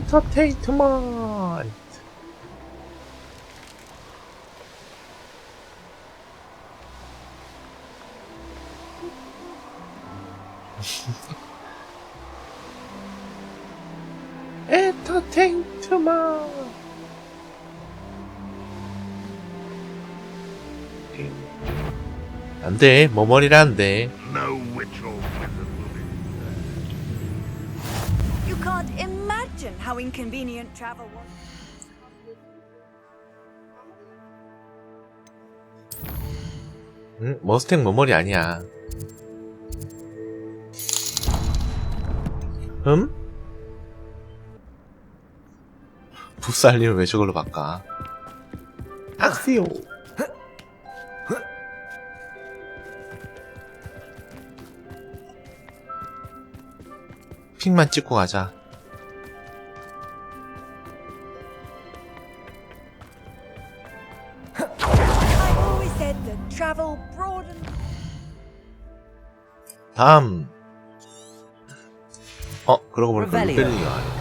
엔터테인먼트. 엔터테인먼트. 안돼, 머머리라 안돼. You can't imagine how inconvenient travel was. 머스탱 머머리 아니야. 부살리면 왜 저걸로 바꿔? 악시오. 픽만 찍고 가자. I always said that travel broadened. 다음. 그러고 보니까 루벨리가 아니다.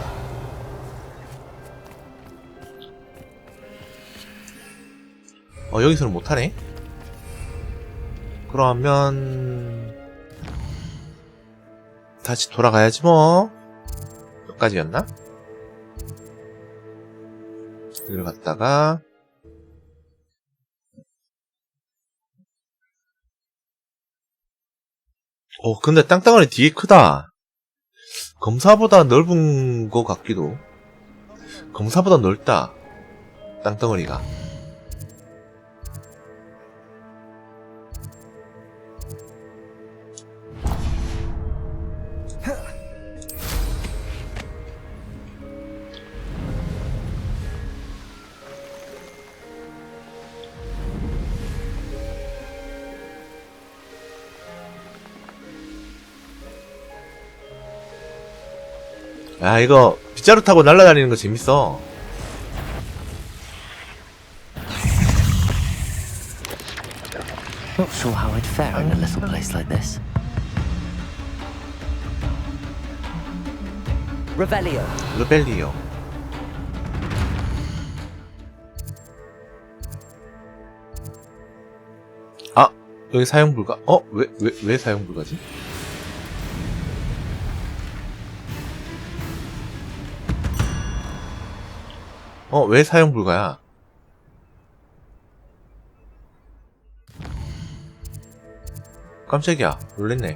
여기서는 못하네? 그러면 다시 돌아가야지 뭐. 여기까지였나? 여기를 갔다가 근데 땅덩어리 되게 크다. 검사보다 넓은 것 같기도. 검사보다 넓다, 땅덩어리가. 야, 이거 빗자루 타고 날아다니는 거 재밌어. Not sure how I'd fare in a little place like this. Revelio. 르벨리오. 여기 사용 불가. 왜 사용 불가지? 왜 사용 불가야? 깜짝이야, 놀랬네.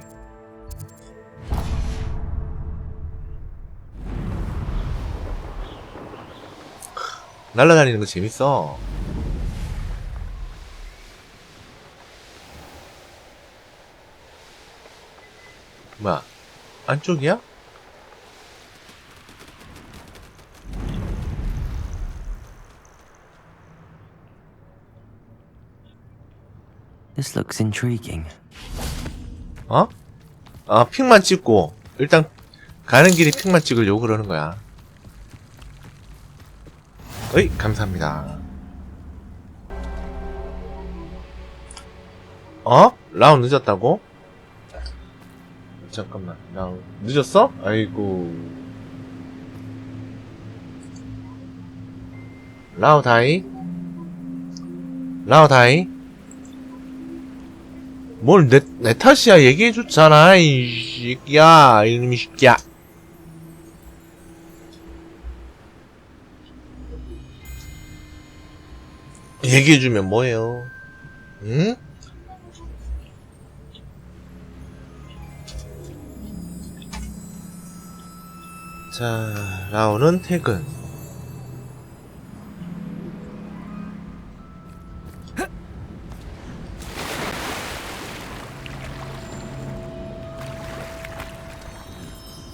날아다니는 거 재밌어. 뭐야, 안쪽이야? This looks intriguing. 픽만 찍고 일단 가는 길에 픽만 찍으려고 그러는 거야. 어이, 감사합니다. 라운 늦었다고? 잠깐만, 라운 늦었어? 아이고. 라우다이? 뭘 내 탓이야. 얘기해줬잖아, 이 새끼야. 이놈의 새끼야. 얘기해주면 뭐해요? 응? 자, 라오는 퇴근.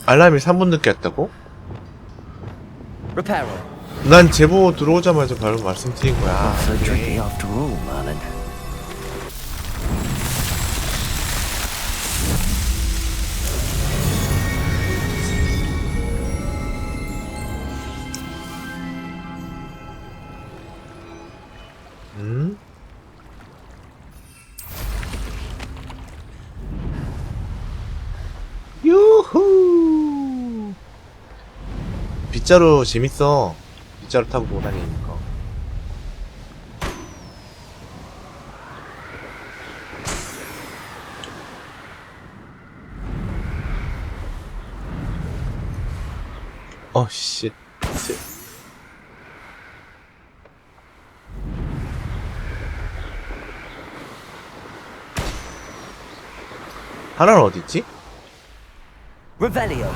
알람이 3분 늦게 왔다고? Reparo. 난 제보 들어오자마자 바로 말씀드린 거야. So tricky after all, Merlin. 진짜로 재밌어. 진짜로 타고 보고 다니니까. 씨. 하나는 어디 있지? Revelio.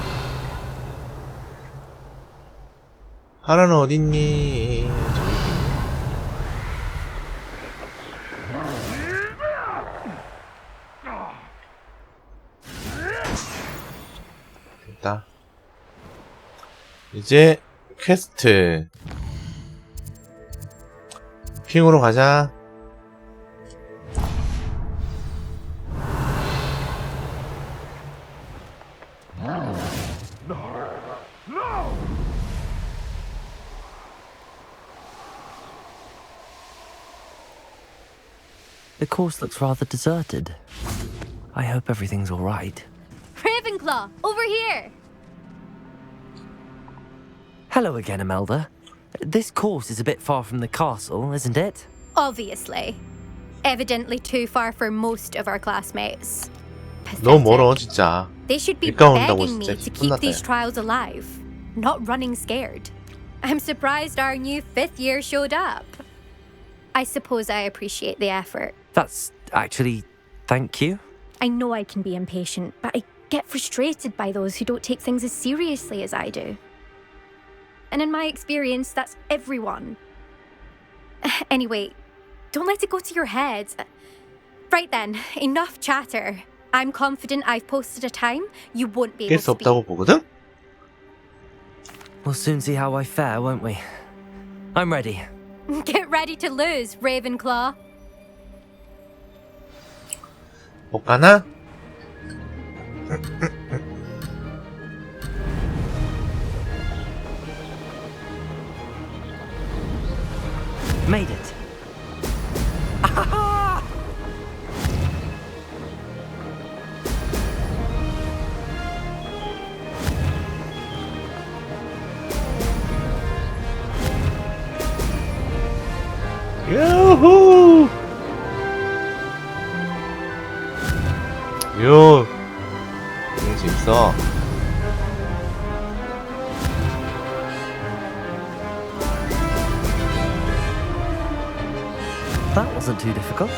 하나는 어디 있니? 됐다. 이제 퀘스트 핑으로 가자. The course looks rather deserted. I hope everything's all right. Ravenclaw, over here! Hello again, Imelda. This course is a bit far from the castle, isn't it? Obviously. Evidently too far for most of our classmates. 너무 Pathetic. 멀어 진짜. They should be 밀가 온다고 begging me 진짜 to keep 끝났다, these 야. trials alive, not running scared. I'm surprised our new 5th year showed up. I suppose I appreciate the effort. That's actually... thank you. I know I can be impatient, but I get frustrated by those who don't take things as seriously as I do. And in my experience, that's everyone. Anyway, don't let it go to your head. Right then, enough chatter. I'm confident I've posted a time you won't be able 깰 수 to beat. 없다고 보거든? We'll soon see how I fare, won't we? I'm ready. Get ready to lose, Ravenclaw. 못 가나? Made it. 야호! 요, 재밌어. That wasn't too difficult.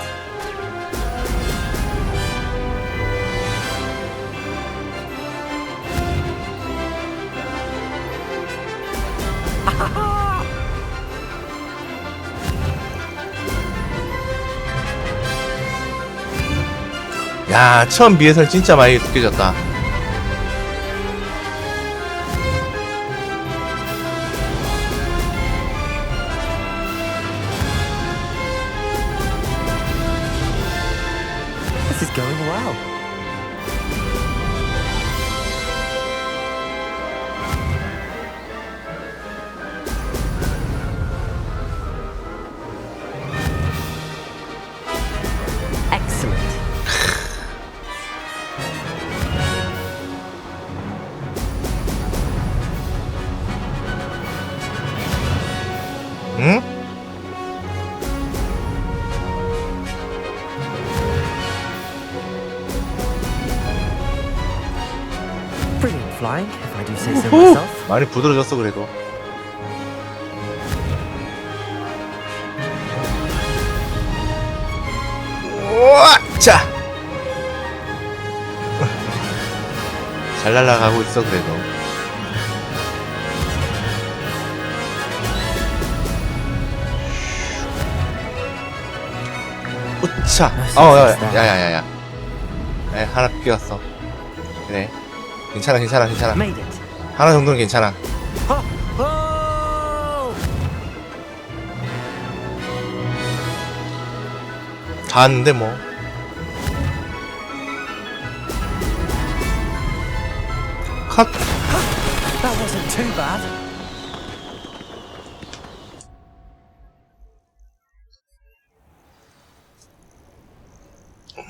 야, 처음 비해서는 진짜 많이 느껴졌다. This is going well. Excellent. 응? Brilliant flying, if I do say so 후! myself. 많이 부드러졌어 그래도. 우와! 자! 잘 날아가고 있어 그래도. 우차! 야야야야. 에, 하나 끼웠어. 그래. 괜찮아. Made it. 하나 정도는 괜찮아. Oh! 다 왔는데 뭐. 컷! That wasn't too bad.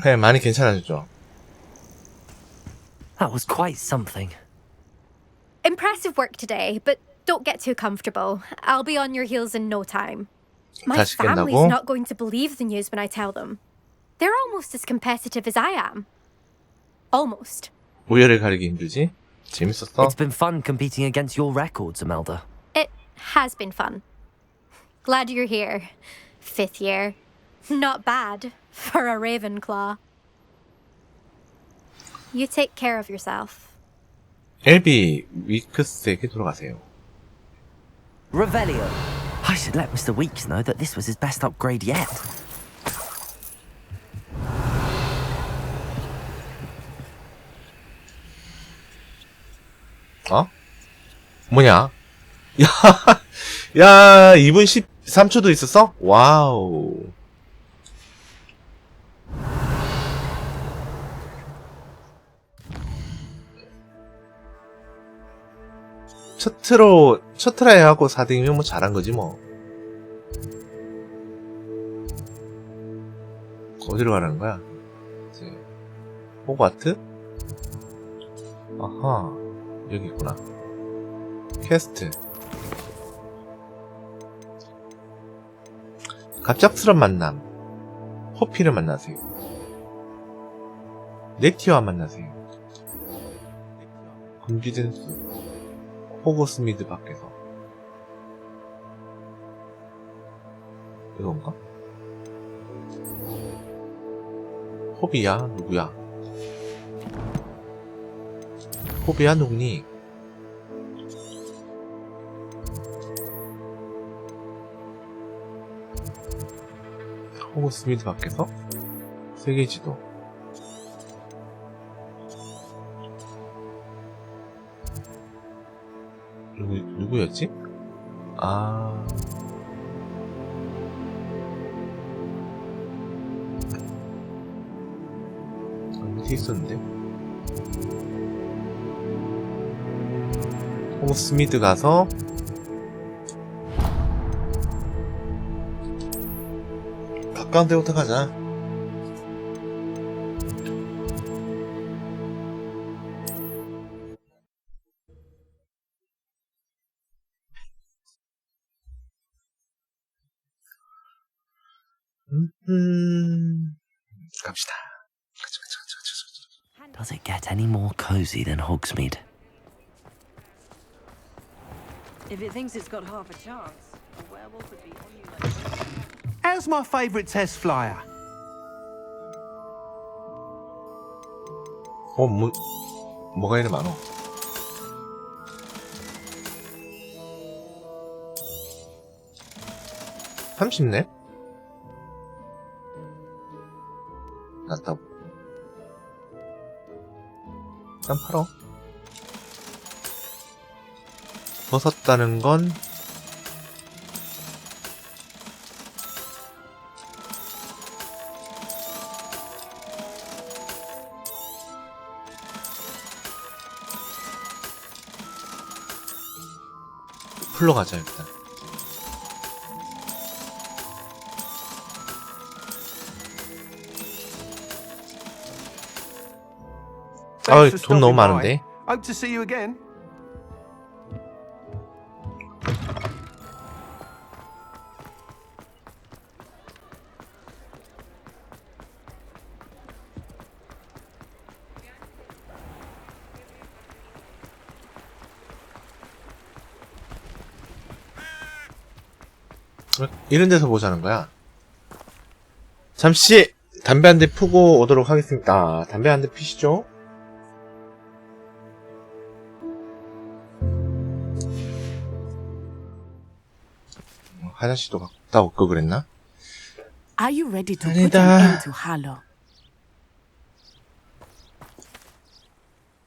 네, 많이 괜찮아졌죠. That was quite something. Impressive work today, but Don't get too comfortable. I'll be on your heels in no time. My 다시 family's 끝나고 not going to believe the news when I tell them. They're almost as competitive as I am. Almost. 우열을 가리기 힘들지? 재밌었어? It's been fun competing against your records, Imelda. It has been fun. Glad you're here. 5th year. Not bad for a Ravenclaw. You take care of yourself. 엘비 위크스에게 돌아가세요. Revelio. I should let Mr. Weeks know that this was his best upgrade yet. 어? 뭐냐? 야, 야, 2분 13초도 있었어? 와우. 첫 트라이 하고 4등이면 뭐 잘한 거지 뭐. 어디로 가라는 거야? 이제 호바트? 아하, 여기 있구나. 퀘스트. 갑작스런 만남. 호피를 만나세요. 네티와 만나세요. 금기된 숲. 호그스미드 밖에서. 이건가? 호비야? 누구야? 호비야? 누구니? 호그스미드 밖에서? 세계지도. 누구였지? 아. 밑에 있었는데? 호그스미드 가서 가까운 데부터 가자. 갑시다. Does it get any more cozy than Hogsmeade? If it thinks it's got half a chance, a werewolf would be on you like... How's my favourite test flyer? 뭐가 이리 많어? $30네? 낫다고. 일단 팔어. 벗었다는 건 풀러 가자 일단. 아, 돈 너무 많은데. Hope to see you again. 이런 데서 보자는 거야. 잠시 담배 한 대 푸고 오도록 하겠습니다. 담배 한 대 피시죠. 화장실도 갔다 올거 그랬나? Are you ready to put an end to Harlow?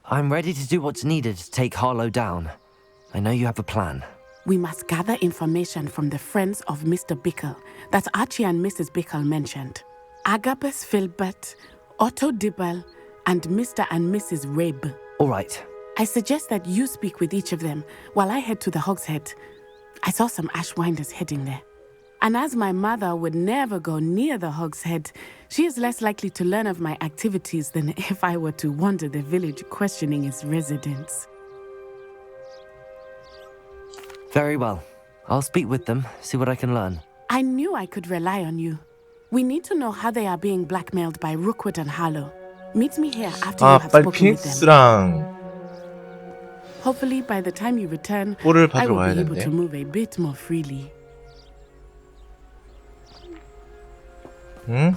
I'm ready to do what's needed to take Harlow down. I know you have a plan. We must gather information from the friends of Mr. Bickle that Archie and Mrs. Bickle mentioned. Agabus Filbert, Otto Dibble, and Mr. and Mrs. Rabe. All right. I suggest that you speak with each of them while I head to the Hogshead. I saw some Ashwinders heading there. And as my mother would never go near the Hogshead, she is less likely to learn of my activities than if I were to wander the village questioning its residents. Very well. I'll speak with them, see what I can learn. I knew I could rely on you. We need to know how they are being blackmailed by Rookwood and Harlow. Meet me here after you 아, have 빨리 spoken with them. 피닉스랑 Hopefully, by the time you return, 볼을 I 받으러 will 가야 be able 되는데. to move a bit more freely. 응?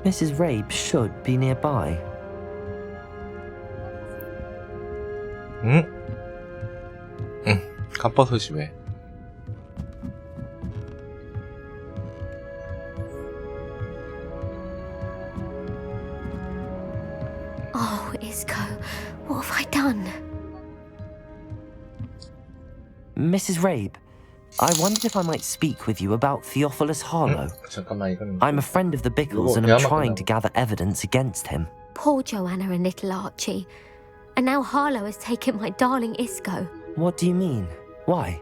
Mrs. Rabe should be nearby. 응? 응. 깜빡하지 왜? Oh, Isco, what have I done? Mrs. Rabe, I wondered if I might speak with you about Theophilus Harlow. 잠깐만 이거는. I'm a friend of the Bickles 이거 and I'm 대화만 trying to 끝나고. gather evidence against him. Poor Joanna and little Archie. And now Harlow has taken my darling Isco. What do you mean? Why?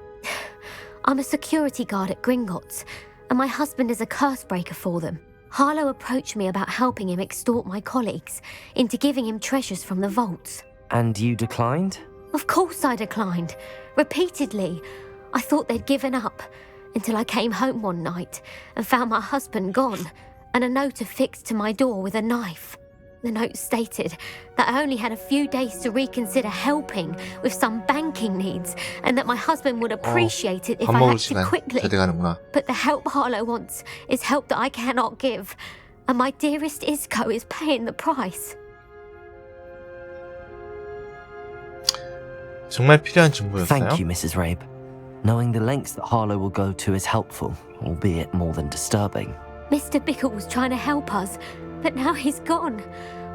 I'm a security guard at Gringotts, and my husband is a curse breaker for them. Harlow approached me about helping him extort my colleagues into giving him treasures from the vaults. And you declined? Of course I declined. Repeatedly. I thought they'd given up, until I came home one night and found my husband gone, and a note affixed to my door with a knife. The note stated that I only had a few days to reconsider helping with some banking needs, and that my husband would appreciate it if 밥 I 먹을 acted 시간 quickly. 잘 돼가는구나. But the help Harlow wants is help that I cannot give, and my dearest Isco is paying the price. 정말 필요한 정보였어요? Thank you, Mrs. Rabe. Knowing the lengths that Harlow will go to is helpful, albeit more than disturbing. Mr. Bickle was trying to help us, but now he's gone.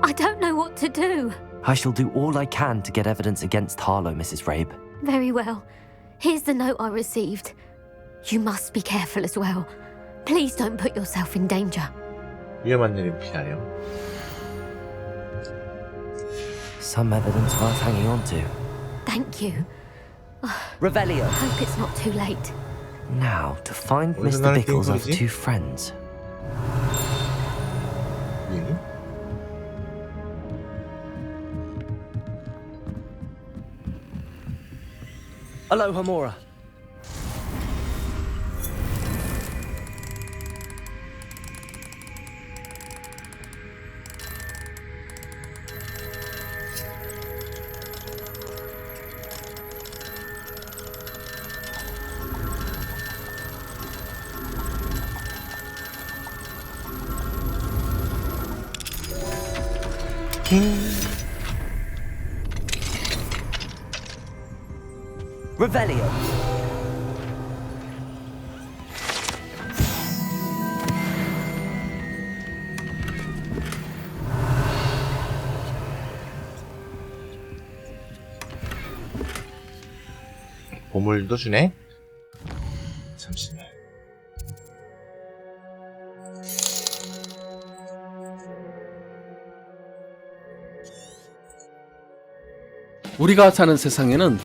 I don't know what to do. I shall do all I can to get evidence against Harlow, Mrs. Rabe. Very well. Here's the note I received. You must be careful as well. Please don't put yourself in danger. 위험한 일은 피하렴. Some evidence worth hanging on to. Thank you. Revelio. Hope it's not too late. Now, to find 어디서 Mr. 나는 Bickle's other 띵거리지? two friends. 응? Aloha, Mora. Revelio. 보물도 주네. 잠시만. 우리가 사는 세상에는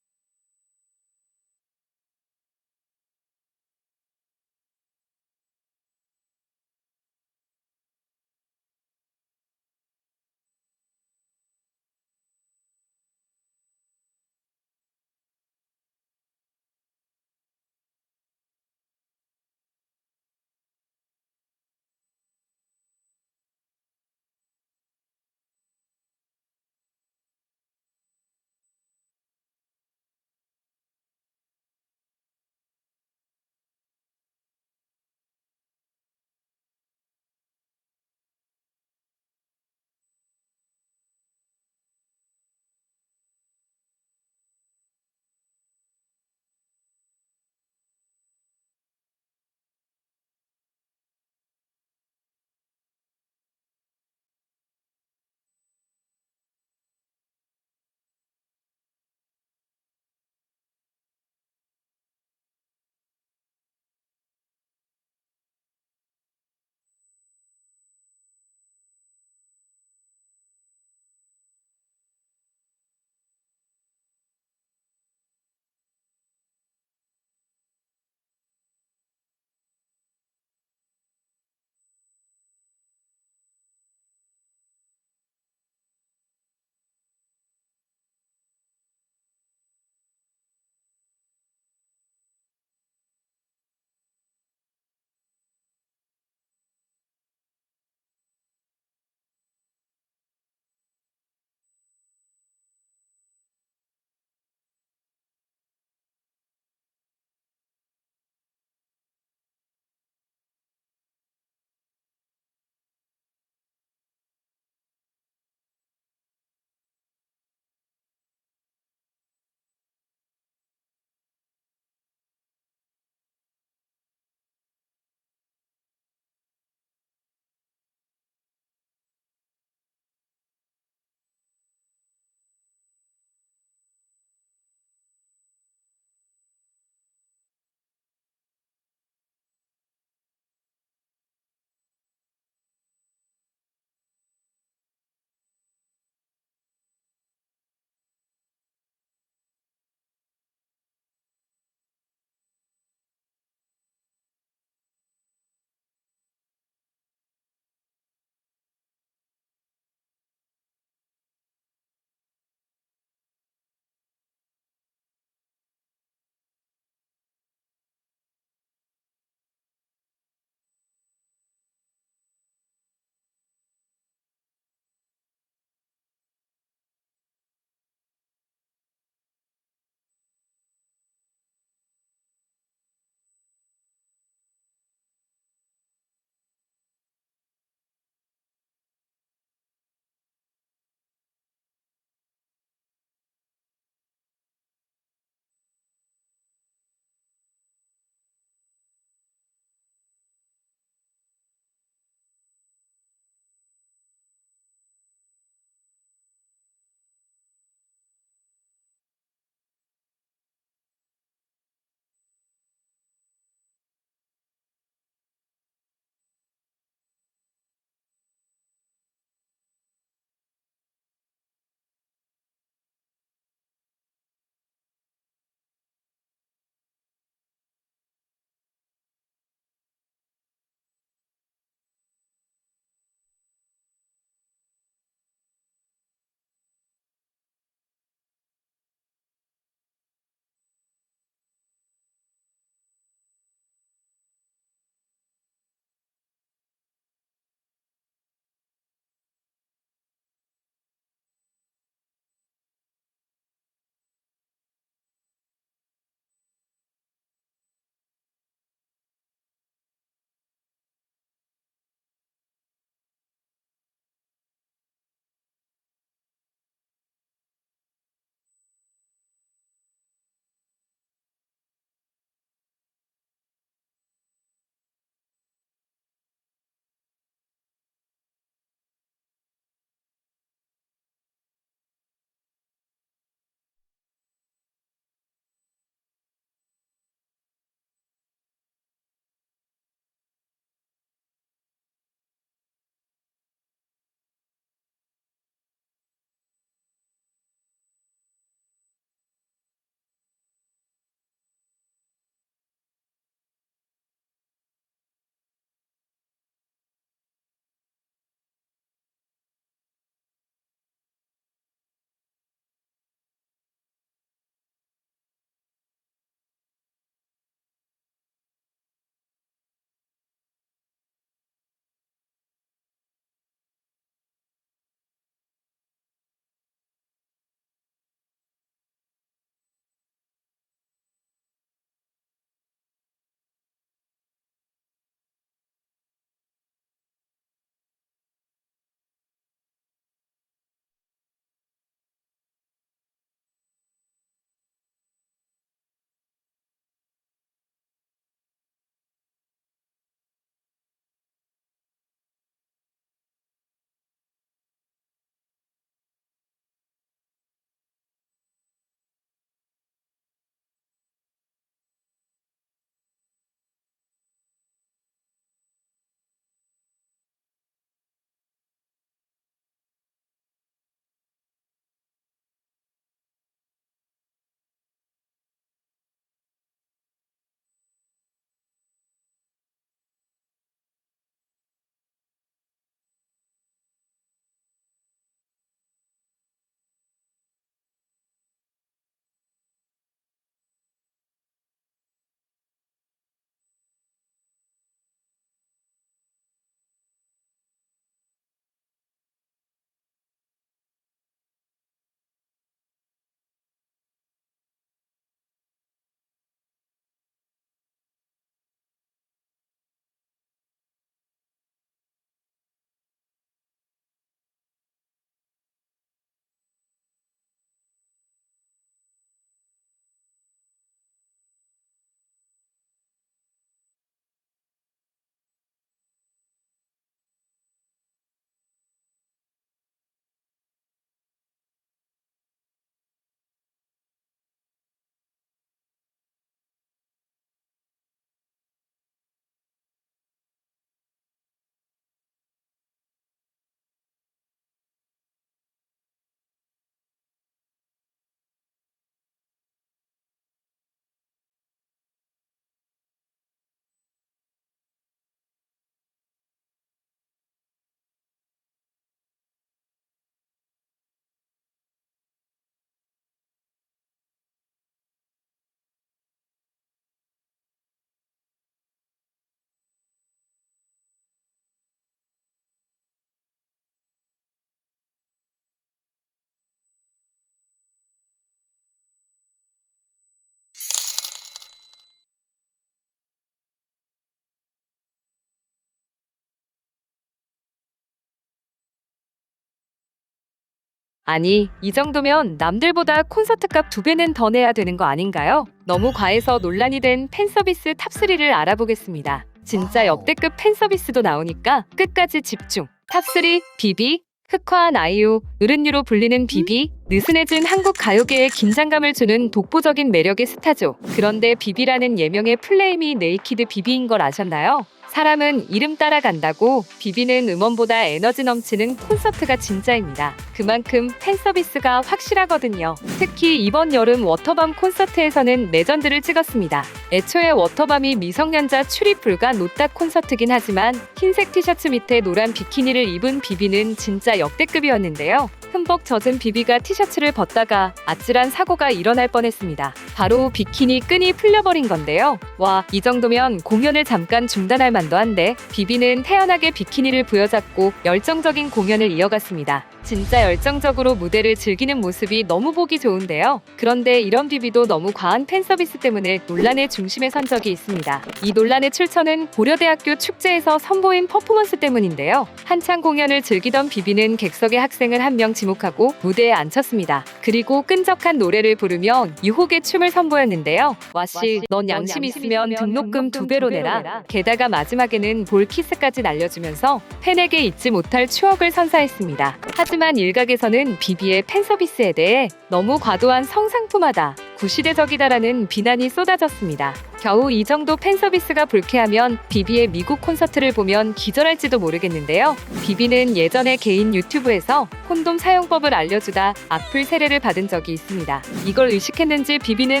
아니, 이 정도면 남들보다 콘서트 값 2배는 더 내야 되는 거 아닌가요? 너무 과해서 논란이 된 팬서비스 탑3를 알아보겠습니다. 진짜 역대급 팬서비스도 나오니까 끝까지 집중. 탑3 비비, 흑화한 아이유, 어른유로 불리는 비비. 느슨해진 한국 가요계에 긴장감을 주는 독보적인 매력의 스타죠. 그런데 비비라는 예명의 플레임이 네이키드 비비인 걸 아셨나요? 사람은 이름 따라간다고 비비는 음원보다 에너지 넘치는 콘서트가 진짜입니다. 그만큼 팬서비스가 확실하거든요. 특히 이번 여름 워터밤 콘서트에서는 레전드를 찍었습니다. 애초에 워터밤이 미성년자 출입 불가 노딱 콘서트긴 하지만 흰색 티셔츠 밑에 노란 비키니를 입은 비비는 진짜 역대급이었는데요. 흠뻑 젖은 비비가 티셔츠를 벗다가 아찔한 사고가 일어날 뻔했습니다. 바로 비키니 끈이 풀려버린 건데요. 와, 이 정도면 공연을 잠깐 중단할 만도 한데 비비는 태연하게 비키니를 부여잡고 열정적인 공연을 이어갔습니다. 진짜 열정적으로 무대를 즐기는 모습이 너무 보기 좋은데요. 그런데 이런 비비도 너무 과한 팬서비스 때문에 논란의 중심에 선 적이 있습니다. 이 논란의 출처는 고려대학교 축제에서 선보인 퍼포먼스 때문인데요. 한창 공연을 즐기던 비비는 객석의 학생을 한 명 지목하고 무대에 앉혔습니다. 그리고 끈적한 노래를 부르며 유혹의 춤을 선보였는데요. 와씨, 넌 양심 있으면 등록금 2배로 내라. 게다가 마지막에는 볼 키스까지 날려주면서 팬에게 잊지 못할 추억을 선사했습니다. 하지만 일각에서는 비비의 팬서비스에 대해 너무 과도한 성상품하다, 구시대적이다라는 비난이 쏟아졌습니다. 겨우 이 정도 팬서비스가 불쾌하면 비비의 미국 콘서트를 보면 기절할지도 모르겠는데요. 비비는 예전에 개인 유튜브에서 콘돔 사용법을 알려주다 악플 세례를 받은 적이 있습니다. 이걸 의식했는지 비비는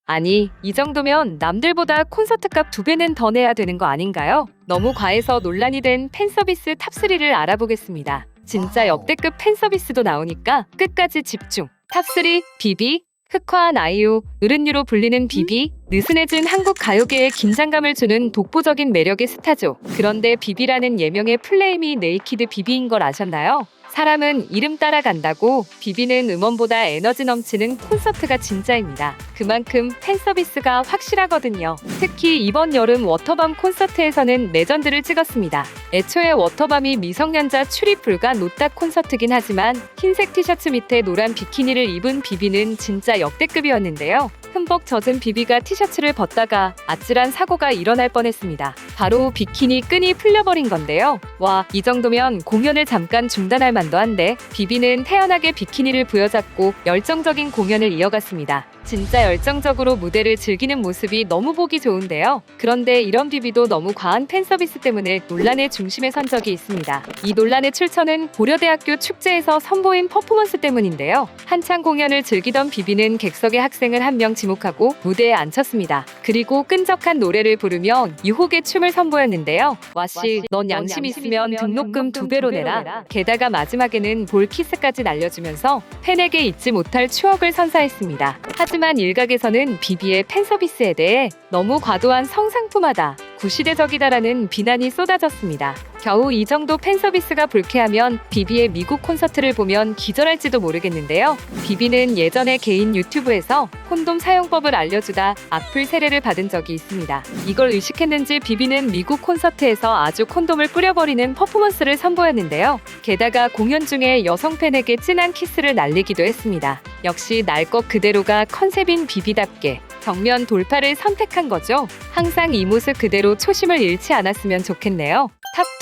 아니, 이 정도면 남들보다 콘서트 값 2배는 더 내야 되는 거 아닌가요? 너무 과해서 논란이 된 팬서비스 탑3를 알아보겠습니다. 진짜 역대급 팬서비스도 나오니까 끝까지 집중. 탑3 비비, 흑화한 아이유, 어른유로 불리는 비비. 느슨해진 한국 가요계에 긴장감을 주는 독보적인 매력의 스타죠. 그런데 비비라는 예명의 플레임이 네이키드 비비인 걸 아셨나요? 사람은 이름 따라간다고 비비는 음원보다 에너지 넘치는 콘서트가 진짜입니다. 그만큼 팬서비스가 확실하거든요. 특히 이번 여름 워터밤 콘서트에서는 레전드를 찍었습니다. 애초에 워터밤이 미성년자 출입 불가 노딱 콘서트긴 하지만 흰색 티셔츠 밑에 노란 비키니를 입은 비비는 진짜 역대급이었는데요. 흠뻑 젖은 비비가 티셔츠를 벗다가 아찔한 사고가 일어날 뻔했습니다. 바로 비키니 끈이 풀려버린 건데요. 와, 이 정도면 공연을 잠깐 중단할 만도 한데 비비는 태연하게 비키니를 부여잡고 열정적인 공연을 이어갔습니다. 진짜 열정적으로 무대를 즐기는 모습이 너무 보기 좋은데요. 그런데 이런 비비도 너무 과한 팬서비스 때문에 논란의 중심에 선 적이 있습니다. 이 논란의 출처는 고려대학교 축제에서 선보인 퍼포먼스 때문인데요. 한창 공연을 즐기던 비비는 객석의 학생을 한 명 지목하고 무대에 앉혔습니다. 그리고 끈적한 노래를 부르며 유혹의 춤을 선보였는데요. 와씨, 넌 양심 있으면 등록금 2배로 내라. 게다가 마지막에는 볼 키스까지 날려주면서 팬에게 잊지 못할 추억을 선사했습니다. 하지만 일각에서는 비비의 팬서비스에 대해 너무 과도한 성상품하다, 구시대적이다라는 비난이 쏟아졌습니다. 겨우 이 정도 팬서비스가 불쾌하면 비비의 미국 콘서트를 보면 기절할지도 모르겠는데요. 비비는 예전에 개인 유튜브에서 콘돔 사용법을 알려주다 악플 세례를 받은 적이 있습니다. 이걸 의식했는지 비비는 미국 콘서트에서 아주 콘돔을 뿌려버리는 퍼포먼스를 선보였는데요. 게다가 공연 중에 여성 팬에게 진한 키스를 날리기도 했습니다. 역시 날 것 그대로가 컨셉인 비비답게 정면 돌파를 선택한 거죠. 항상 이 모습 그대로 초심을 잃지 않았으면 좋겠네요.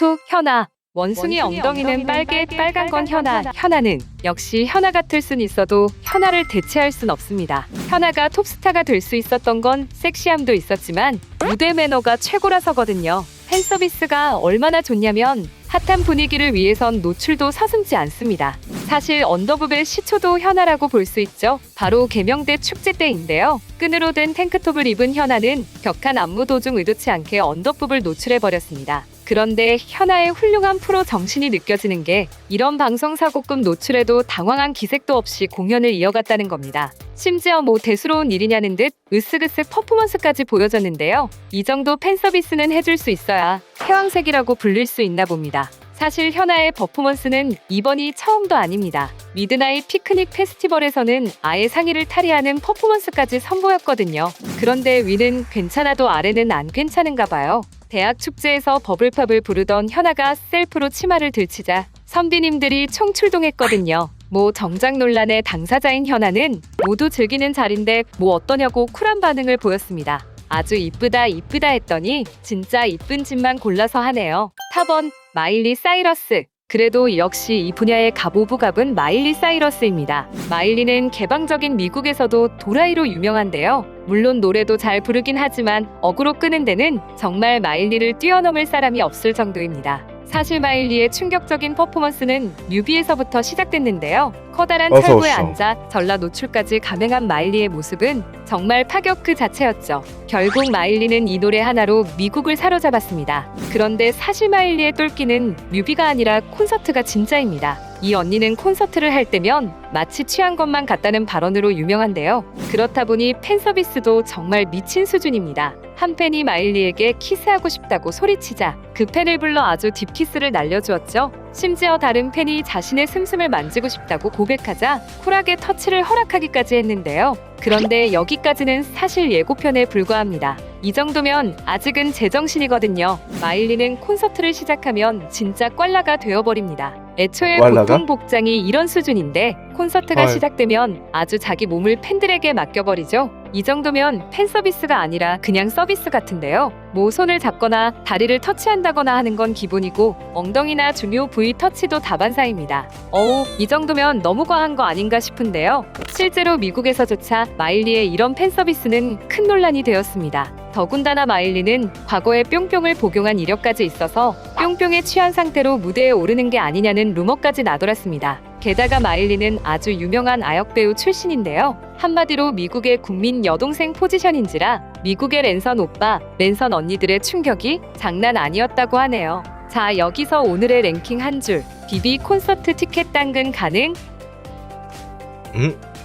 탑2 현아. 원숭이 엉덩이는 빨간 건 현아. 현아는 역시 현아 같을 순 있어도 현아를 대체할 순 없습니다. 현아가 톱스타가 될 수 있었던 건 섹시함도 있었지만 무대 매너가 최고라서거든요. 팬서비스가 얼마나 좋냐면 핫한 분위기를 위해선 노출도 서슴지 않습니다. 사실 언더부의 시초도 현아라고 볼 수 있죠. 바로 개명대 축제 때인데요. 끈으로 된 탱크톱을 입은 현아는 격한 안무 도중 의도치 않게 언더부를 노출해버렸습니다. 그런데 현아의 훌륭한 프로 정신이 느껴지는 게 이런 방송 사고급 노출에도 당황한 기색도 없이 공연을 이어갔다는 겁니다. 심지어 뭐 대수로운 일이냐는 듯 으쓱으쓱 퍼포먼스까지 보여줬는데요. 이 정도 팬서비스는 해줄 수 있어야 패왕색이라고 불릴 수 있나 봅니다. 사실 현아의 퍼포먼스는 이번이 처음도 아닙니다. 미드나잇 피크닉 페스티벌에서는 아예 상의를 탈의하는 퍼포먼스까지 선보였거든요. 그런데 위는 괜찮아도 아래는 안 괜찮은가 봐요. 대학 축제에서 버블팝을 부르던 현아가 셀프로 치마를 들치자 선비님들이 총출동했거든요. 뭐 정장 논란의 당사자인 현아는 모두 즐기는 자리인데 뭐 어떠냐고 쿨한 반응을 보였습니다. 아주 이쁘다 이쁘다 했더니 진짜 이쁜 짓만 골라서 하네요. 탑원 마일리 사이러스. 그래도 역시 이 분야의 갑오브갑은 마일리 사이러스입니다. 마일리는 개방적인 미국에서도 도라이로 유명한데요. 물론 노래도 잘 부르긴 하지만 어그로 끄는 데는 정말 마일리를 뛰어넘을 사람이 없을 정도입니다. 사실 마일리의 충격적인 퍼포먼스는 뮤비에서부터 시작됐는데요. 커다란 어서 철부에 오쇼. 앉아 전라 노출까지 감행한 마일리의 모습은 정말 파격 그 자체였죠. 결국 마일리는 이 노래 하나로 미국을 사로잡았습니다. 그런데 사실 마일리의 똘끼는 뮤비가 아니라 콘서트가 진짜입니다. 이 언니는 콘서트를 할 때면 마치 취한 것만 같다는 발언으로 유명한데요. 그렇다 보니 팬 서비스도 정말 미친 수준입니다. 한 팬이 마일리에게 키스하고 싶다고 소리치자 그 팬을 불러 아주 딥키스를 날려주었죠. 심지어 다른 팬이 자신의 슴슴을 만지고 싶다고 고백하자 쿨하게 터치를 허락하기까지 했는데요. 그런데 여기까지는 사실 예고편에 불과합니다. 이 정도면 아직은 제정신이거든요. 마일리는 콘서트를 시작하면 진짜 꽐라가 되어버립니다. 애초에 꽐라가? 보통 복장이 이런 수준인데 콘서트가 헐. 시작되면 아주 자기 몸을 팬들에게 맡겨버리죠. 이 정도면 팬 서비스가 아니라 그냥 서비스 같은데요. 뭐 손을 잡거나 다리를 터치한다거나 하는 건 기본이고 엉덩이나 중요 부위 터치도 다반사입니다. 어우, 이 정도면 너무 과한 거 아닌가 싶은데요. 실제로 미국에서조차 마일리의 이런 팬 서비스는 큰 논란이 되었습니다. 더군다나 마일리는 과거에 뿅뿅을 복용한 이력까지 있어서 뿅뿅에 취한 상태로 무대에 오르는 게 아니냐는 루머까지 나돌았습니다. 게다가 마일리는 아주 유명한 아역배우 출신인데요. 한마디로 미국의 국민 여동생 포지션인지라 미국의 랜선 오빠, 랜선 언니들의 충격이 장난 아니었다고 하네요. 자, 여기서 오늘의 랭킹 한 줄. 비비 콘서트 티켓 당근 가능?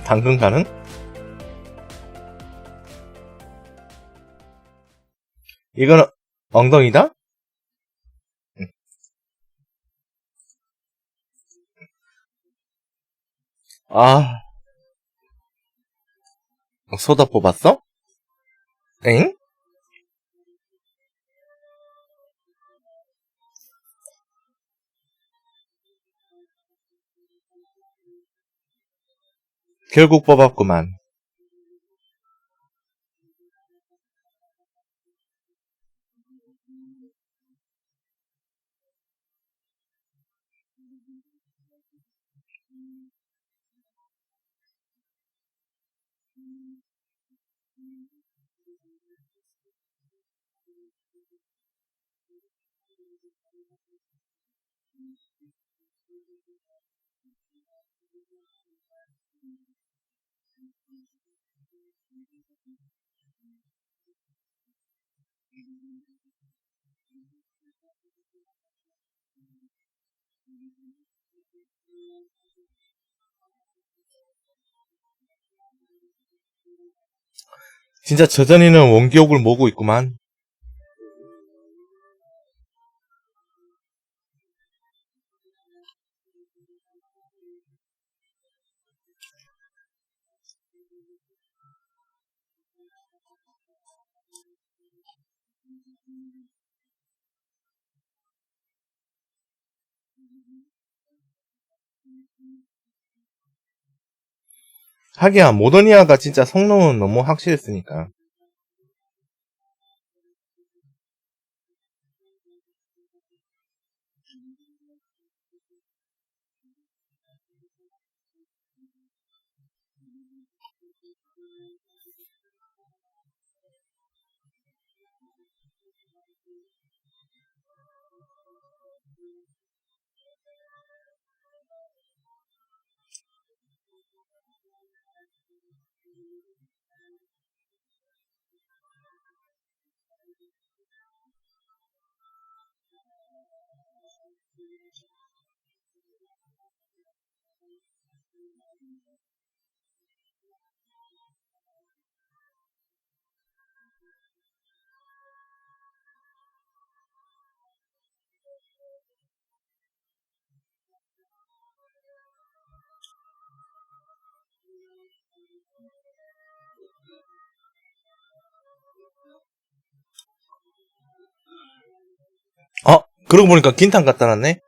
당근 가능? 이거는 엉덩이다? 아, 소다 뽑았어? 엥? 결국 뽑았구만. 진짜 저전이는 원기옥을 모으고 있구만. 하기야 모더니아가 진짜 성능은 너무 확실했으니까. 그러고 보니까 긴탕 갖다 놨네.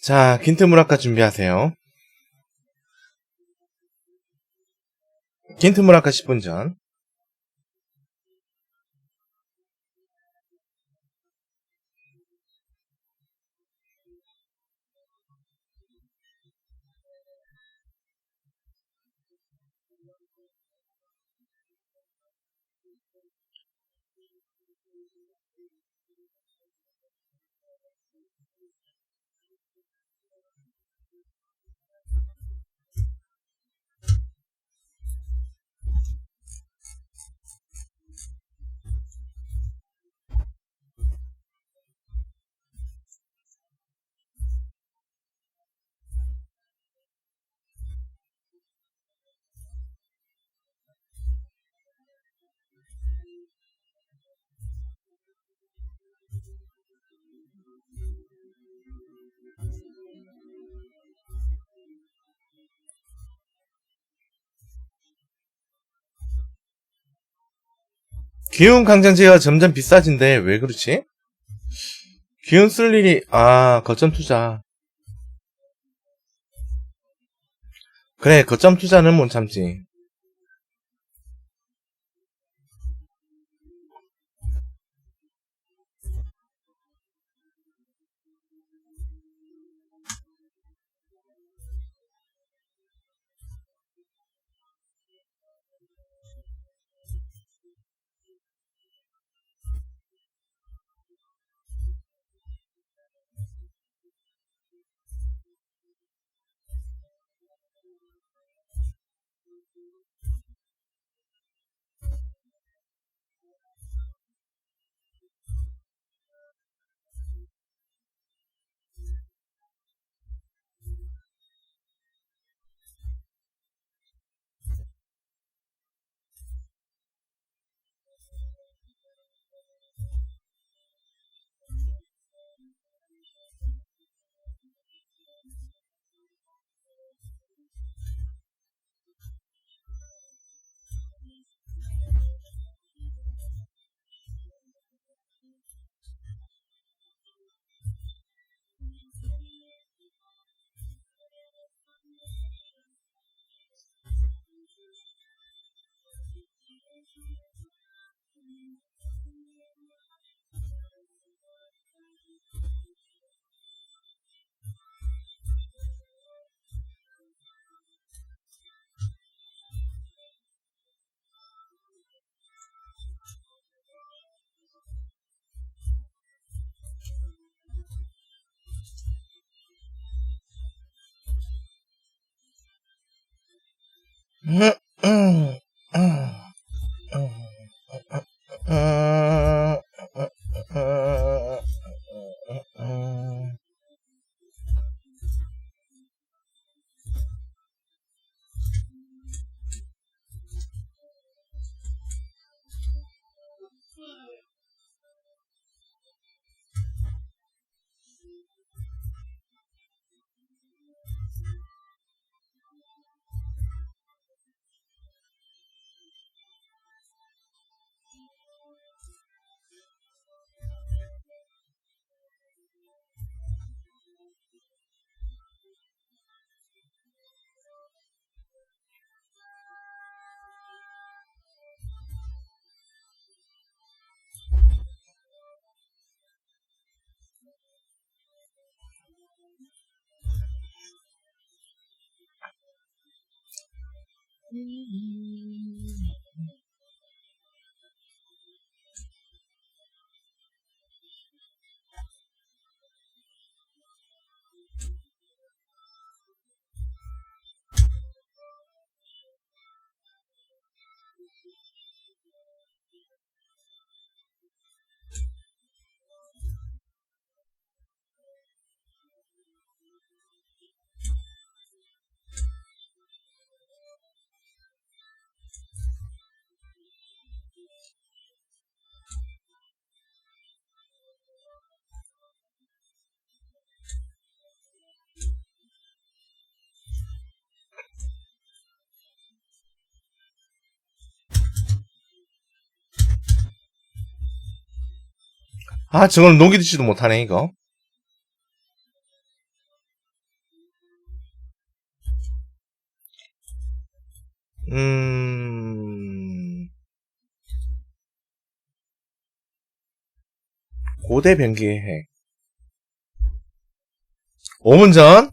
자, 긴트무라카 준비하세요. 긴트무라카 10분 전. 기운 강장제가 점점 비싸진데 왜 그렇지? 기운 쓸 일이 거점 투자. 그래, 거점 투자는 못 참지. 아, 저걸 녹이지도 못하네, 이거. 고대 변기의 해. 5분 전?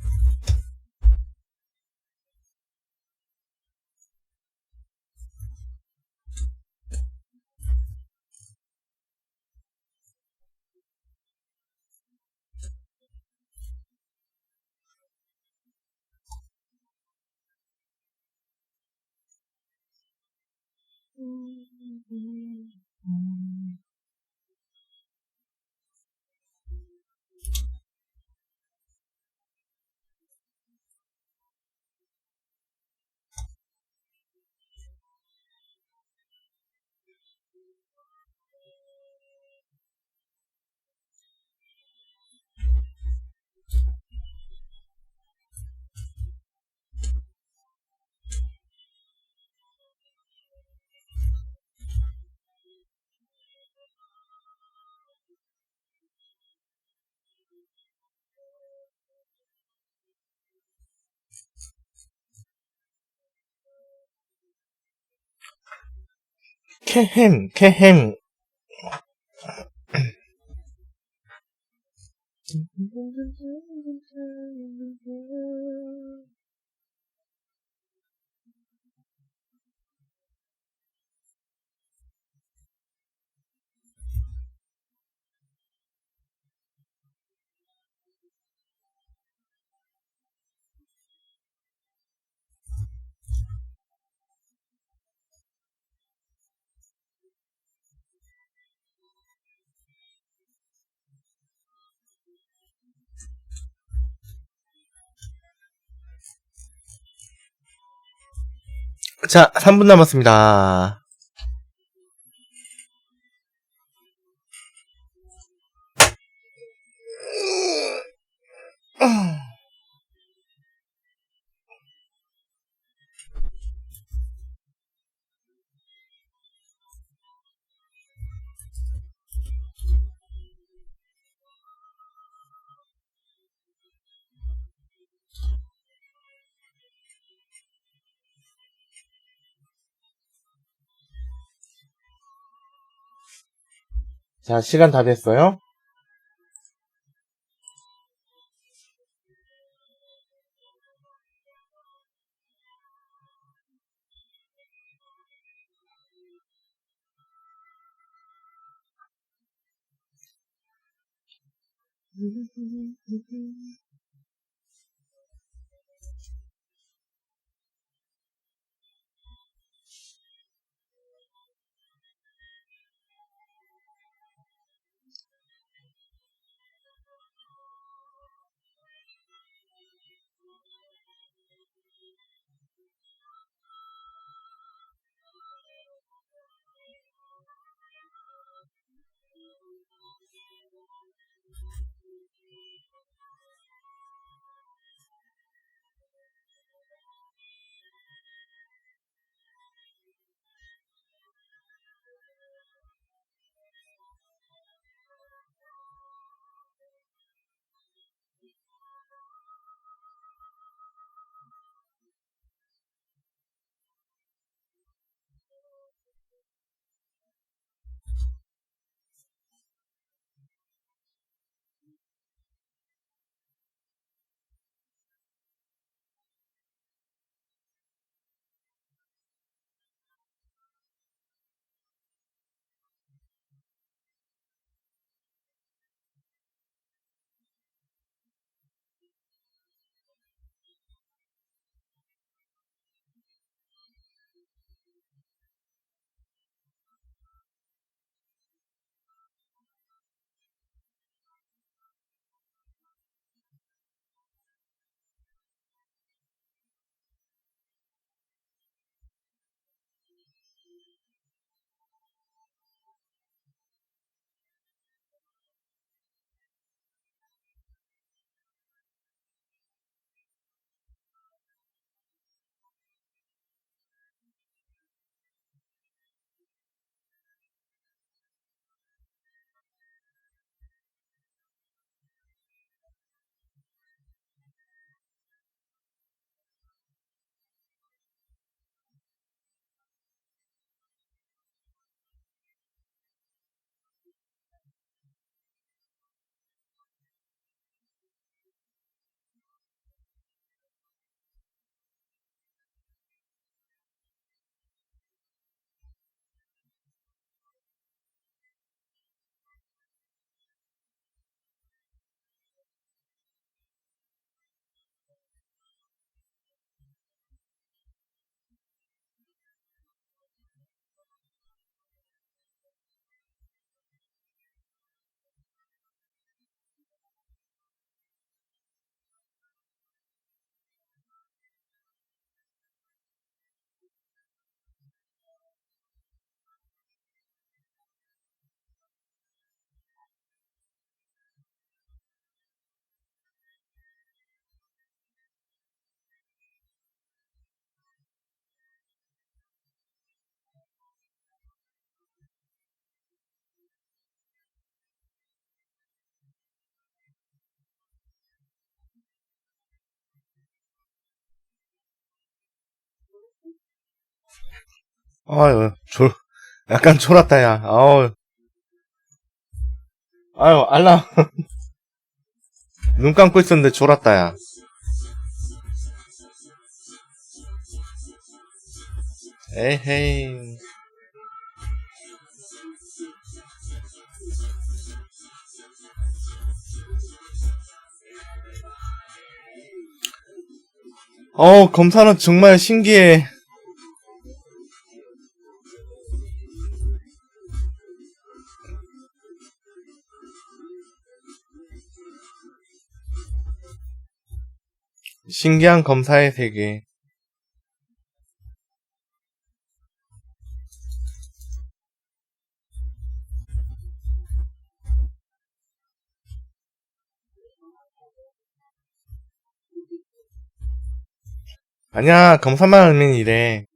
캐햄. 자, 3분 남았습니다. 자, 시간 다 됐어요. 아유, 약간 졸았다, 야. 아유, 알람. 눈 감고 있었는데 졸았다, 야. 에헤이. 검사는 정말 신기해. 신기한 검사의 세계. 아니야, 검사만 하면 이래.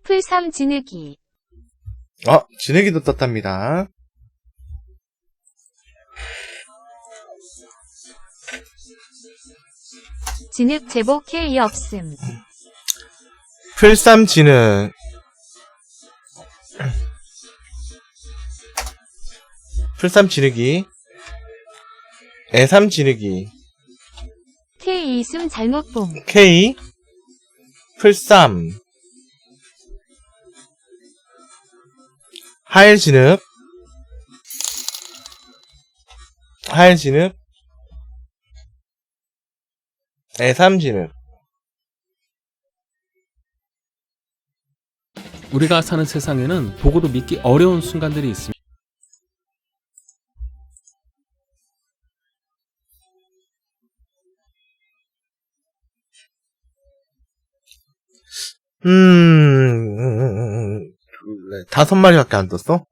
풀3 진흙이 진흙이도 떴답니다. 진흙 제보 K 없음. 풀삼 진흙. 풀삼 진흙이. 애삼 진흙이. K 이숨 잘못 봄. K. 풀삼. 하일 진흙. 하일 진흙. 애삼 진흙. 우리가 사는 세상에는 보고도 믿기 어려운 순간들이 있습니다. 둘, 넷, 5마리밖에 안 떴어?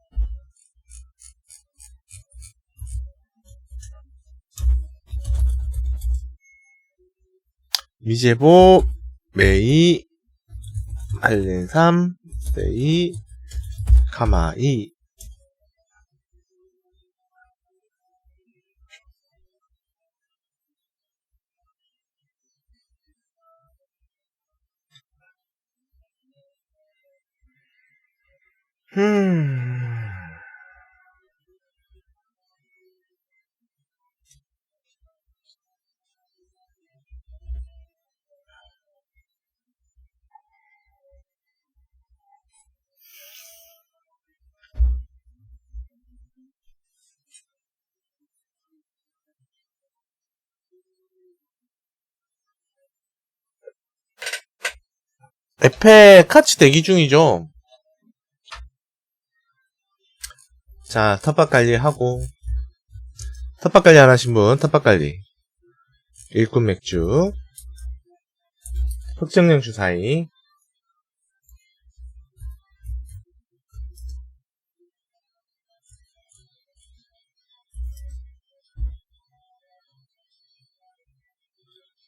미제보, 메이, 알렌삼, 세이, 카마이. 에페 카치 대기 중이죠. 자, 텃밭 관리하고. 텃밭 관리 안 하신 분, 텃밭 관리. 일꾼 맥주. 흑정령 주사위.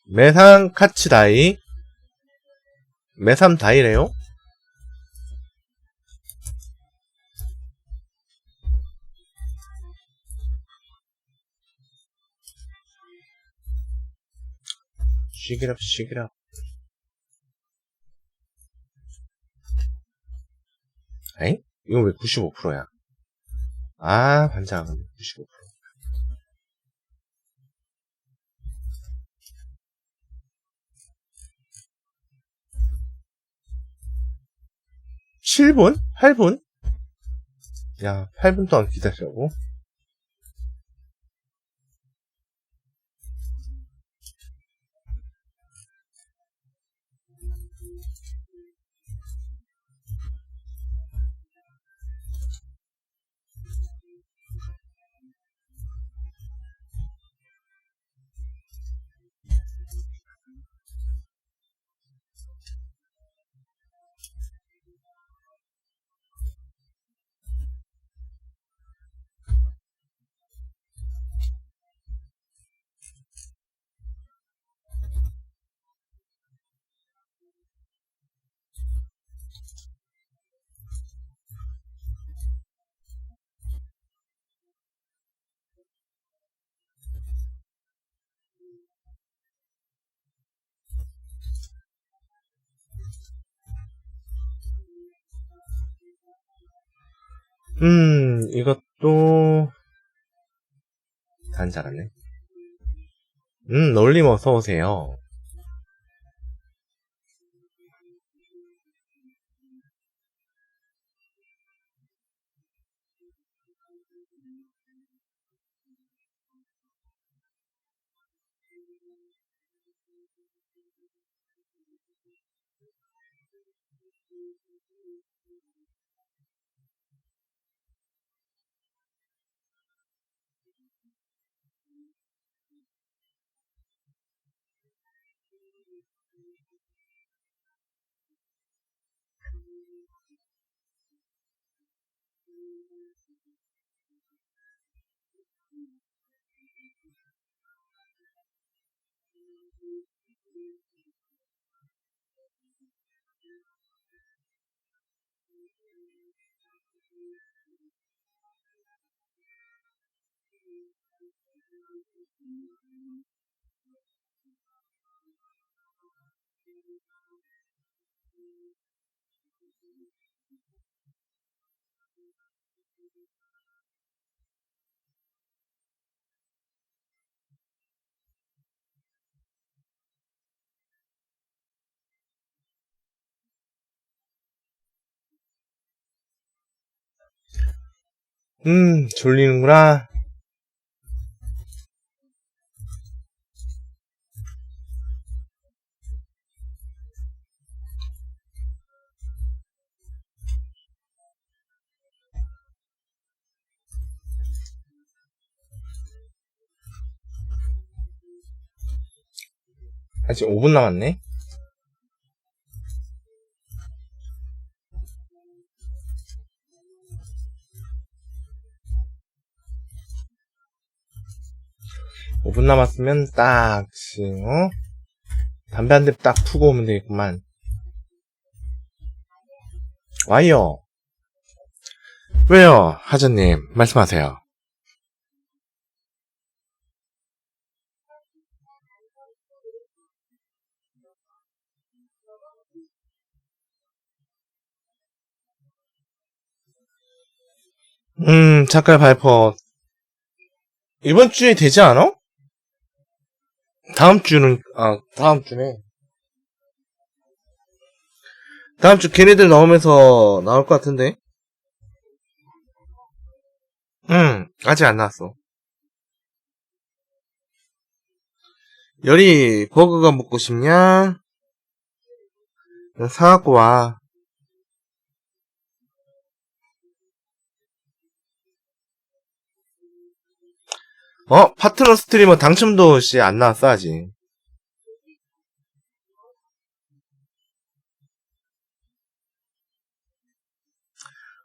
매상 카치 다이. 매삼 다이래요? 시기랍. 에이? 이거 왜 95%야? 아, 반장. 95%. 7분? 8분? 야, 8분 동안 기다리라고? 이것도 단 잘하네. 롤림 어서오세요. 졸리는구나. 아직 5분 남았네. 오 분 남았으면 딱 지금 담배 한 대 딱 푸고 오면 되겠구만. 와요. 왜요, 하전님 말씀하세요. 작가 발표 이번 주에 되지 않아? 다음 주는 다음 주네. 다음 주 걔네들 나오면서 나올 것 같은데. 아직 안 나왔어. 열이 버거가 먹고 싶냐? 사갖고 와. 파트너 스트리머 당첨도 안 나왔어 아직.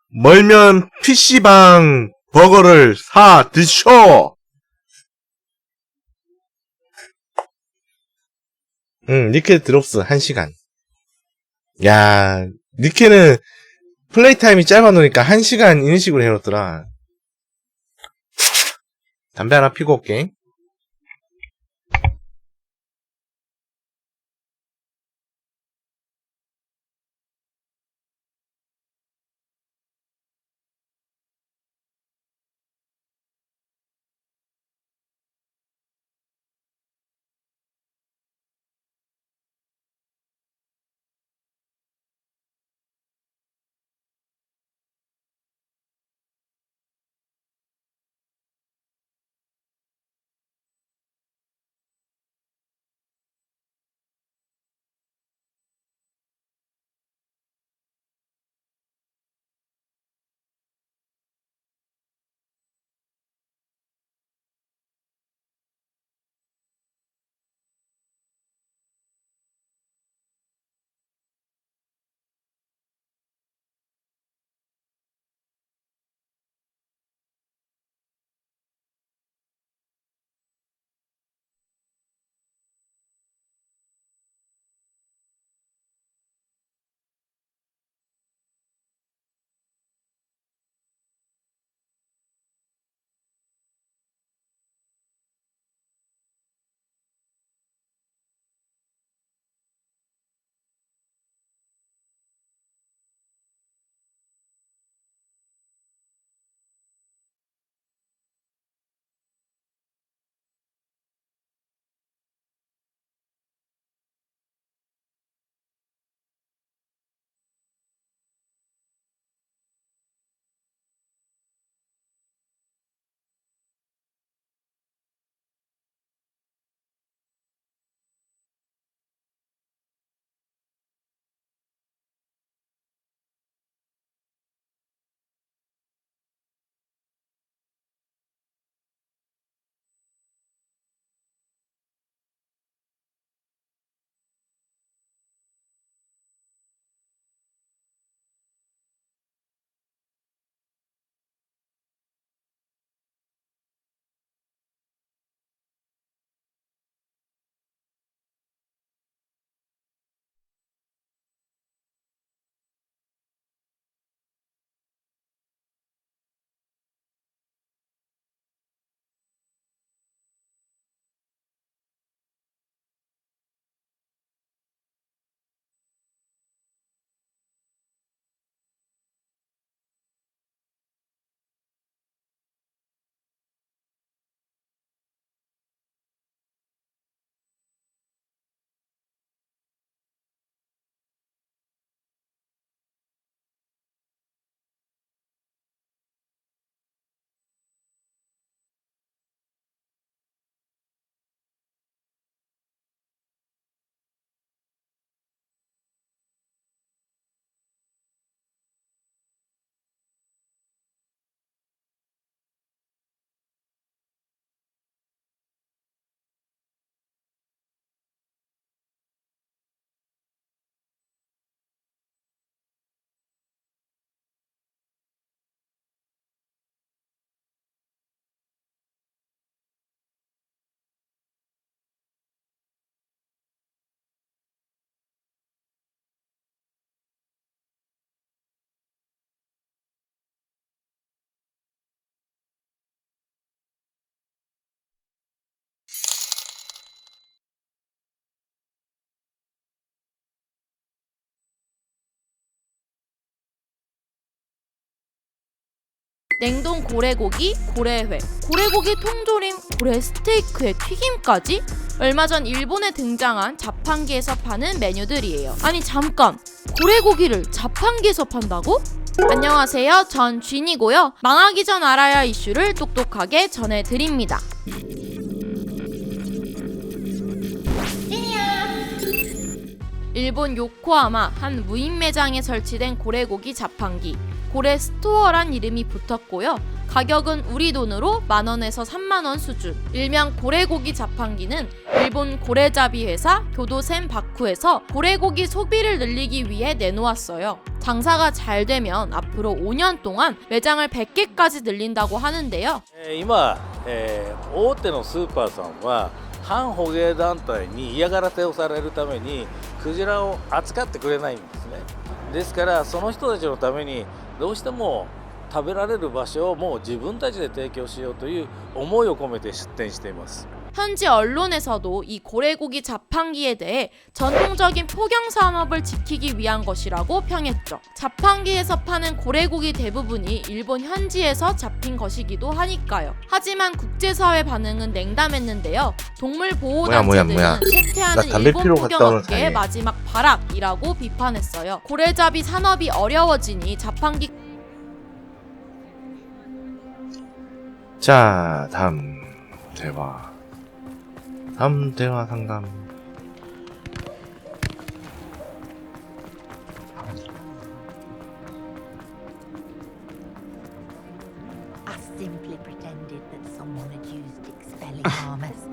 멀면 PC방 버거를 사 드셔. 니켈 드롭스 1시간. 야, 니켈은 플레이 타임이 짧아 놓으니까 1시간 이런 식으로 해놓더라. 담배 하나 피고 올게. 냉동 고래고기, 고래회, 고래고기 통조림, 고래 스테이크에 튀김까지? 얼마 전 일본에 등장한 자판기에서 파는 메뉴들이에요. 아니 잠깐! 고래고기를 자판기에서 판다고? 안녕하세요. 전 쥔이고요. 망하기 전 알아야 할 이슈를 똑똑하게 전해드립니다. 일본 요코하마 한 무인 매장에 설치된 고래고기 자판기, 고래 스토어란 이름이 붙었고요. 가격은 우리 돈으로 10,000원에서 30,000원 수준. 일명 고래고기 자판기는 일본 고래잡이 회사 교도센 바쿠에서 고래고기 소비를 늘리기 위해 내놓았어요. 장사가 잘 되면 앞으로 5년 동안 매장을 100개까지 늘린다고 하는데요. 今、大手のスーパーさんは反捕鯨団体に嫌がらせをされるためにクジラを扱ってくれないんですね。ですからその人たちのためにどうしても食べられる場所をもう自分たちで提供しようという思いを込めて出店しています。 현지 언론에서도 이 고래고기 자판기에 대해 전통적인 포경 산업을 지키기 위한 것이라고 평했죠. 자판기에서 파는 고래고기 대부분이 일본 현지에서 잡힌 것이기도 하니까요. 하지만 국제사회 반응은 냉담했는데요. 동물보호단체들은 쇠퇴하는 일본 포경업계의 마지막 발악이라고 비판했어요. 고래잡이 산업이 어려워지니 자판기. 자, 다음 대화 상담. I simply pretended that someone had used expelling armors.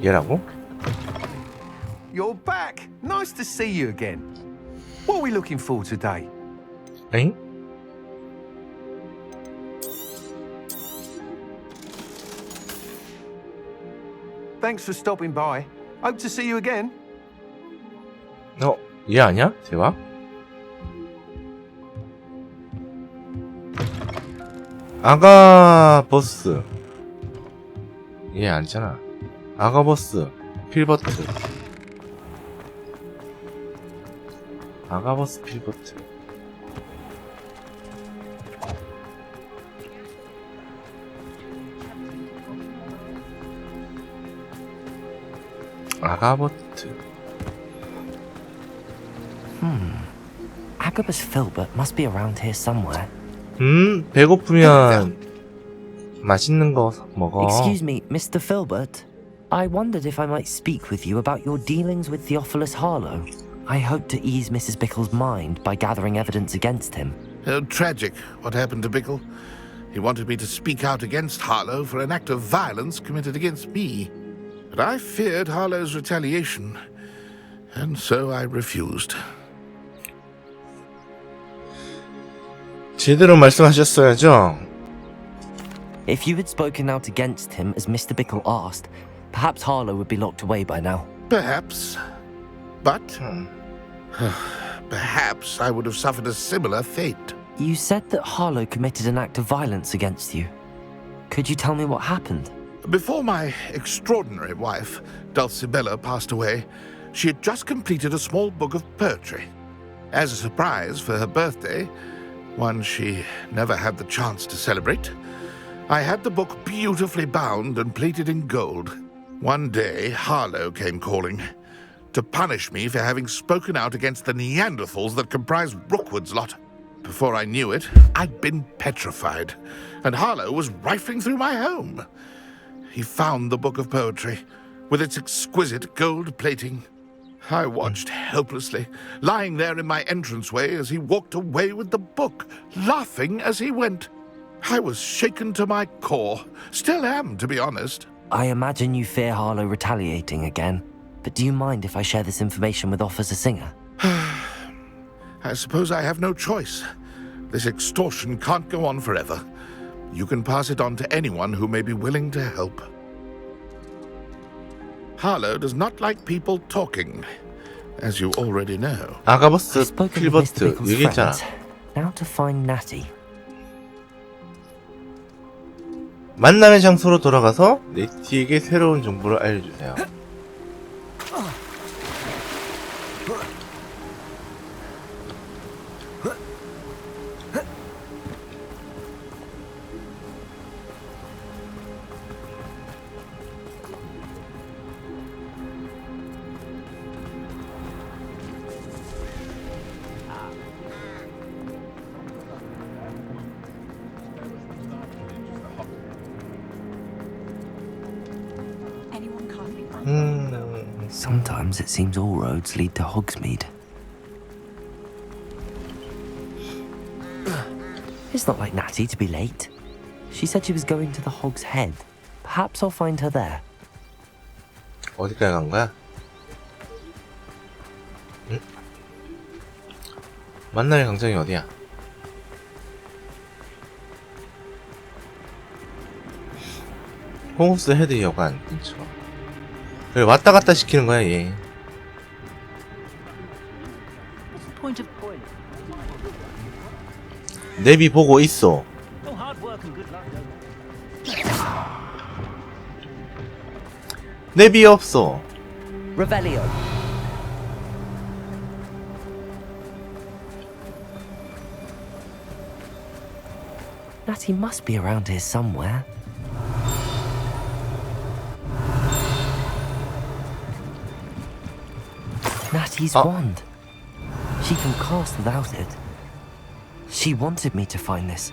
얘라고? You're back. Nice to see you again. What are we looking for today? 엥? Thanks for stopping by. Hope to see you again. 얘 아니야? 대화? 아가 버스. 얘 아니잖아. 아가 버스 필버트. 아가 버스 필버트. 아가버트. Agabus Filbert must be around here somewhere. 배고프면 맛있는 거 먹어. Excuse me, Mr. Filbert. I wondered if I might speak with you about your dealings with Theophilus Harlow. I hope to ease Mrs. Bickle's mind by gathering evidence against him. Tragic what happened to Bickle. He wanted me to speak out against Harlow for an act of violence committed against me. But I feared Harlow's retaliation, and so I refused. 제대로 말씀하셨어야죠. If you had spoken out against him as Mr. Bickle asked, perhaps Harlow would be locked away by now. Perhaps. But perhaps I would have suffered a similar fate. You said that Harlow committed an act of violence against you. Could you tell me what happened? Before my extraordinary wife, Dulcibella, passed away, she had just completed a small book of poetry. As a surprise for her birthday, one she never had the chance to celebrate, I had the book beautifully bound and plated in gold. One day, Harlow came calling to punish me for having spoken out against the Neanderthals that comprise Rookwood's lot. Before I knew it, I'd been petrified, and Harlow was rifling through my home. He found the book of poetry, with its exquisite gold plating. I watched helplessly, lying there in my entranceway as he walked away with the book, laughing as he went. I was shaken to my core. Still am, to be honest. I imagine you fear Harlow retaliating again, but do you mind if I share this information with Officer Singer? I suppose I have no choice. This extortion can't go on forever. You can pass it on to anyone who may be willing to help. Harlow does not like people talking, as you already know. 아가버스 필버트 얘기했잖아. Now to find Natty. 만남의 장소로 돌아가서 네티에게 새로운 정보를 알려주세요. Sometimes it seems all roads lead to Hogsmeade. It's not like Natty to be late. She said she was going to the Hog's Head. Perhaps I'll find her there. 어디까지 간 거야? 응? 만날 광장이 어디야? 호그스 헤드 여관 근처. 그래, 왔다 갔다 시키는 거야 얘. 내비 보고 있어. 내비 없어. Revelio. Natty must be around here somewhere. Natty's wand. She can cast without it. She wanted me to find this.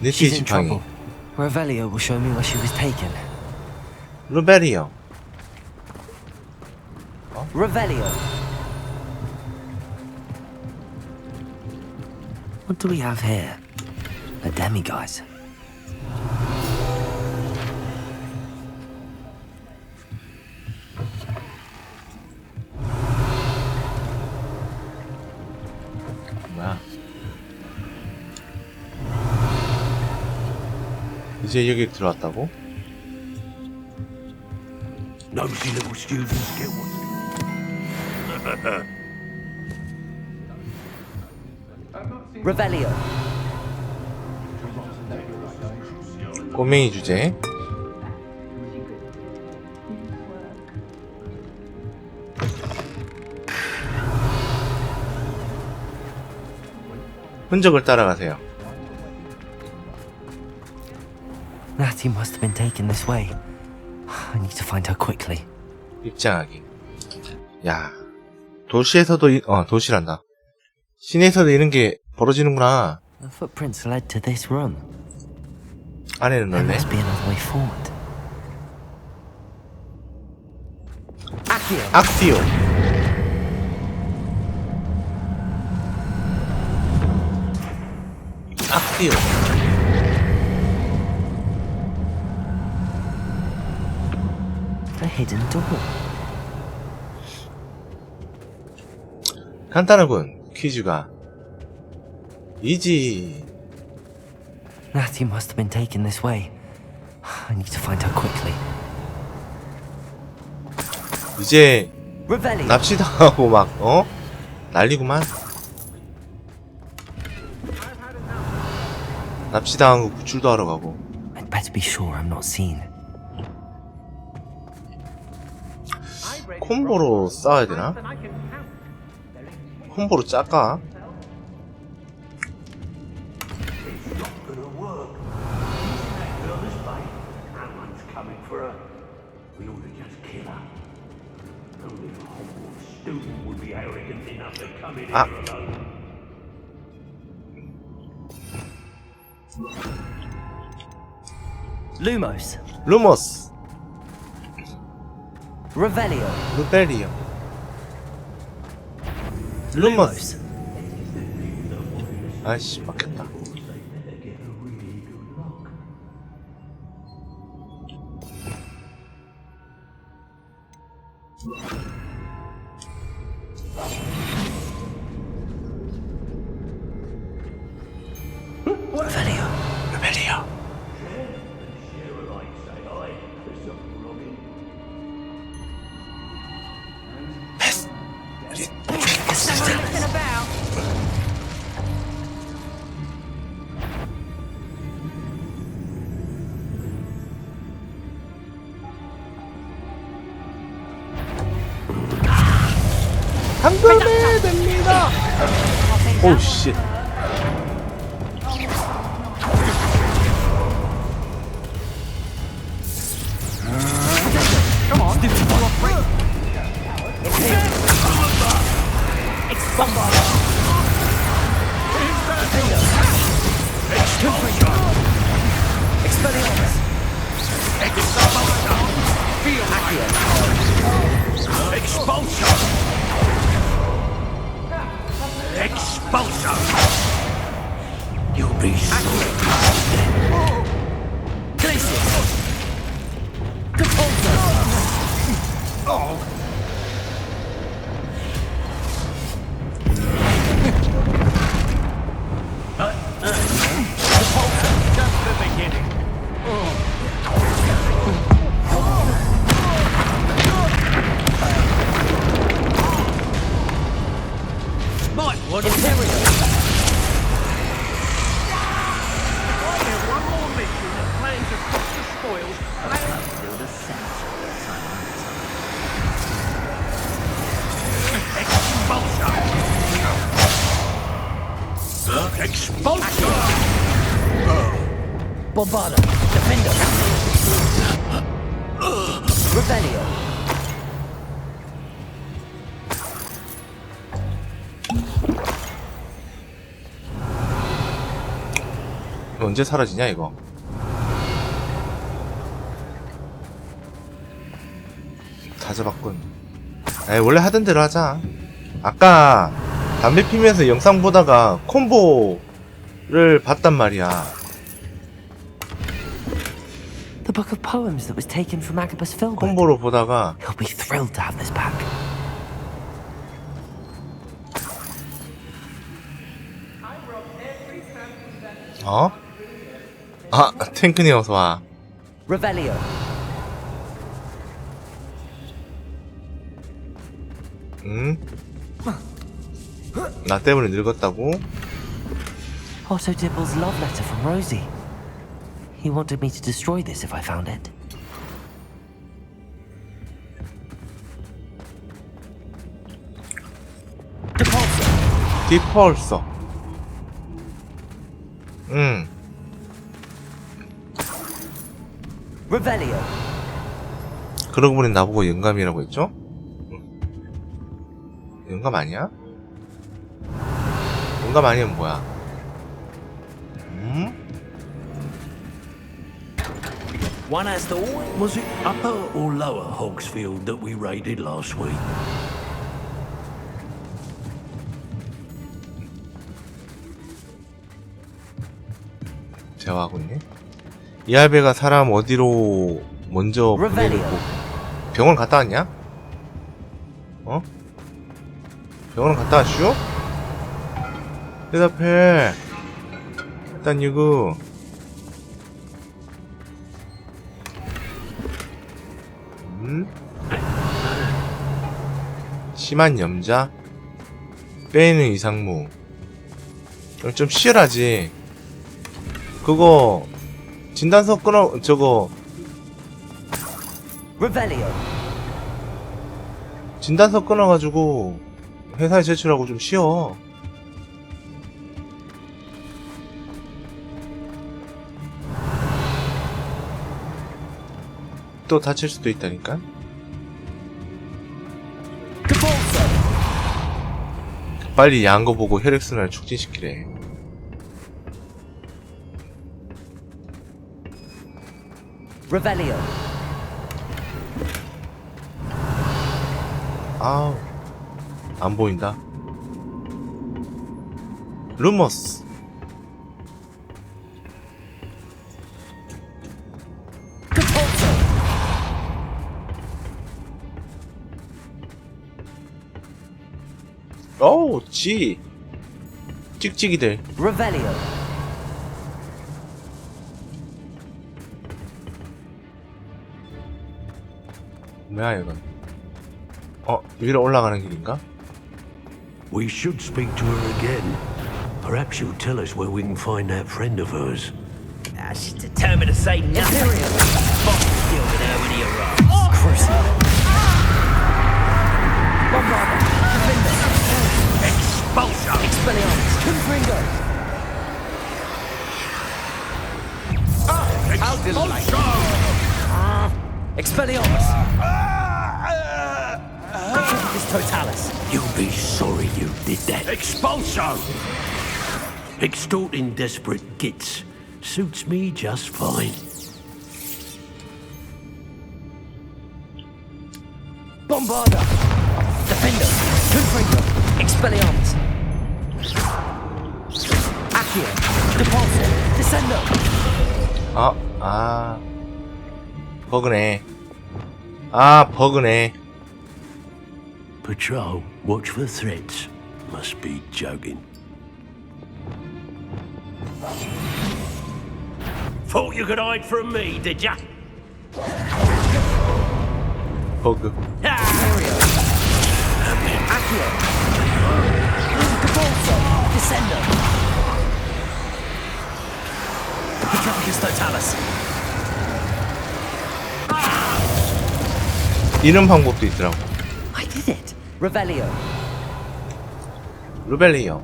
She's in trouble. Revelio will show me where she was taken. Revelio. Revelio. What do we have here? A demiguise. 뭐야? 이제 여기 들어왔다고? Nosy little students get what. Revelio. 꼬맹이 주제. 흔적을 따라가세요. Natty must have been taken this way. I need to find her quickly. 입장하기. 야, 도시에서도 도시란다. 시내에서도 이런 게 벌어지는구나. The footprints led to this room. 안에는 There 넓네. must be another way forward. 악시오. 악시오. A hidden door. 간단하군. 퀴즈가. 이지. Natty must have been taken this way. I need to find her quickly. 이제 Revelio. 납치당하고 막 난리구만. 납치당하고 구출도 하러 가고. I'd better be sure I'm not seen. 콤보로 싸워야 되나? 콤보로 짤까? 아. Lumos. 루모스. Revelio. 루벨리오. 루모스. 아이씨, 막혔다. Revelio. Revelio. 당근에 됩니다. 오 씨. Expelliarmus. Expulsor! Expulsor! You'll be sorry. Glacius! Depulsor! Oh! Just the beginning. Might want Imperial! one more mission that plans across the spoils. Still the sense Expulsor! Expulsor! Bombarda! Defender! Rebellion! 언제 사라지냐 이거? 다 잡았군. 에이, 원래 하던 대로 하자. 아까 담배 피면서 영상 보다가 콤보를 봤단 말이야. The book of poems that was taken from Agabus Filbert. 콤보로 보다가 He'll be thrilled to have this back. 어? 아, 탱크니 어서 와. Revelio. 응? 나 때문에 늙었다고? Otto Dibble's love letter from Rosie. He wanted me to destroy this if I found it. 디펄서. Revelio. 그러고 보니 나보고 영감이라고 했죠? 영감 아니야? 영감 아니면 뭐야? One has to always... Was it upper or lower Hogsfield that we raided last week? 대화하고 있네. 이 할배가 사람 어디로 먼저 보내고 병원 갔다 왔냐? 어? 병원 갔다 왔슈? 대답해. 일단 이거 심한 염자 빼는 이상무. 좀 치열하지. 그거 진단서 끊어 저거 Revelio. 진단서 끊어가지고 회사에 제출하고 좀 쉬어. 또 다칠 수도 있다니까. 빨리 야한 거 보고 혈액순환을 촉진시키래. Revelio. 아우, 안 보인다. 루머스. 오, 지. 찍찍이들. Revelio. 뭐야 이건? 위로 올라가는 길인가? We should speak to her again. Perhaps she'll tell us where we can find that friend of hers. She's determined to say nothing. Fox deal with her when he arrives. Crucial. Bombarda. Defender. Expulsor! Expelliarmus. Confringo. Expelliarmus. Contributus totalis. You'll be sorry you did that. Expulsor! Extorting desperate gits suits me just fine. Bombarda! Defender! Confringo! Expelliarmus! Accio! Depulso! Descendo! 버그네. 버그네. Patrol, watch for threats. Must be joking. Thought you could hide from me, did ya? 버그. Accio! Depulso! Descendo! Petrarchus Totalis! 이런 방법도 있더라고. I did it! Revelio! 루벨리요.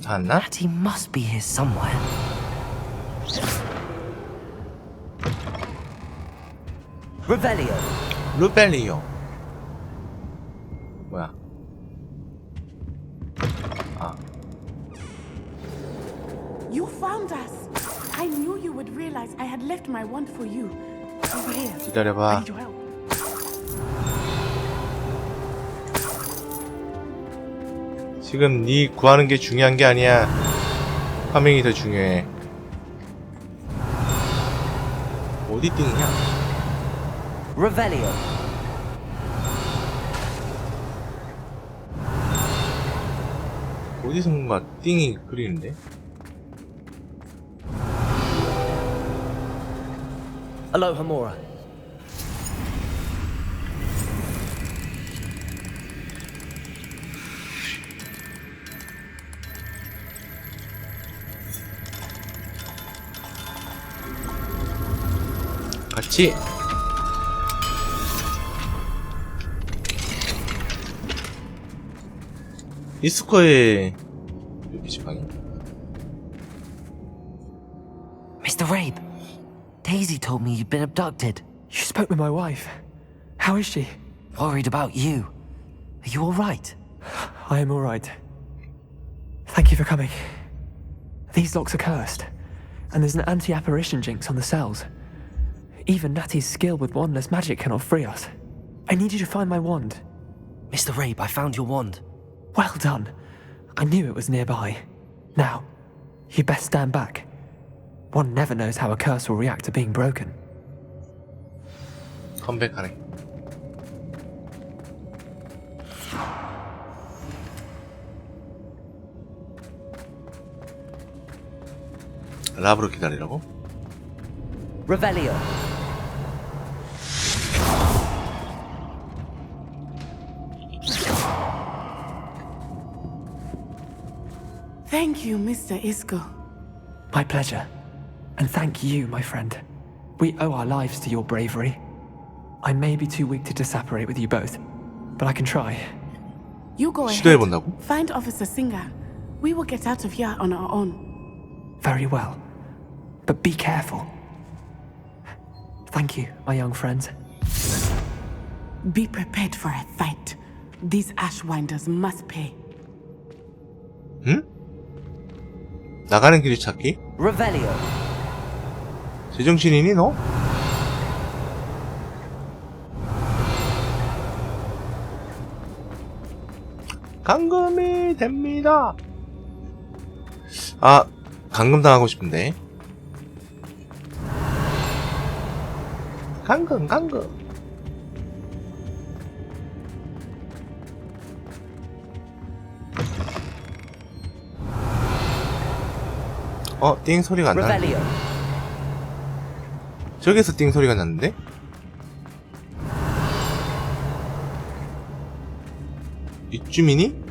다 왔나? He must be here somewhere. Revelio! 루벨리요. 뭐야? You found us. I knew you would realize I had left my wand for you. Over here. I 기다려봐. need your help. 지금 네 구하는 게 중요한 게 아니야. 파밍이 더 중요해. 어디 띵이냐? Revelio! 어디서 뭔가 띵이 그리는데? Alohomora. 같이. 이스코의 게시판이. Mr. Rabe, Daisy told me you'd been abducted. You spoke with my wife. How is she? Worried about you. Are you alright? I am alright. Thank you for coming. These locks are cursed, and there's an anti-apparition jinx on the cells. Even Natty's skill with wandless magic cannot free us. I need you to find my wand. Mr. Rabe, I found your wand. Well done. I knew it was nearby. Now, you best stand back. One never knows how a curse will react to being broken. 컴백하네. 라브로 기다리라고? Revelio. Thank you, Mr. Isco. My pleasure. And thank you, my friend. We owe our lives to your bravery. I may be too weak to disapparate with you both, but I can try. You go ahead. 시도해본다고? Find Officer Singer. We will get out of here on our own. Very well. But be careful. Thank you, my young friends. Be prepared for a fight. These Ashwinders must pay. 응? 나가는 길을 찾기? Revelio. 제정신이니 너? 감금이 됩니다. 아, 감금당하고 싶은데. 감금. 띵 소리가 안 나는데. 저기서 띵 소리가 났는데? 이쯤이니?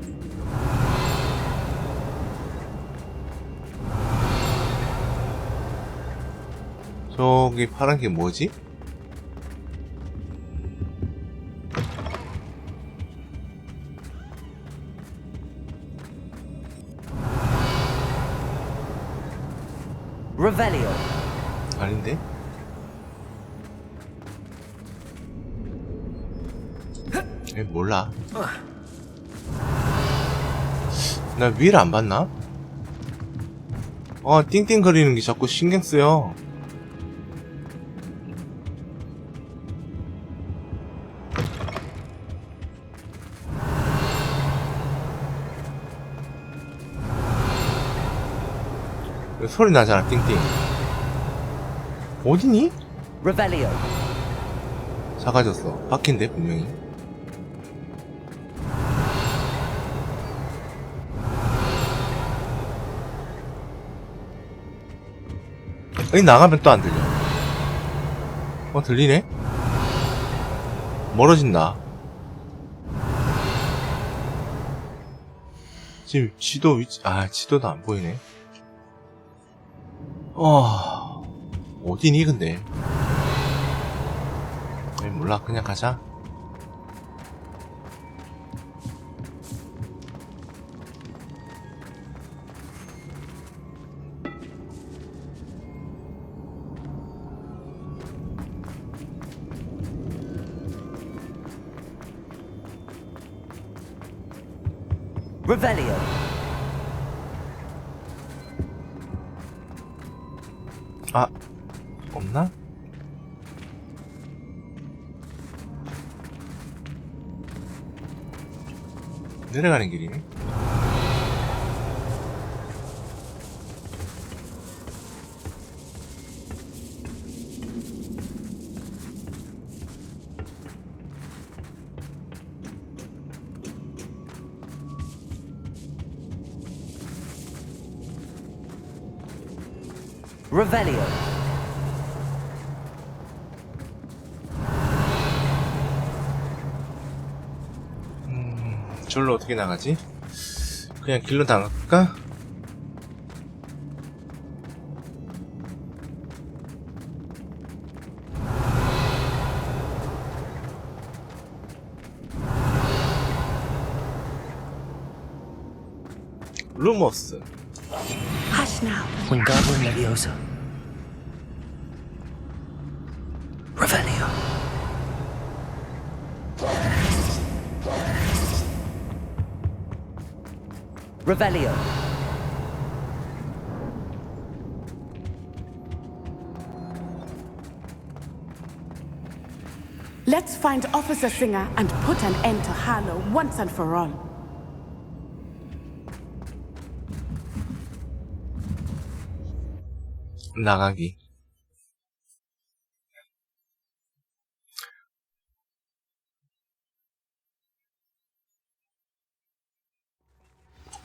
저기 파란 게 뭐지? Revelio. 아닌데? 몰라. 나 위를 안 봤나? 띵띵거리는 게 자꾸 신경 쓰여. 소리 나잖아, 띵띵. 어디니? Revelio. 작아졌어. 바뀐데, 분명히. 여기 나가면 또 안 들려. 들리네? 멀어진다. 지금 지도 위치, 지도도 안 보이네. 어디니, 근데? 몰라, 그냥 가자. Revelio. 없나? 내려가는 길이네. Revelio. 저기로 어떻게 나가지? 그냥 길로 나갈까? 루머스. Hush now. Wingardium Leviosa. Revelio. Revelio. Let's find Officer Singer and put an end to Harlow once and for all. 나가기.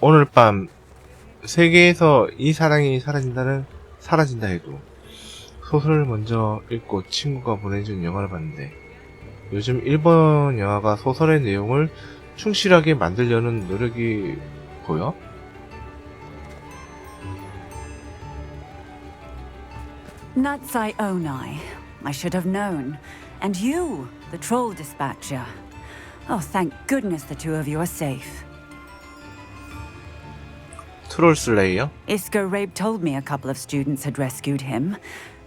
오늘 밤 세계에서 이 사랑이 사라진다 해도 소설을 먼저 읽고 친구가 보내준 영화를 봤는데 요즘 일본 영화가 소설의 내용을 충실하게 만들려는 노력이 보여? Natsai Onai. I should have known. And you, the troll dispatcher. Oh, thank goodness the two of you are safe. 트롤 슬레이어? Isco Rabe told me a couple of students had rescued him.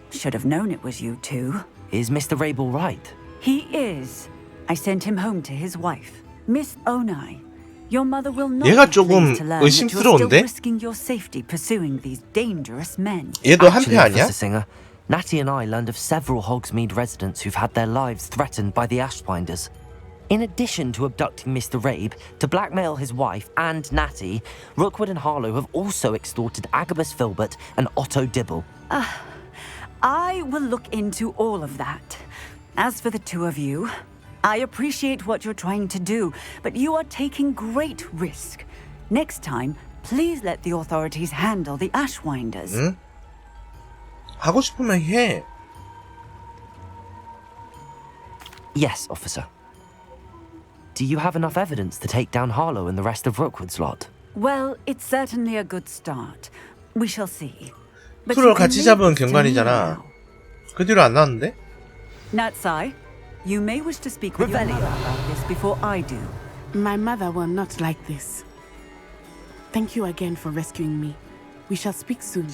Should have known it was you two. Is Mr. Rabe all right? He is. I sent him home to his wife, Miss Onai. Your mother will not 얘가 be 조금 pleased to learn that you're still 의심스러운데? risking your safety pursuing these dangerous men. 얘도 한패 아니야? Officer Singer, Natty and I learned of several Hogsmeade residents who've had their lives threatened by the Ashwinders. In addition to abducting Mr. Rabe to blackmail his wife and Natty, Rookwood and Harlow have also extorted Agabus Filbert and Otto Dibble. I will look into all of that. As for the two of you, I appreciate what you're trying to do, but you are taking great risk. Next time, please let the authorities handle the Ashwinders. 응? 하고 싶으면 해. Yes, officer. Do you have enough evidence to take down Harlow and the rest of Rookwood's lot? Well, it's certainly a good start. We shall see. But 트롤 you can 같이 leave 잡은 it to me 경관이잖아. now. 그 뒤로 안 나왔는데? Natsai, you may wish to speak with your mother about this before I do. My mother will not like this. Thank you again for rescuing me. We shall speak soon.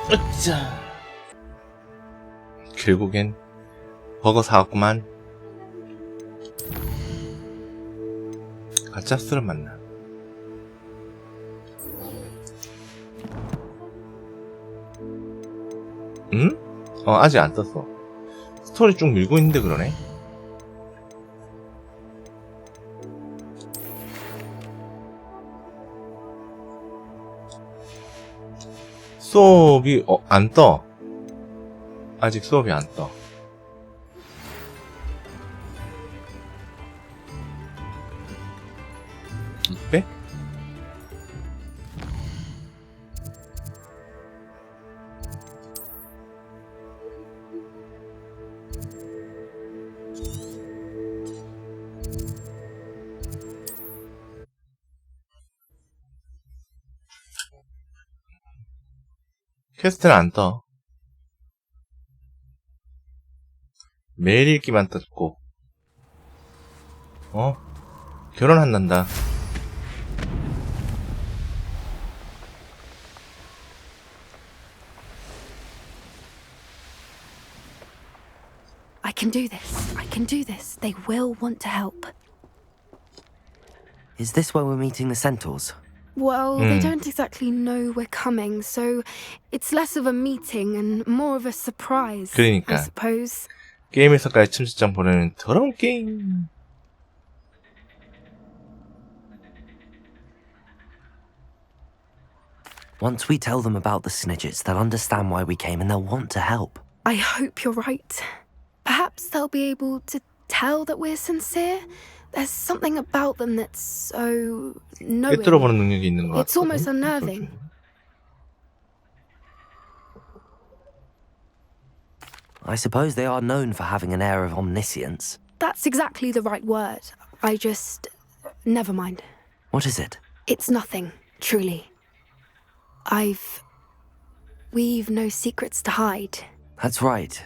으짜. 결국엔 버거 사왔구만. 가짜 수를 만나. 응? 아직 안 떴어. 스토리 쭉 밀고 있는데 그러네. 수업이 안 떠. 아직 수업이 안 떠. 빼? 퀘스트는 안 떠. 매일 읽기만 떴고. 결혼한단다. I can do this. I can do this. They will want to help. Is this where we're meeting the centaurs? Well, they don't exactly know we're coming, so it's less of a meeting and more of a surprise, 그러니까. I suppose. 게임에서까지 침실장 보내는 더러운 게임. Once we tell them about the Snidgets, they'll understand why we came and they'll want to help. I hope you're right. Perhaps they'll be able to tell that we're sincere. There's something about them that's so knowing. 꿰뚫어보는 능력이 있는 것 It's almost unnerving. I suppose they are known for having an air of omniscience. That's exactly the right word. I just... Never mind. What is it? It's nothing, truly. We've no secrets to hide. That's right.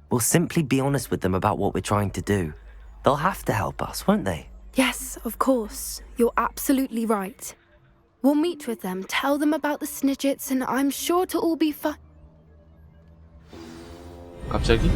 We'll simply be honest with them about what we're trying to do. They'll have to help us, won't they? Yes, of course. You're absolutely right. We'll meet with them, tell them about the Snidgets, and I'm sure to all be fine. 갑자기?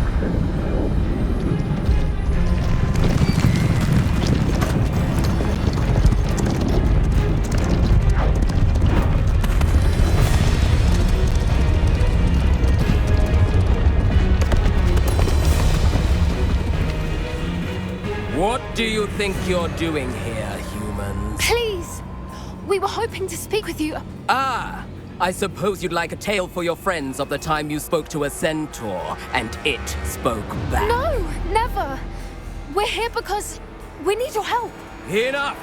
What do you think you're doing here, humans? Please! We were hoping to speak with you. Ah! I suppose you'd like a tale for your friends of the time you spoke to a centaur, and it spoke back. No, never. We're here because we need your help. Enough!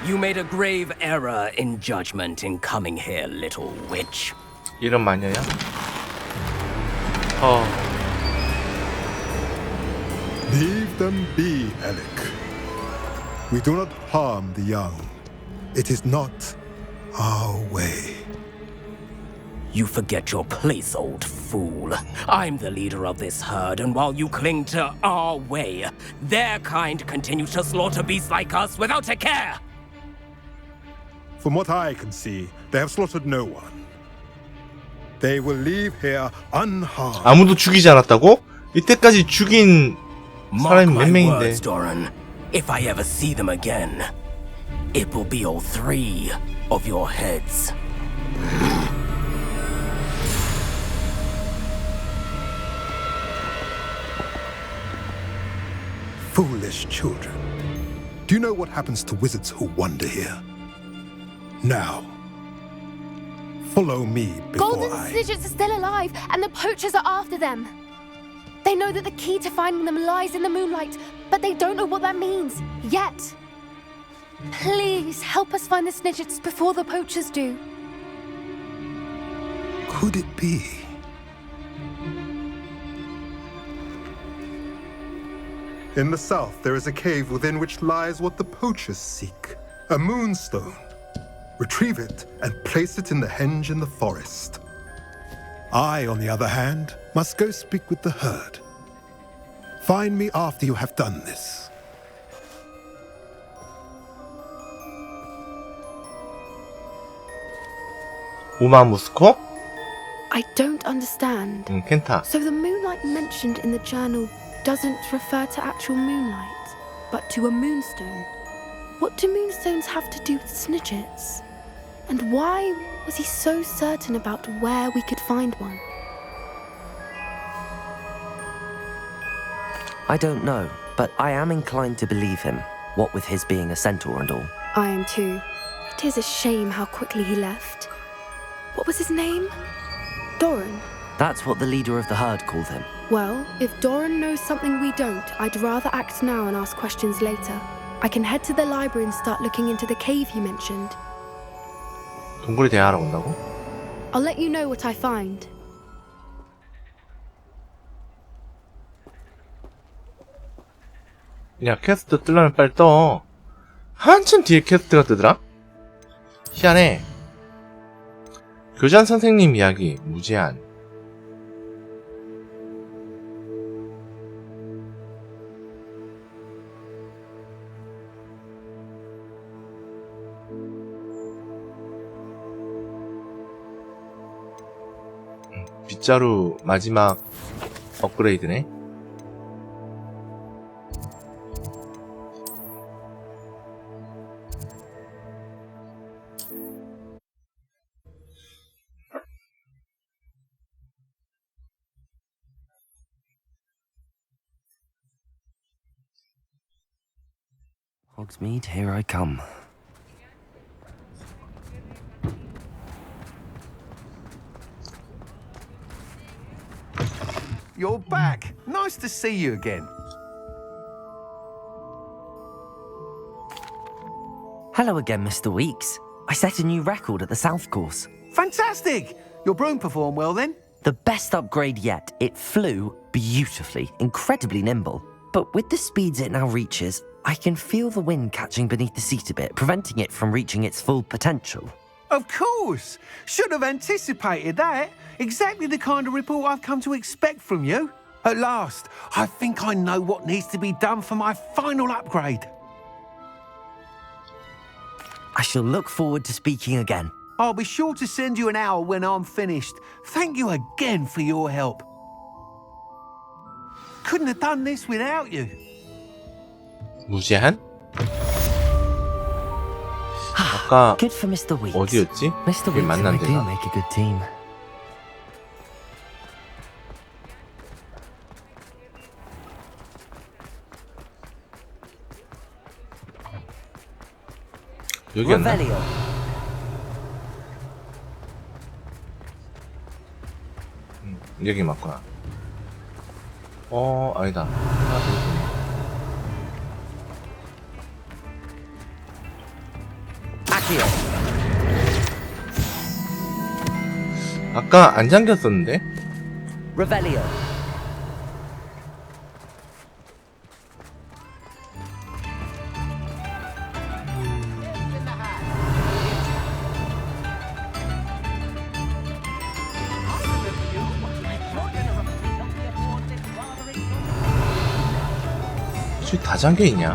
You made a grave error in judgment in coming here, little witch. 이런 마녀야? Leave them be, Alec. We do not harm the young. It is not our way. You forget your place, old fool. I'm the leader of this herd, and while you cling to our way, their kind continue to slaughter beasts like us without a care. From what I can see, they have slaughtered no one. They will leave here unharmed. 아무도 죽이지 않았다고? 이때까지 죽인 사람이 몇 명인데? Words, Doran. If I ever see them again, it will be all three of your heads. Foolish children. Do you know what happens to wizards who wander here? Now, follow me before Golden Snidgets are still alive, and the poachers are after them. They know that the key to finding them lies in the moonlight, but they don't know what that means, yet. Please, help us find the Snidgets before the poachers do. Could it be? In the south, there is a cave within which lies what the poachers seek. A moonstone. Retrieve it and place it in the henge in the forest. I, on the other hand, must go speak with the herd. Find me after you have done this. 우마 무스코? I don't understand. 켄타. So the moonlight mentioned in the journal doesn't refer to actual moonlight, but to a moonstone. What do moonstones have to do with snidgets? And why was he so certain about where we could find one? I don't know, but I am inclined to believe him, what with his being a centaur and all. I am too. It is a shame how quickly he left. What was his name? Doran. That's what the leader of the herd called him. Well, if Doran knows something we don't, I'd rather act now and ask questions later. I can head to the library and start looking into the cave you mentioned. 동굴에 대화하러 온다고? I'll let you know what I find. 야, 퀘스트 뜨려면 빨리 떠. 한참 뒤에 퀘스트가 뜨더라? 희한해. 교장 선생님 이야기, 무제한. 빗자루 마지막 업그레이드네. Hogsmeade, here I come. You're back. Nice to see you again. Hello again, Mr. Weeks. I set a new record at the South Course. Fantastic! Your broom performed well then? The best upgrade yet. It flew beautifully, incredibly nimble. But with the speeds it now reaches, I can feel the wind catching beneath the seat a bit, preventing it from reaching its full potential. Of course! Should have anticipated that. Exactly the kind of report I've come to expect from you. At last, I think I know what needs to be done for my final upgrade. I shall look forward to speaking again. I'll be sure to send you an hour when I'm finished. Thank you again for your help. Couldn't have done this without you. 무제한? 아까 Good for Mr. Weeks. 어디였지? Mr. 우리 Weeks 만난 and I do 데가? make a good team. 여기였나? Revelio. 여기 맞구나. 아니다. 하나 더 있네. Accio. 아까 안 잠겼었는데? Revelio. 저기 다 잠겨있냐?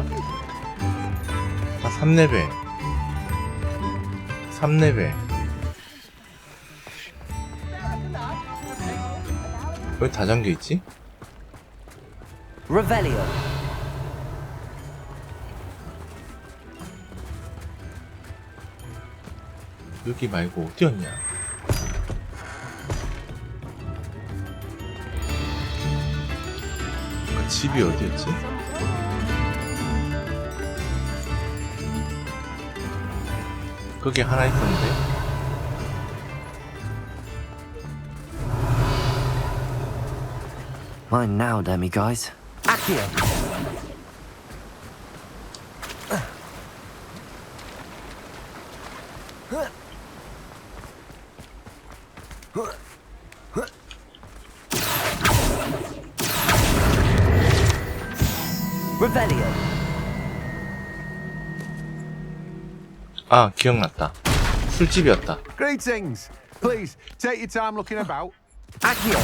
아, 3레벨 3레벨 왜 다 잠겨있지? Revelio. 여기 말고 어디였냐? 집이 어디였지? 거기 하나 있었는데. Mine now, demi guys. Accio. Revelio. 아, 기억났다. 술집이었다. Greetings. Please, take your time looking about. Accio.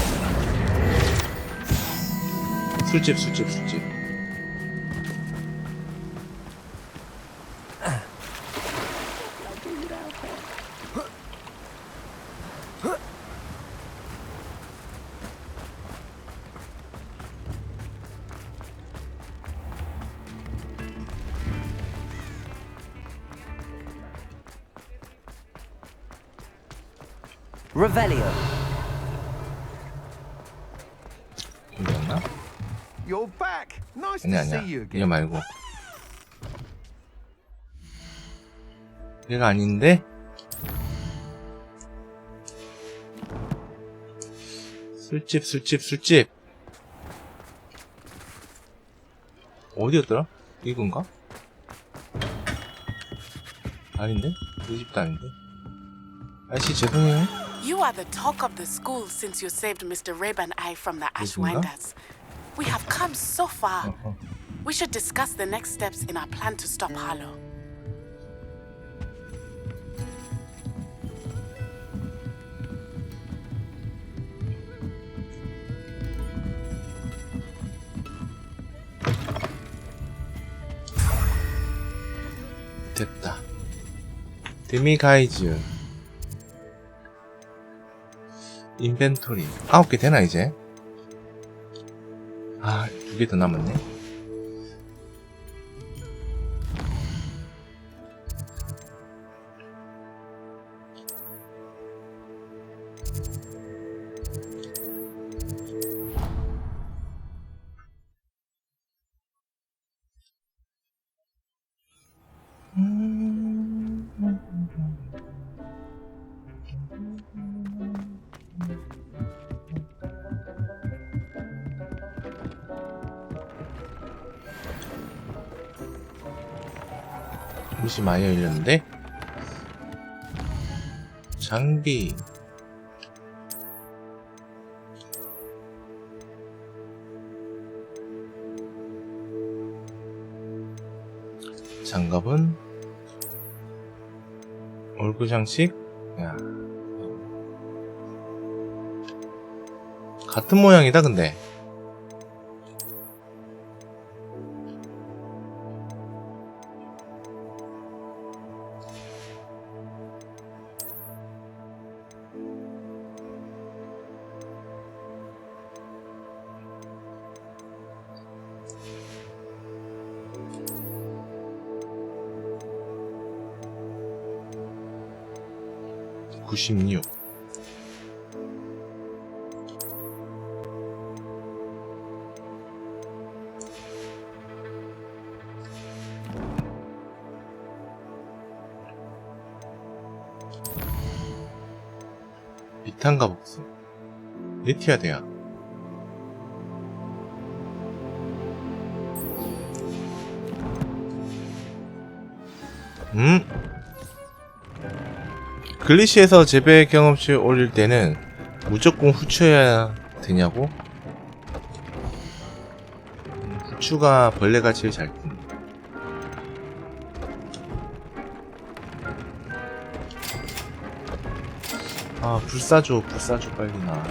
술집. Revelio. 괜찮나? You're back. Nice 아니야 to see 아니야 you 얘 again. 말고 얘가 아닌데? 술집 어디였더라? 이건가? 아닌데? 이 집도 아닌데? 아저씨 죄송해요. You are the talk of the school since you saved Mr. Rabe and I from the Ashwinders. We have come so far. We should discuss the next steps in our plan to stop Harlow. 됐다. 데미가이즈 인벤토리 9개 되나 이제? 아, 2개 더 남았네. 옷이 많이 열렸는데? 장비 장갑은 얼굴 장식? 야. 같은 모양이다 근데 (96) 비탄가 복수 네티아데야 글리시에서 재배 경험치 올릴 때는 무조건 후추여야 되냐고? 후추가 벌레가 제일 잘 뜬다. 아, 불사조 빨리 나.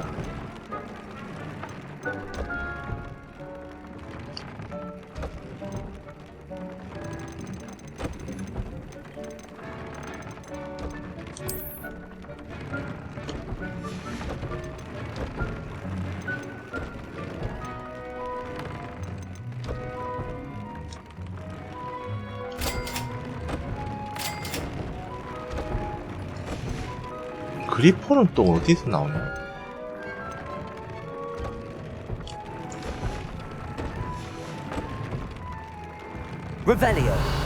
그리폰은 또 어디서 나오냐? Revelio.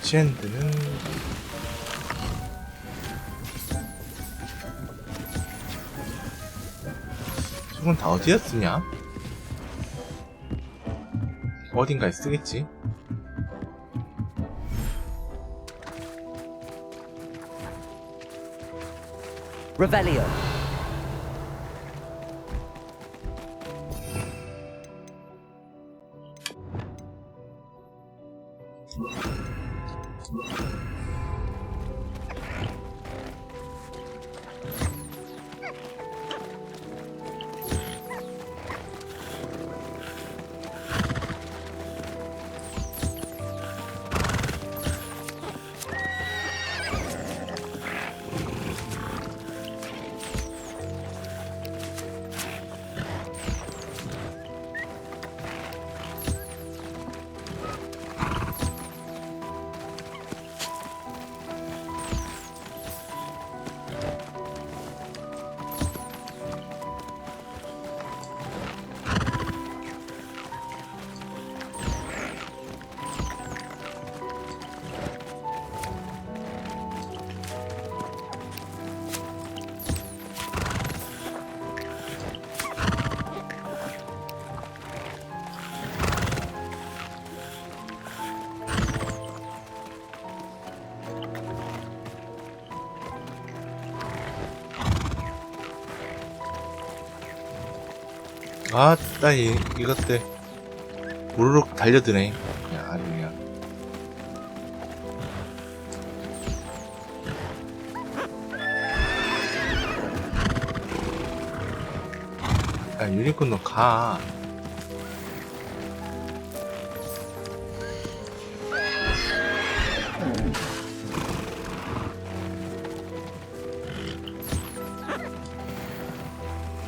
젠드는 저건 다 어디다 쓰냐? 어딘가에 쓰겠지? Revelio. 아따 이것들 우르륵 달려드네. 그냥 아주 그냥. 야 유니콘 너 가.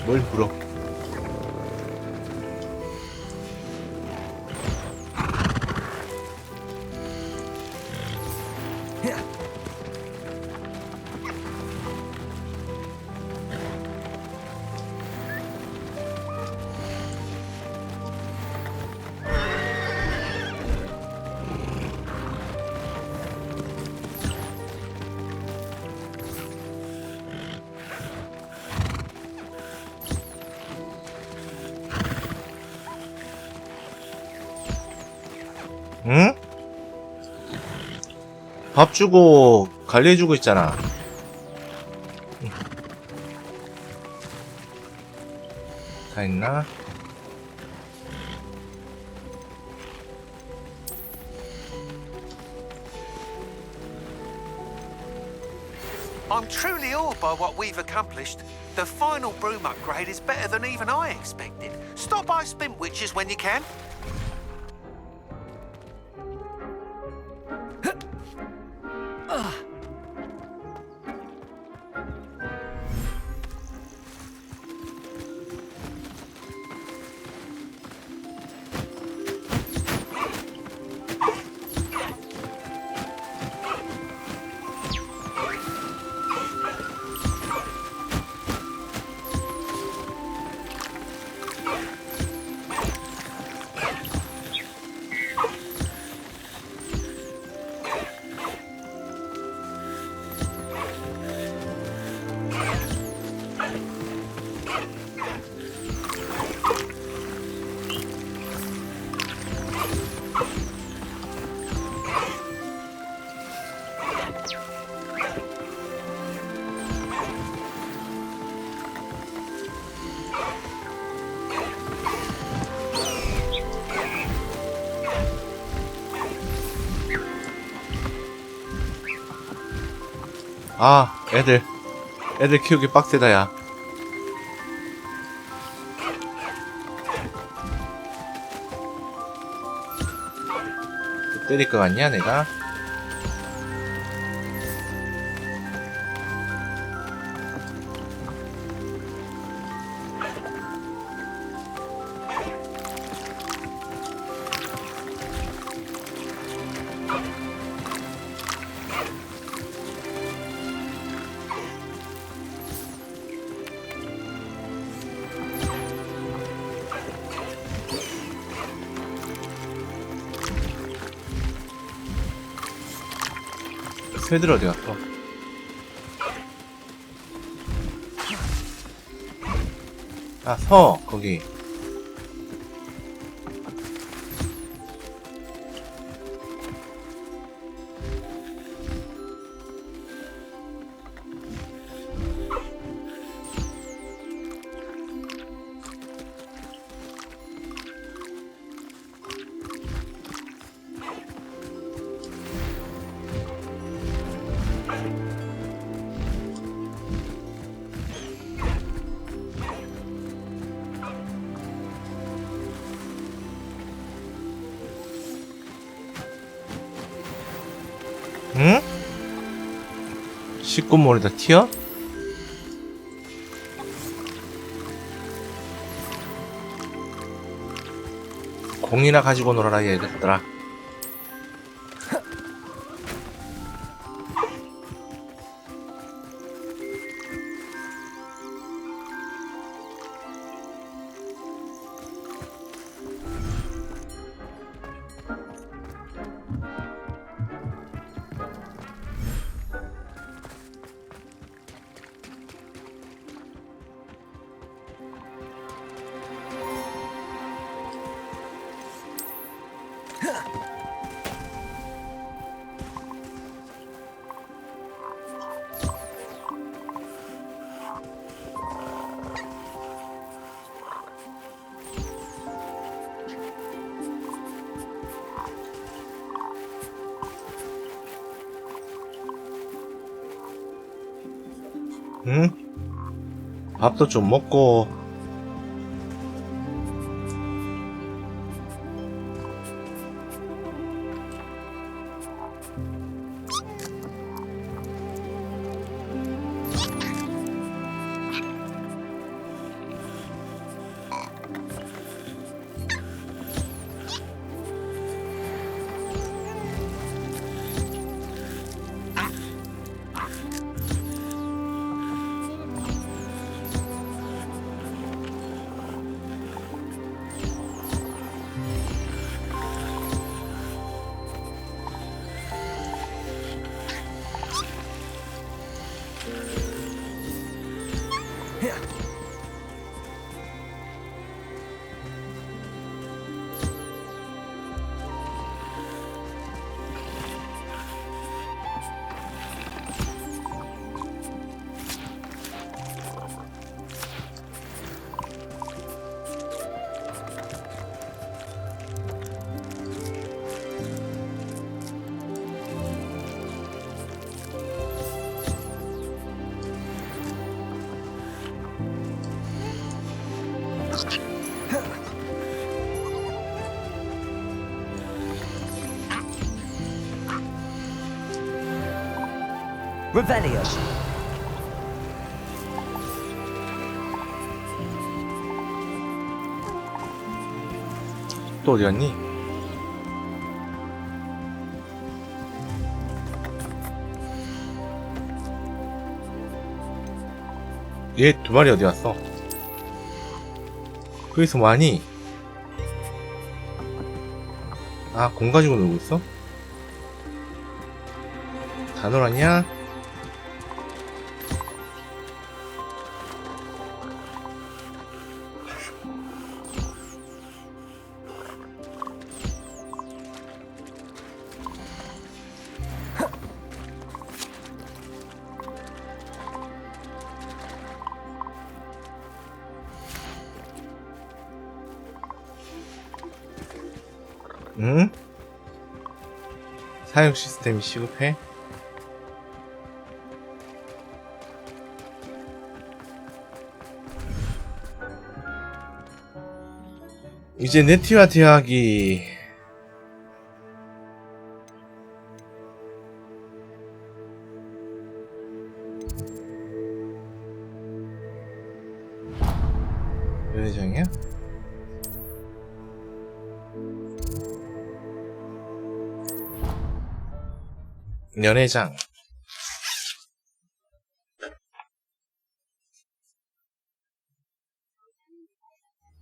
뭘 불어? 응? 밥 주고 관리해주고 있잖아. 다 있나? I'm truly awed by what we've accomplished. The final broom upgrade is better than even I expected. Stop by Spintwitches when you can. 아, 애들 키우기 빡세다, 야. 때릴 것 같냐, 내가? 새들 어디 갔어? 아, 서 거기. 응? 식구몰에다 튀어? 공이나 가지고 놀아라 얘들아. 응? 밥도 좀 먹고. Revelio. 또 어디 갔니? 얘 두 마리 어디 갔어? 거기서 뭐하니? 아, 공 가지고 놀고 있어? 다 놀았냐? 응? 사육 시스템이 시급해? 이제 네티와 대화하기. 연회장이야? 연회장.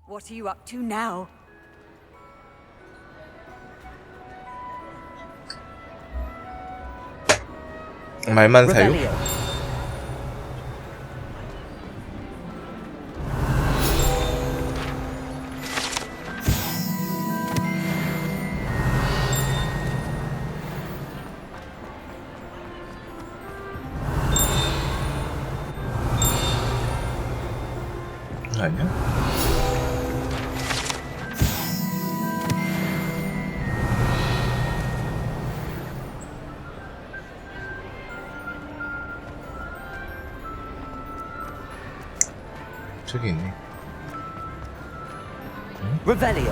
What are you up to now? 말만 사유? 아니야? 저기 있네. 응? Revelio.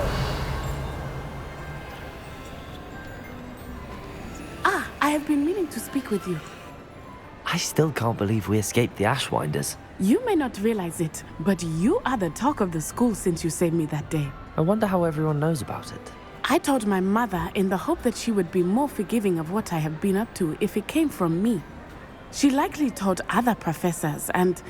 Ah, I have been meaning to speak with you. I still can't believe we escaped the Ashwinders. You may not realize it, but you are the talk of the school since you saved me that day. I wonder how everyone knows about it. I told my mother in the hope that she would be more forgiving of what I have been up to if it came from me. She likely told other professors, and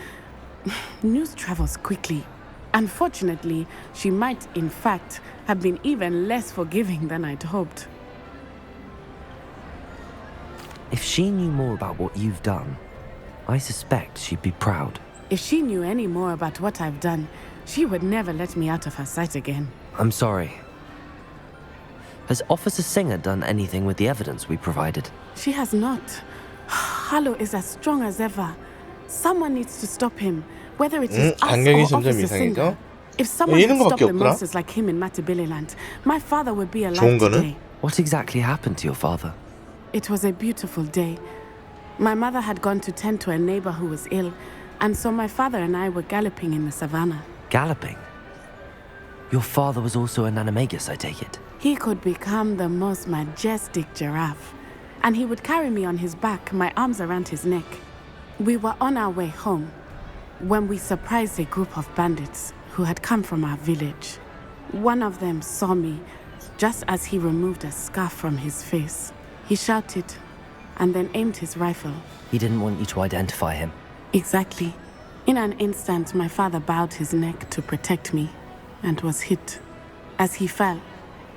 news travels quickly. Unfortunately, she might, in fact, have been even less forgiving than I'd hoped. If she knew more about what you've done, I suspect she'd be proud. If she knew any more about what I've done, she would never let me out of her sight again. I'm sorry. Has Officer Singer done anything with the evidence we provided? She has not. Harlow is as strong as ever. Someone needs to stop him, whether it is us or Officer Singer. If someone had stopped the monsters like him in Matabeleland, my father would be alive today. What exactly happened to your father? It was a beautiful day. My mother had gone to tend to a neighbor who was ill, And so my father and I were galloping in the savannah. Galloping? Your father was also an animagus, I take it? He could become the most majestic giraffe, and he would carry me on his back, my arms around his neck. We were on our way home when we surprised a group of bandits who had come from our village. One of them saw me just as he removed a scarf from his face. He shouted and then aimed his rifle. He didn't want you to identify him. Exactly. In an instant, my father bowed his neck to protect me and was hit. As he fell,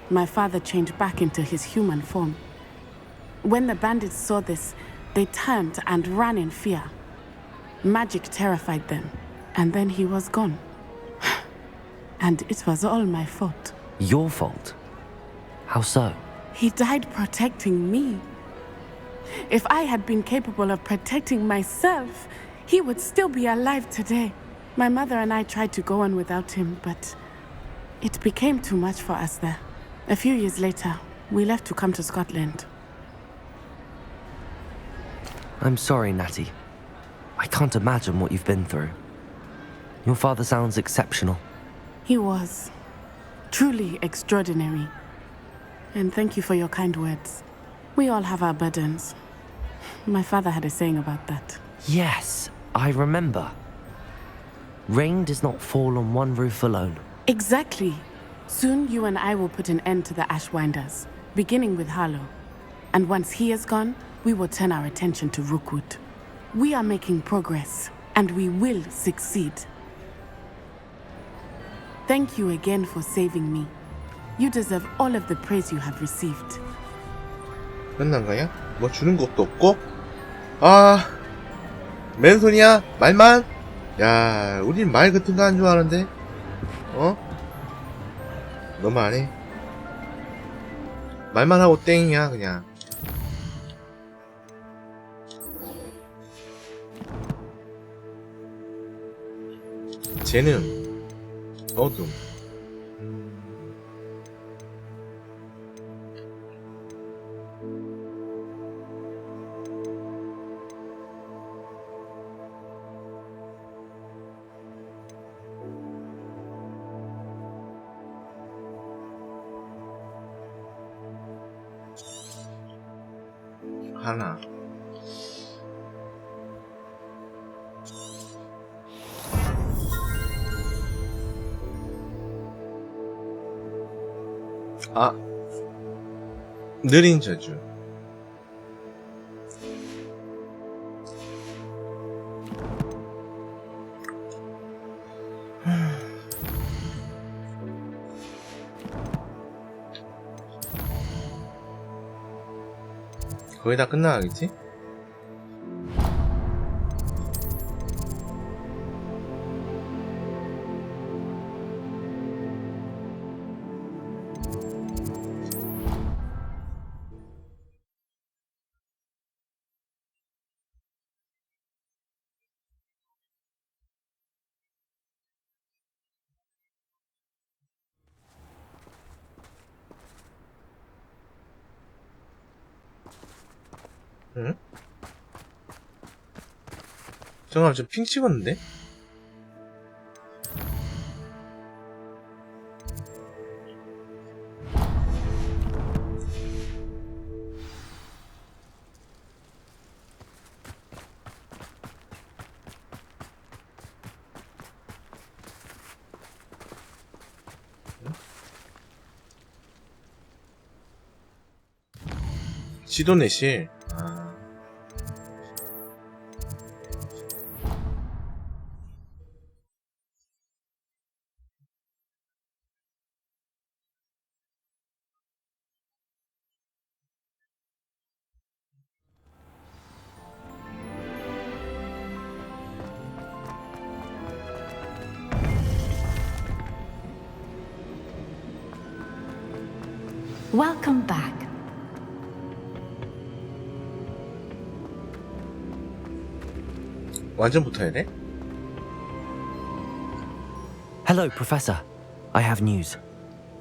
my father changed back into his human form. When the bandits saw this, they turned and ran in fear. Magic terrified them, and then he was gone. And it was all my fault. Your fault? How so? He died protecting me. If I had been capable of protecting myself, he would still be alive today. My mother and I tried to go on without him, but it became too much for us there. A few years later, we left to come to Scotland. I'm sorry, Natty. I can't imagine what you've been through. Your father sounds exceptional. He was truly extraordinary. And thank you for your kind words. We all have our burdens. My father had a saying about that. Yes, I remember. Rain does not fall on one roof alone. Exactly. Soon you and I will put an end to the Ashwinders, beginning with Harlow. And once he is gone, we will turn our attention to Rookwood. We are making progress, and we will succeed. Thank you again for saving me. You deserve all of the praise you have received. 끝난 거야? 뭐 주는 것도 없고? 아, 맨손이야? 말만? 야, 우린 말 같은 거 안 좋아하는데? 어? 너무 안 해? 말만 하고 땡이야, 그냥. 재능, 어둠. 하나. 아, 느린 저주. 거의 다 끝나가겠지? 응? 잠깐만, 저 핑 찍었는데? 지도 내실. 아. Welcome back. 완전 붙어야 돼? Hello, Professor. I have news.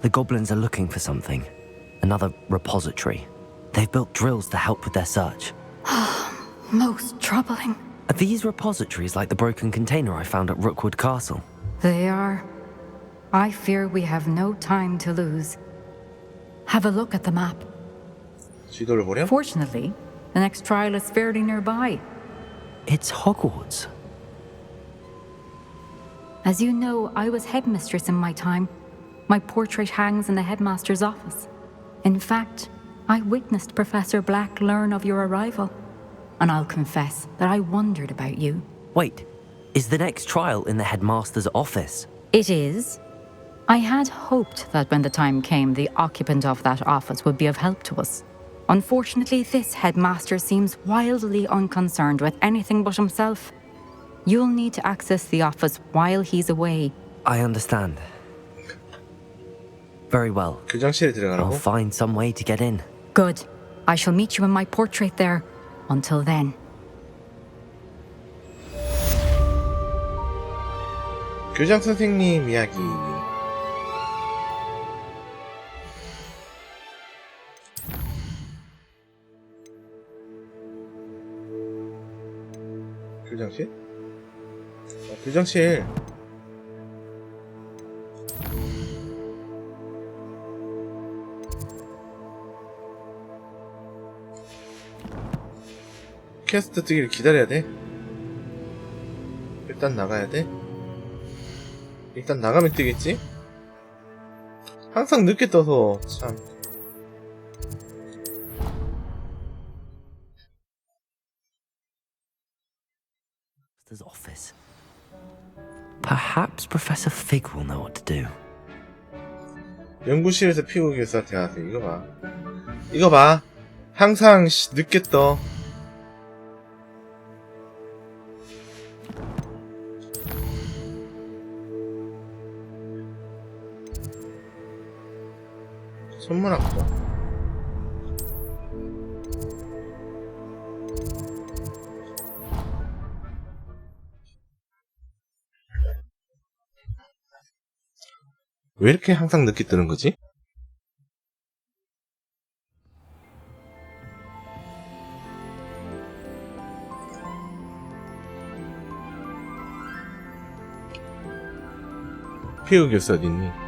The goblins are looking for something. Another repository. They've built drills to help with their search. Most troubling. Are these repositories like the broken container I found at Rookwood Castle? They are. I fear we have no time to lose. Have a look at the map. 지도를 보렴? Fortunately, the next trial is fairly nearby. It's Hogwarts. As you know, I was headmistress in my time. My portrait hangs in the headmaster's office. In fact, I witnessed Professor Black learn of your arrival. And I'll confess that I wondered about you. Wait, is the next trial in the headmaster's office? It is. I had hoped that when the time came, the occupant of that office would be of help to us. Unfortunately, this headmaster seems wildly unconcerned with anything but himself. You'll need to access the office while he's away. I understand. Very well. 교장실에 들어가라고? I'll find some way to get in. Good. I shall meet you in my portrait there. Until then. 교장 선생님 이야기. 교장실? 교장실. 퀘스트 뜨기를 기다려야 돼? 일단 나가야 돼? 일단 나가면 뜨겠지? 항상 늦게 떠서 참. His office. Perhaps Professor Fig will know what to do. 연구실에서 피고 교수한테 가서 이거 봐. 이거 봐. 항상 늦게 떠. 천문학과. 왜 이렇게 항상 늦게 뜨는 거지? 피우 교수 어딨니?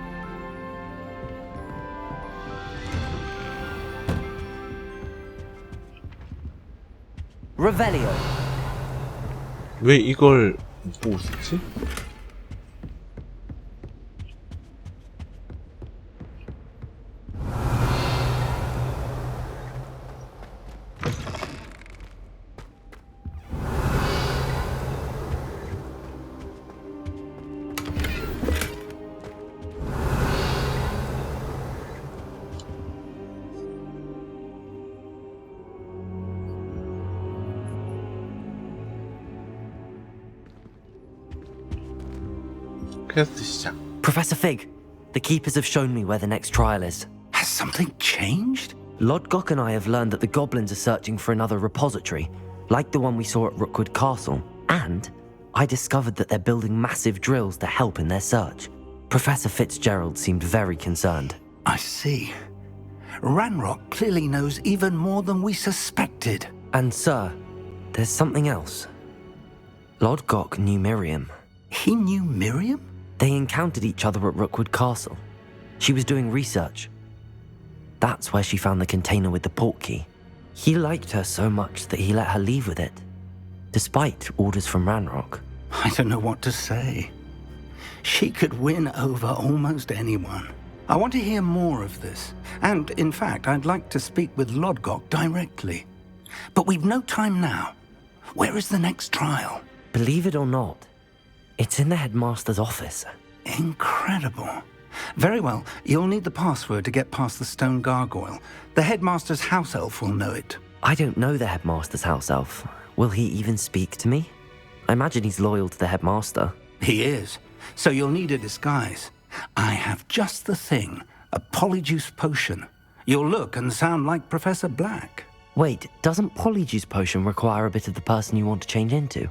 Revelio. 왜 이걸 못 보고 있었지? 퀘스트 시작. Professor Fig, the keepers have shown me where the next trial is. Has something changed? Lodgok and I have learned that the goblins are searching for another repository, like the one we saw at Rookwood Castle. And I discovered that they're building massive drills to help in their search. Professor Fitzgerald seemed very concerned. I see. Ranrock clearly knows even more than we suspected. And sir, there's something else. Lodgok knew Miriam. He knew Miriam? They encountered each other at Rookwood Castle. She was doing research. That's where she found the container with the portkey. He liked her so much that he let her leave with it, despite orders from Ranrock. I don't know what to say. She could win over almost anyone. I want to hear more of this. And, in fact, I'd like to speak with Lodgok directly. But we've no time now. Where is the next trial? Believe it or not, it's in the headmaster's office. Incredible. Very well, you'll need the password to get past the stone gargoyle. The headmaster's house elf will know it. I don't know the headmaster's house elf. Will he even speak to me? I imagine he's loyal to the headmaster. He is. So you'll need a disguise. I have just the thing. A polyjuice potion. You'll look and sound like Professor Black. Wait, doesn't polyjuice potion require a bit of the person you want to change into?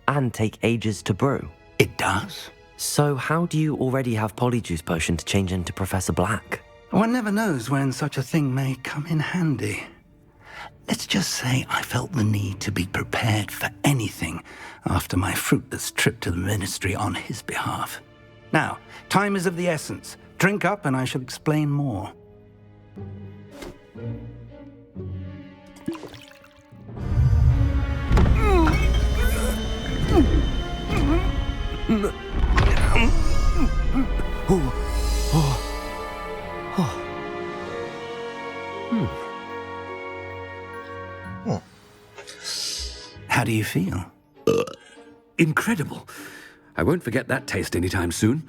And take ages to brew? It does. So how do you already have polyjuice potion to change into Professor Black? One never knows when such a thing may come in handy. Let's just say I felt the need to be prepared for anything after my fruitless trip to the ministry on his behalf. Now, time is of the essence. Drink up and I shall explain more. How do you feel? Incredible. I won't forget that taste anytime soon.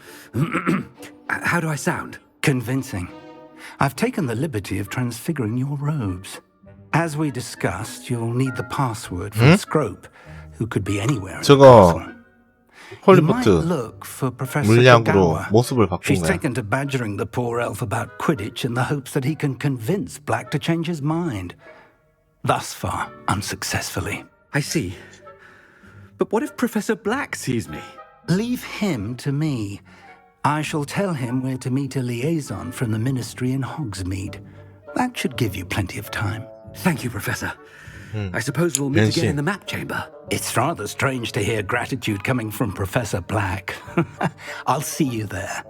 How do I sound? Convincing. I've taken the liberty of transfiguring your robes. As we discussed, you'll need the password from Scrope, who could be anywhere in the castle. You might look for Professor 물약으로 Kagawa. 모습을 바꾼 She's 거야. taken to badgering the poor elf about Quidditch in the hopes that he can convince Black to change his mind. Thus far, unsuccessfully. I see. But what if Professor Black sees me? Leave him to me. I shall tell him where to meet a liaison from the ministry in Hogsmeade. That should give you plenty of time. Thank you, Professor. I suppose we'll meet again in the map chamber. It's rather strange to hear gratitude coming from Professor Black. I'll see you there.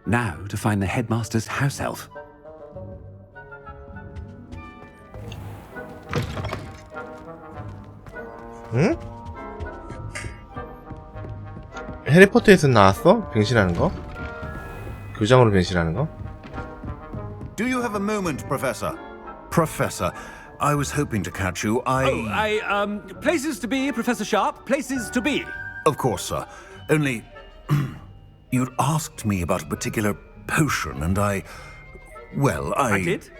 Now to find the headmaster's house elf. 응? 해리포터에서 나왔어? 변신하는 거? 교장으로 변신하는 거? Do you have a moment, Professor? Professor, I was hoping to catch you. Places to be, Professor Sharp. Places to be. Of course, sir. Only, you'd asked me about a particular potion, and I did?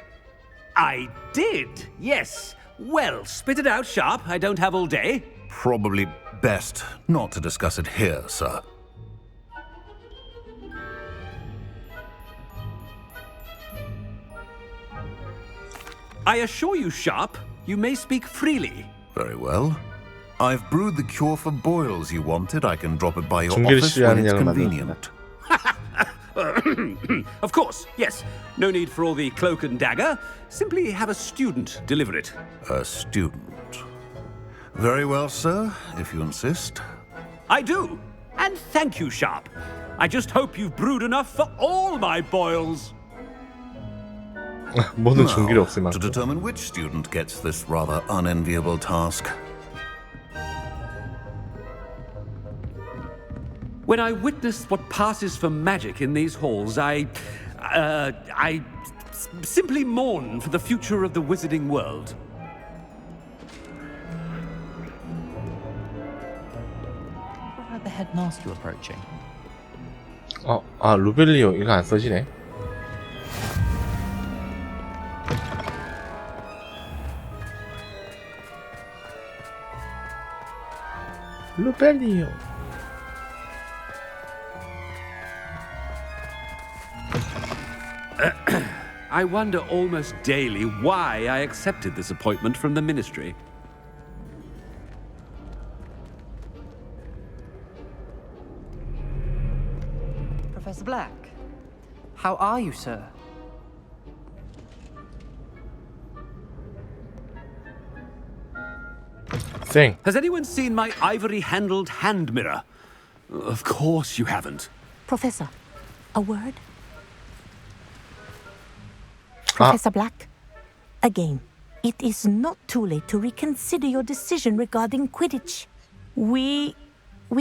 I did, yes. Well, spit it out, Sharp. I don't have all day. Probably best not to discuss it here, sir. I assure you, Sharp, you may speak freely. Very well. I've brewed the cure for boils you wanted. I can drop it by your 중계를 office when 시위하는 it's 양을 convenient. Of course, yes. No need for all the cloak and dagger. Simply have a student deliver it. A student. Very well, sir, if you insist. I do. And thank you, Sharp. I just hope you've brewed enough for all my boils. 모든 종기를 없을 To 만큼. determine which student gets this rather unenviable task. When I witness what passes for magic in these halls, I simply mourn for the future of the wizarding world. Had the headmaster approaching. 루벨리오 이거 안 써지네. 루벨리오. I wonder almost daily why I accepted this appointment from the ministry. Professor Black, how are you, sir? Thing. Has anyone seen my ivory-handled hand mirror? Of course you haven't. Professor, a word? Professor Black, again, it is not too late to reconsider your decision regarding Quidditch. We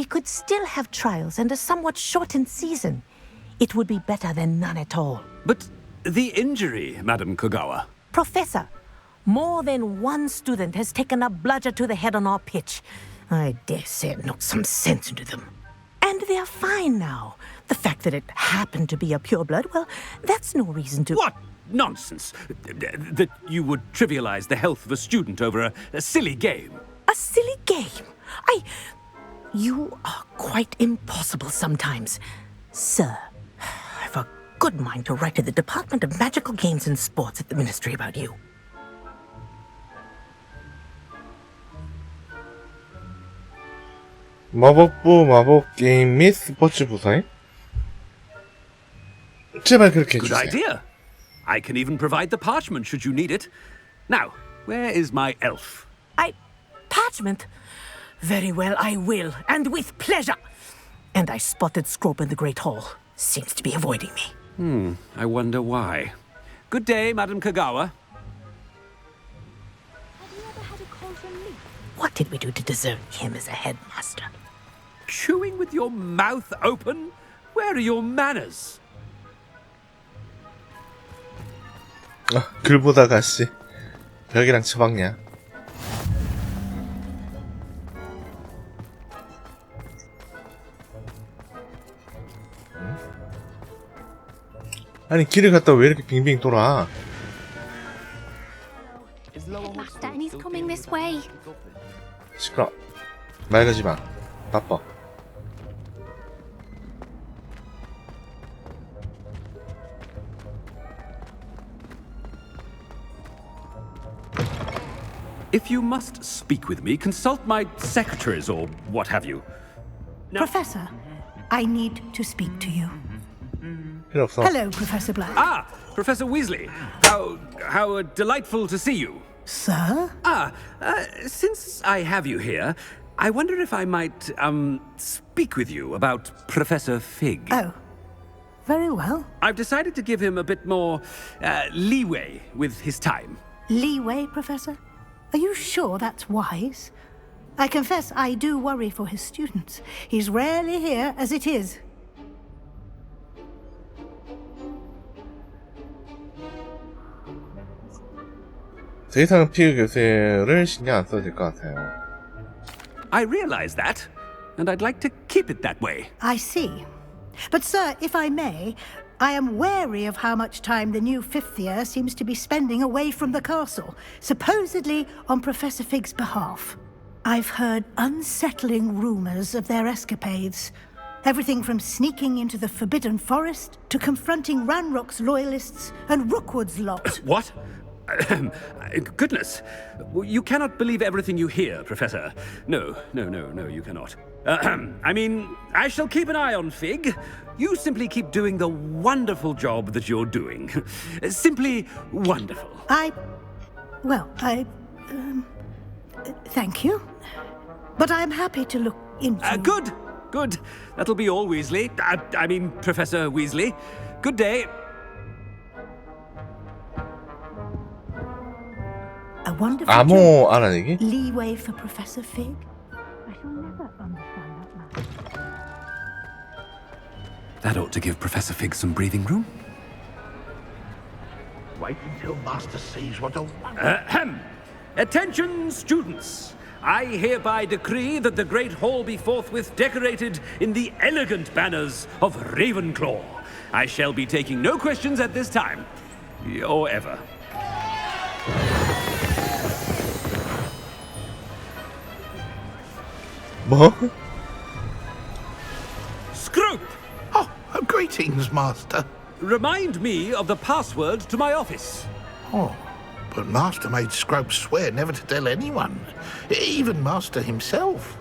could still have trials and a somewhat shortened season. It would be better than none at all. But the injury, Madam Kagawa. Professor, more than one student has taken a bludger to the head on our pitch. I dare say it knocked some sense into them. And they're fine now. The fact that it happened to be a pureblood, well, that's no reason to... What nonsense! That you would trivialize the health of a student over a silly game. A silly game? You are quite impossible sometimes. Sir, I've a good mind to write to the Department of Magical Games and Sports at the Ministry about you. 마법부 마법 게임 및 스포츠 부서에 제발 그렇게 Good 해주세요. idea. I can even provide the parchment should you need it. Now, where is my elf? Parchment? Very well, I will, and with pleasure. And I spotted Scrope in the Great Hall. Seems to be avoiding me. I wonder why. Good day, Madam Kagawa. What did we do to deserve him as a headmaster? Chewing with your mouth open? Where are your manners? 글 보다가 씨 벽이랑 처박냐. 아니 길을 갔다 왜 이렇게 빙빙 돌아? Master, and he's coming this way. 시끄러. 말 걸지 마. 바빠. If you must speak with me, consult my secretaries or what have you. No. Professor, I need to speak to you. 필요 없어. Hello, Professor Black. Ah, Professor Weasley. How delightful to see you. Sir? Since I have you here, I wonder if I might, speak with you about Professor Fig. Oh, very well. I've decided to give him a bit more, leeway with his time. Leeway, Professor? Are you sure that's wise? I confess I do worry for his students. He's rarely here as it is. 더 이상 피그 교수를 신경 안 써도 될 것 같아요. I realize that, and I'd like to keep it that way. I see. But, sir, if I may, I am wary of how much time the new fifth year seems to be spending away from the castle, supposedly on Professor Fig's behalf. I've heard unsettling rumors of their escapades. Everything from sneaking into the Forbidden Forest to confronting Ranrock's loyalists and Rookwood's lot. What? Goodness. You cannot believe everything you hear, Professor. No, you cannot. I mean, I shall keep an eye on Fig. You simply keep doing the wonderful job that you're doing. Simply wonderful. Thank you. But I'm happy to look into... Good. That'll be all, Weasley. I mean, Professor Weasley. Good day. A wonderful 암호 job. 알아내기? Leeway for Professor Fig? I shall never understand that matter. That ought to give Professor Fig some breathing room. Wait until Master sees what a... Attention, students! I hereby decree that the Great Hall be forthwith decorated in the elegant banners of Ravenclaw. I shall be taking no questions at this time. Or ever. 뭐? Scrope! Oh, greetings, Master. Remind me of the password to my office. Oh, but Master made Scrope swear never to tell anyone, even Master himself.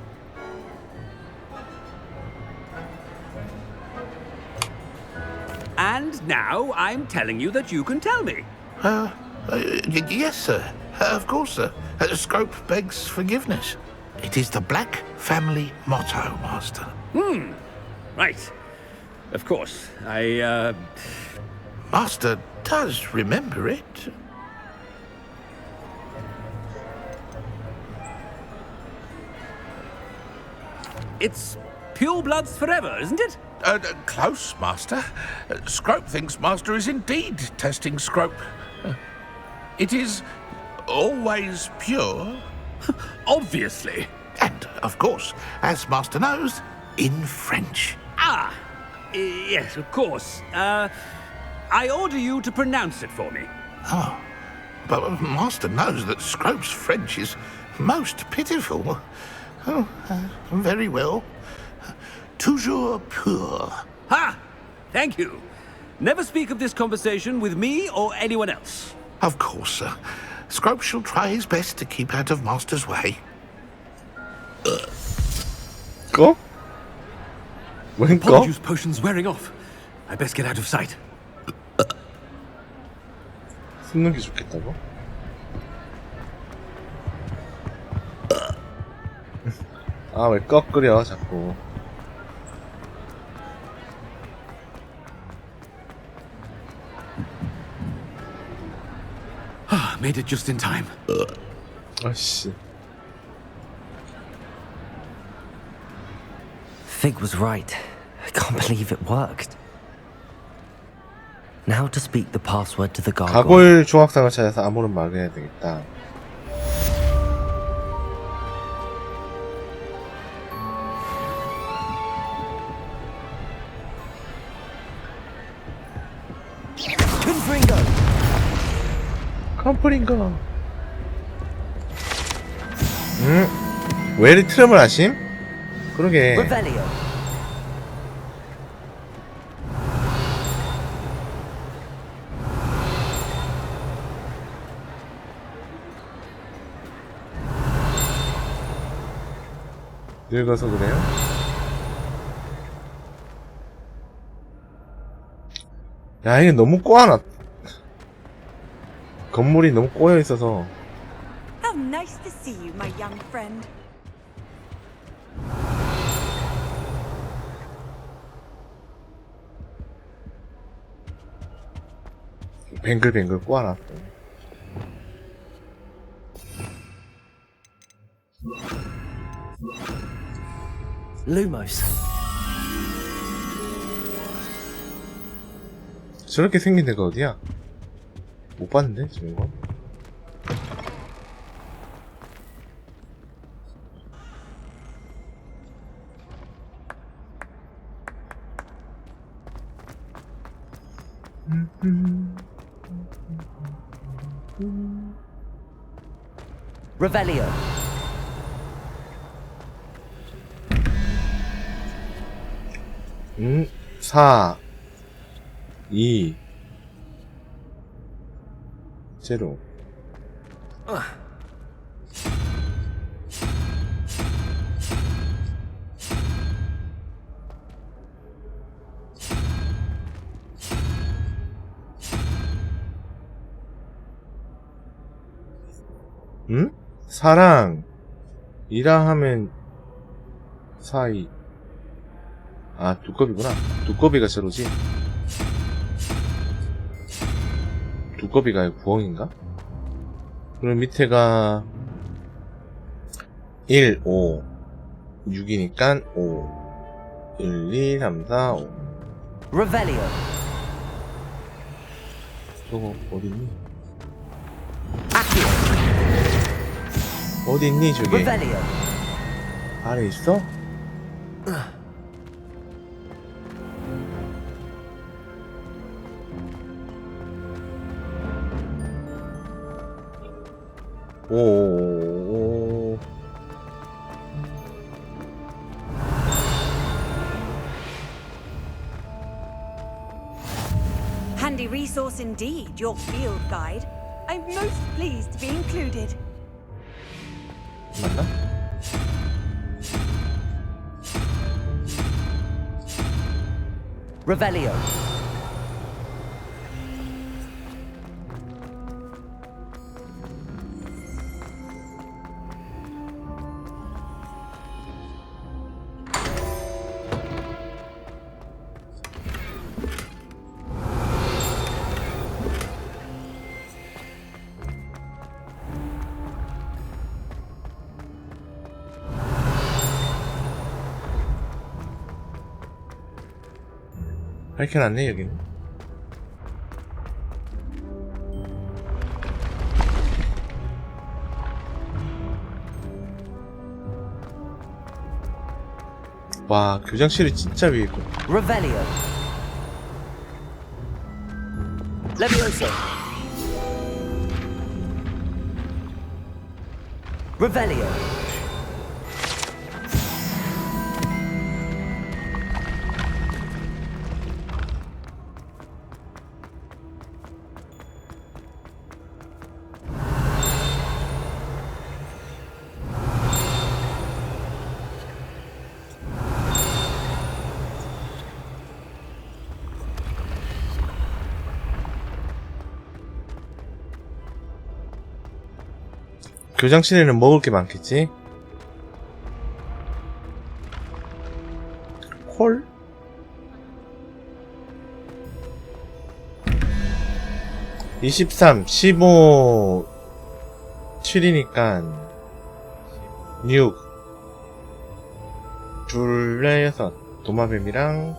And now I'm telling you that you can tell me. Yes, sir. Of course, sir. Scrope begs forgiveness. It is the Black family motto, Master. Right. Of course. Master does remember it. It's purebloods forever, isn't it? Close, Master. Scrope thinks Master is indeed testing Scrope. It is always pure. Obviously. And, of course, as Master knows, in French. Yes, of course. I order you to pronounce it for me. Oh, but Master knows that Scrope's French is most pitiful. Oh, very well. Toujours pur. Ha! Thank you. Never speak of this conversation with me or anyone else. Of course, sir. Scrope shall try his best to keep out of Master's way. Go? When go? Juice potion's wearing off. I best get out of sight. 숨는 게 좋겠다고? 아, 왜 꺼끄려 자꾸. Made it just in time. 아씨. Fig was right. I can't believe it worked. Now to speak the password to the gargoyle. 가골 조각상을 찾아서 아무런 말을 해야 되겠다. 컴프링거. 왜 이리 트름을 하심? 그러게. Revelio. 늙어서 그래요? 야, 이게 너무 꼬아놨. 건물이 너무 꼬여 있어서. How nice to see you, my young friend. 뱅글뱅글 꼬아놨어. Lumos. 저렇게 생긴 데가 어디야? 못 봤는데, 저런 거? Revelio. 4 2 0 응? 사랑 이랑 하면 사이. 아, 두꺼비구나. 두꺼비가 저러지. 두꺼비가 부엉인가? 그럼 밑에가 1, 5 6이니까 5 1, 2, 3, 4, 5 Revelio. 저거 어딨니? 어딨니 저게? Revelio. 아래 있어? 오. Handy resource indeed, your field guide. I'm most pleased to be included. 맞나? Revelio. 밝혀놨네 여기는. 와, 교장실이 진짜 위에 있고. Revelio. Levioso. Revelio. 교장실에는 먹을 게 많겠지? 콜? (23) 15 7이니까 6 둘레 6 도마뱀이랑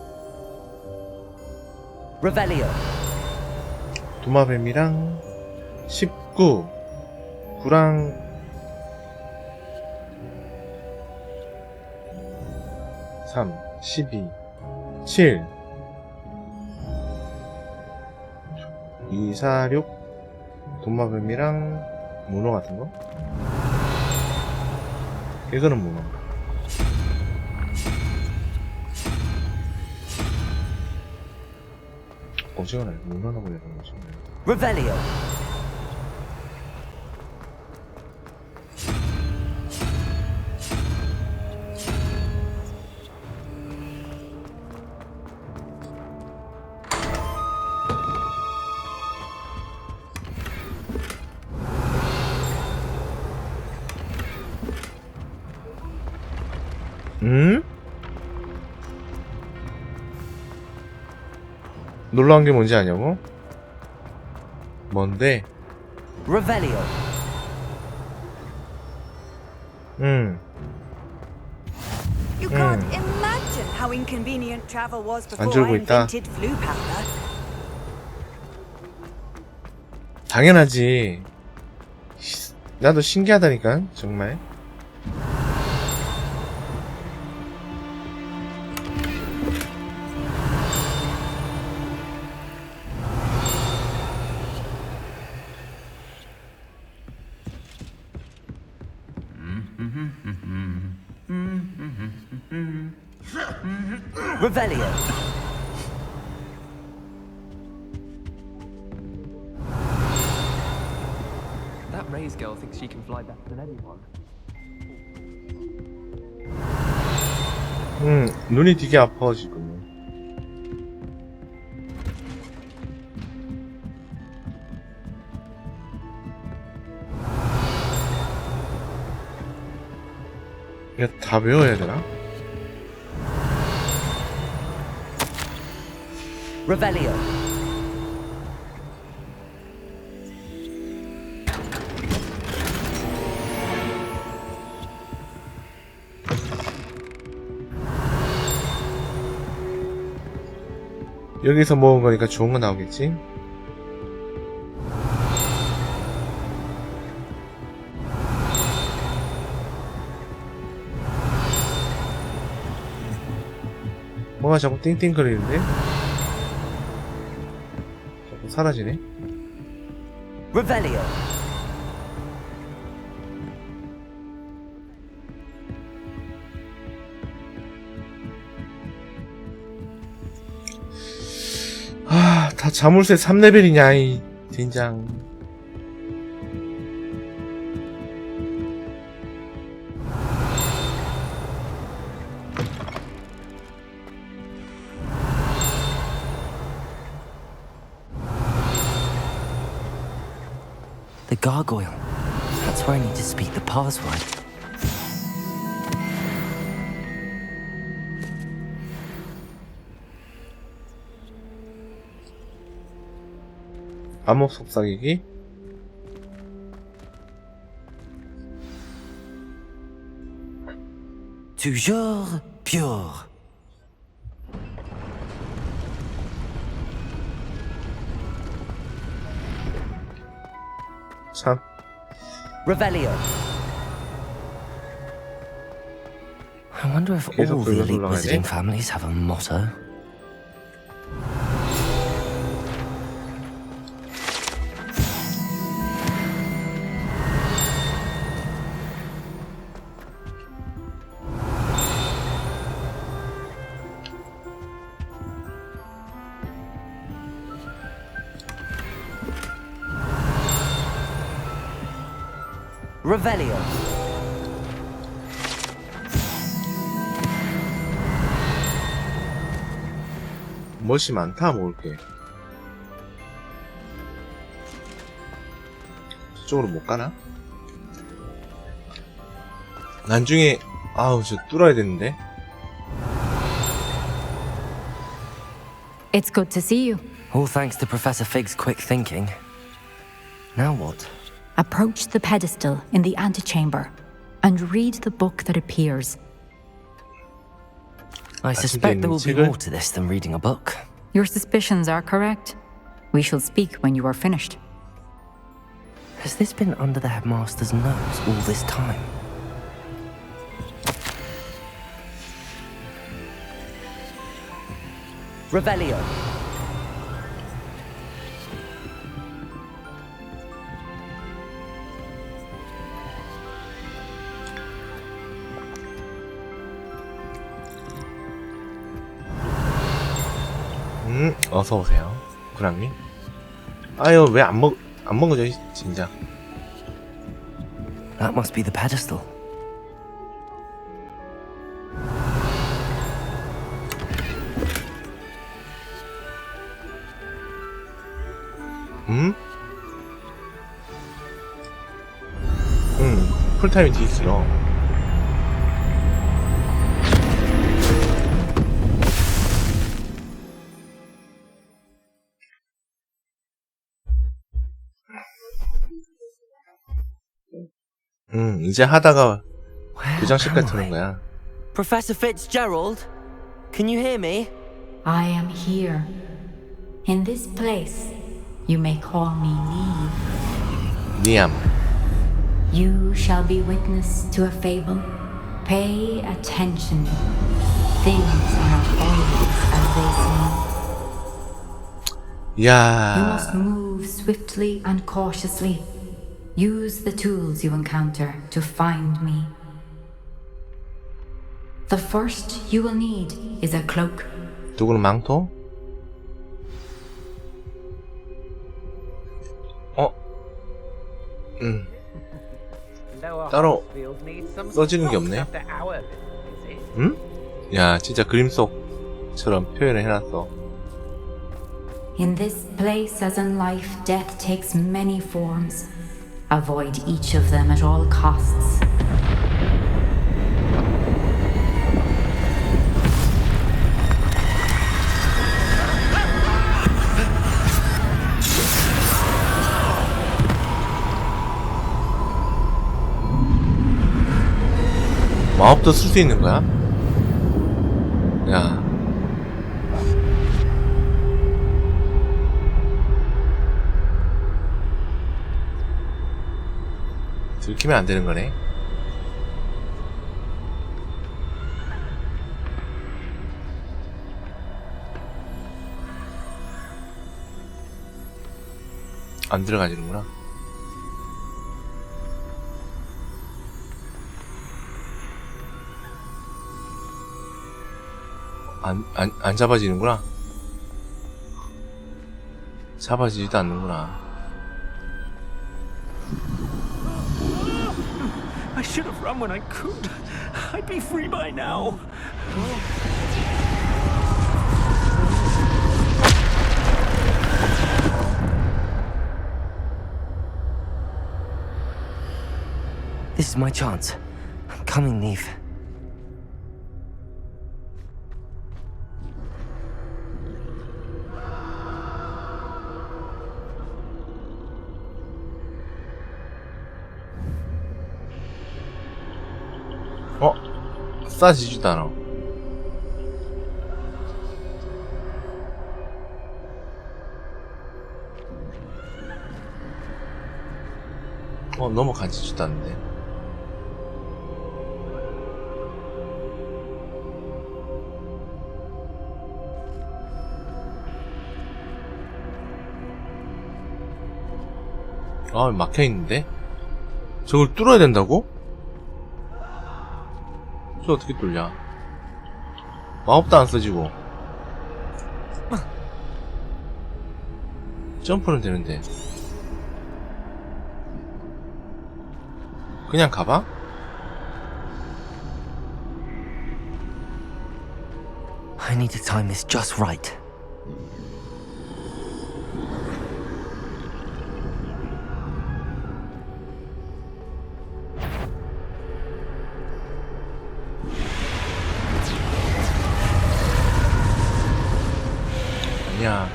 Revelio. 도마뱀이랑 19 9랑 3 12 7 2 4 6 도마뱀이랑 문어 같은 거? 이거는 문어. 오징어는 문어라고 해야 되는 거지. Revelio. 놀라운 게 뭔지 아냐고? 뭔데? Revelio. You can't imagine how inconvenient travel was 안 before 졸고 I 있다. invented flu powder. 당연하지. 나도 신기하다니까 정말. Revelio. That Ray's girl thinks she can fly better than anyone. 눈이 되게 아파 지금. 이거 다 외워야 되나? Revelio. 여기서 모은 거니까 좋은 거 나오겠지? 뭐가 자꾸 띵띵거리는데? 자꾸 사라지네? Revelio. 아, 다 자물쇠 3레벨이냐, 이 젠장. The gargoyle. That's where I need to speak the password. 암흑 속삭이기? Toujours pure. 참. Revelio. I wonder if all the elite visiting families have a motto. Revelio. 멋이 많다 먹을게. 저쪽으로 못 가나? 나중에 아우 저 뚫어야 되는데. It's good to see you. All thanks to Professor Fig's quick thinking. Now what? Approach the pedestal in the antechamber and read the book that appears. I suspect there will be more to this than reading a book. Your suspicions are correct. We shall speak when you are finished. Has this been under the headmaster's nose all this time? Revelio. 어서 오세요, 구랑님. 아유, 왜 안 먹어져, 진짜. That must be the pedestal. 풀타임 디스로. 이제 하다가 교장실까지 드는 거야. Professor Fitzgerald, can you hear me? I am here. In this place, you may call me Neve. 니암. You shall be witness to a fable. Pay attention. Things are not always as they seem. 야. You must move swiftly and cautiously. Use the tools you encounter to find me. The first you will need is a cloak. 누구는 망토? 따로 써지는 게 없네. 응? 야, 진짜 그림 속처럼 표현을 해놨어. In this place, as in life, death takes many forms. Avoid each of them at all costs. 마법도 쓸 수 있는 거야? 야. 들키면 안 되는 거네. 안 들어가지는구나. 안 잡아지는구나. 잡아지지도 않는구나. I should have run when I could. I'd be free by now. This is my chance. I'm coming, Neve. 싸지지도 않아. 넘어가지지도 않는데. 막혀있는데? 저걸 뚫어야 된다고? 저 어떻게 뚫냐? 마법도 안 써지고. 점프는 되는데. 그냥 가봐? I need to time this just right. 아니야.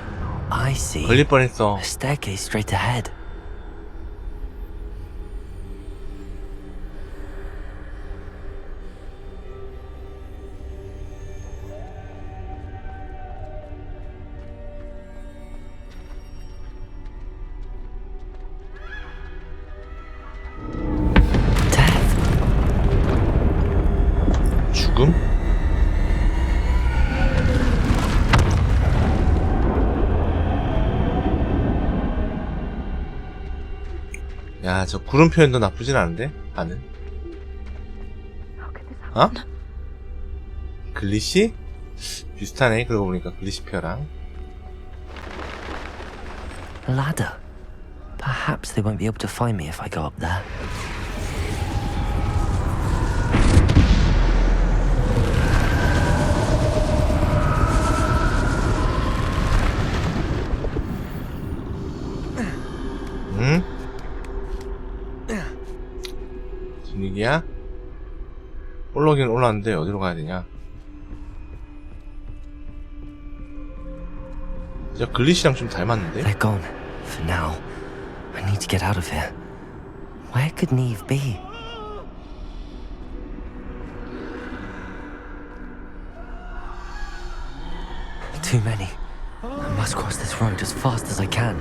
I see. 걸릴 뻔했어. A staircase straight ahead. 죽음? 야, 저 구름 표현도 나쁘진 않은데? 나는. 어? 글리시? 비슷하네. 그러고 보니까 글리시표랑. Ladder. Perhaps they won't be able to find me if I go up there. 응? 분위기야? 올라오긴 올라왔는데 어디로 가야 되냐? 진짜 글리시랑 좀 닮았는데? They're gone. For now. I need to get out of here. Where could Neve be? Too many. I must cross this road as fast as I can.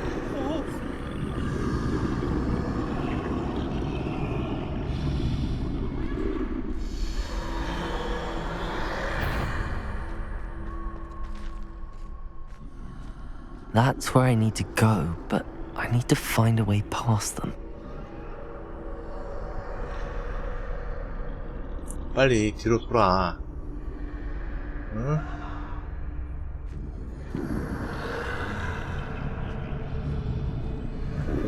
That's where I need to go, but I need to find a way past them. 빨리 뒤로 돌아. 응?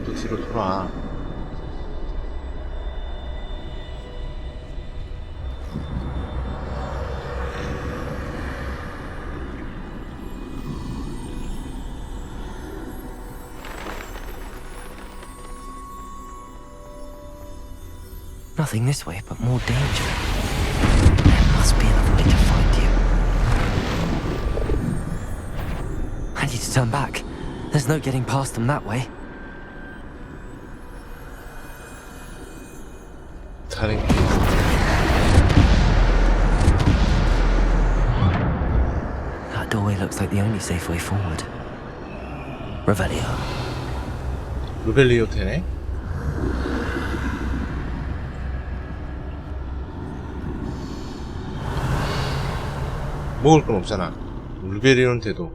또 뒤로 돌아. Nothing this way, but more danger. There must be another way to find you. I need to turn back. There's no getting past them that way. 다른 길. That doorway looks like the only safe way forward. Revelio. 루벨리오 되네? 먹을 건 없잖아. 루벨리오한테도.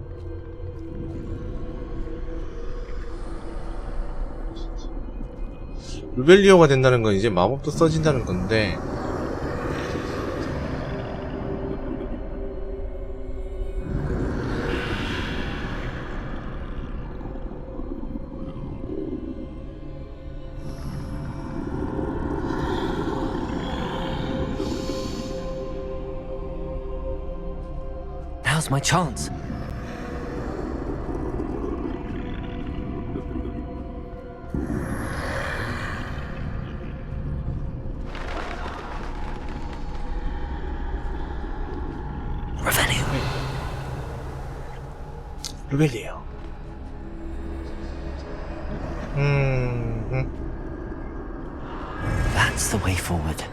루벨리오가 된다는 건 이제 마법도 써진다는 건데 Now's my chance. Revelio. 루벨리오. That's the way forward.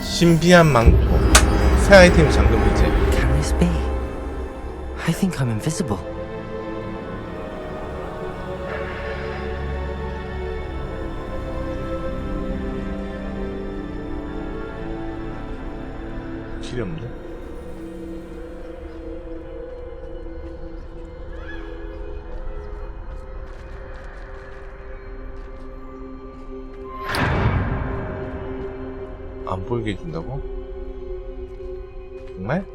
신비한 망토. 새 아이템 잠금 이제. Can this be? I think I'm invisible. 길이 없네. 안 보이게 해준다고? 정말?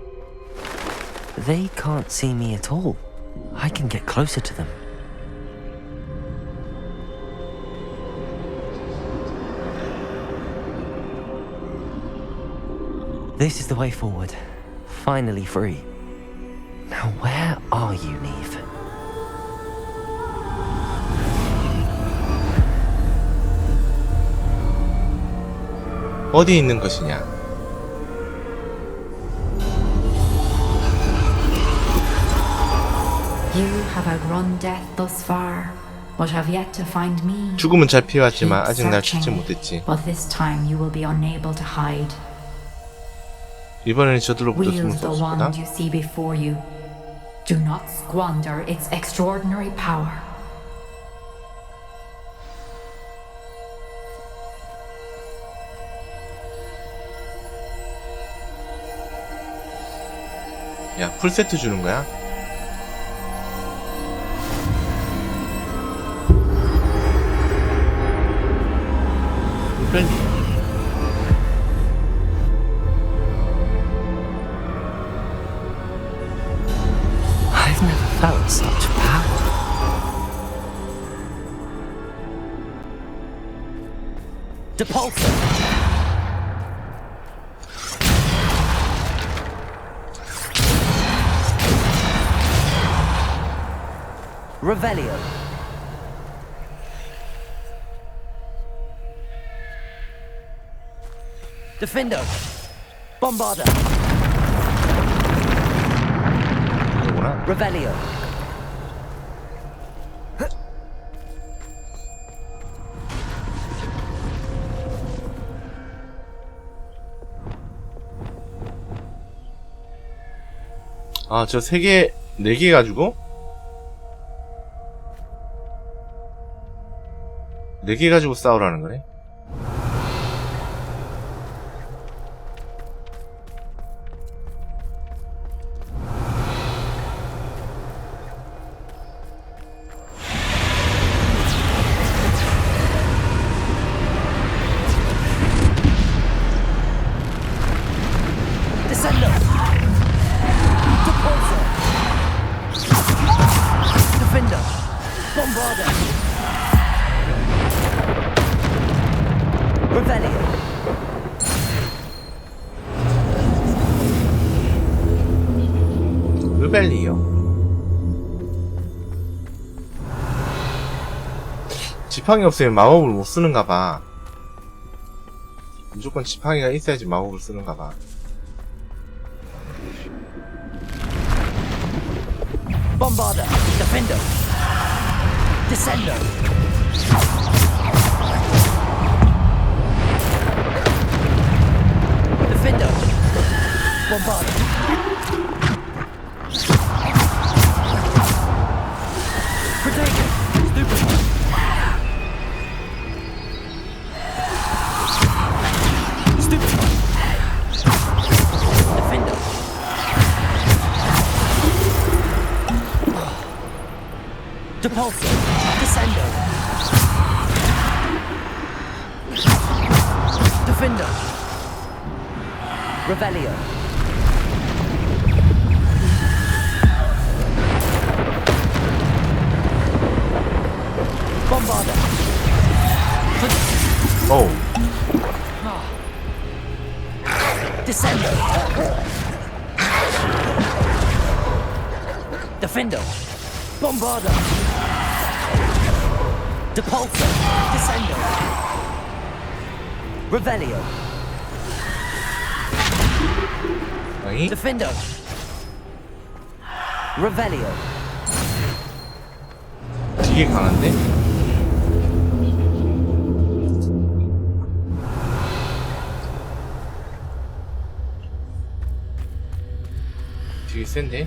They can't see me at all. I can get closer to them. This is the way forward. Finally free. Now where are you, Neve? 어디 있는 것이냐? You have outrun death thus far, but have yet to find me. 죽음은 잘 피해왔지만 Keep 아직 날 찾지 searching, 못했지. But this time you will be unable to hide. 이번에는 저들로부터 숨을 Wield 수 the 없을 거다. wand you see before you. Do not squander its extraordinary power. 야, 풀세트 주는 거야? 빨리. I've never felt such power. Depulsor! Revelio. Defendo. Bombarder. Revelio. 아, 저 3개, 4개 가지고? 4개 가지고 싸우라는 거네? Descendo. Depulsor. Defender. Bombarder. Revelio. 르벨리요. 지팡이 없으면 마법을 못 쓰는가 봐. 무조건 지팡이가 있어야지 마법을 쓰는가 봐. Bombarder. Defender. Descendo. Defender. Bombarder. Protego. Stupid. Stupid. Defender. Depulsor. Descendo. Defender. Revelio. Bombarder. Oh. Descendo. Defendo. Bombarder. Depulsor. Descendo. Revelio. Defendo. Revelio. 되게 강한데? 되게 센데?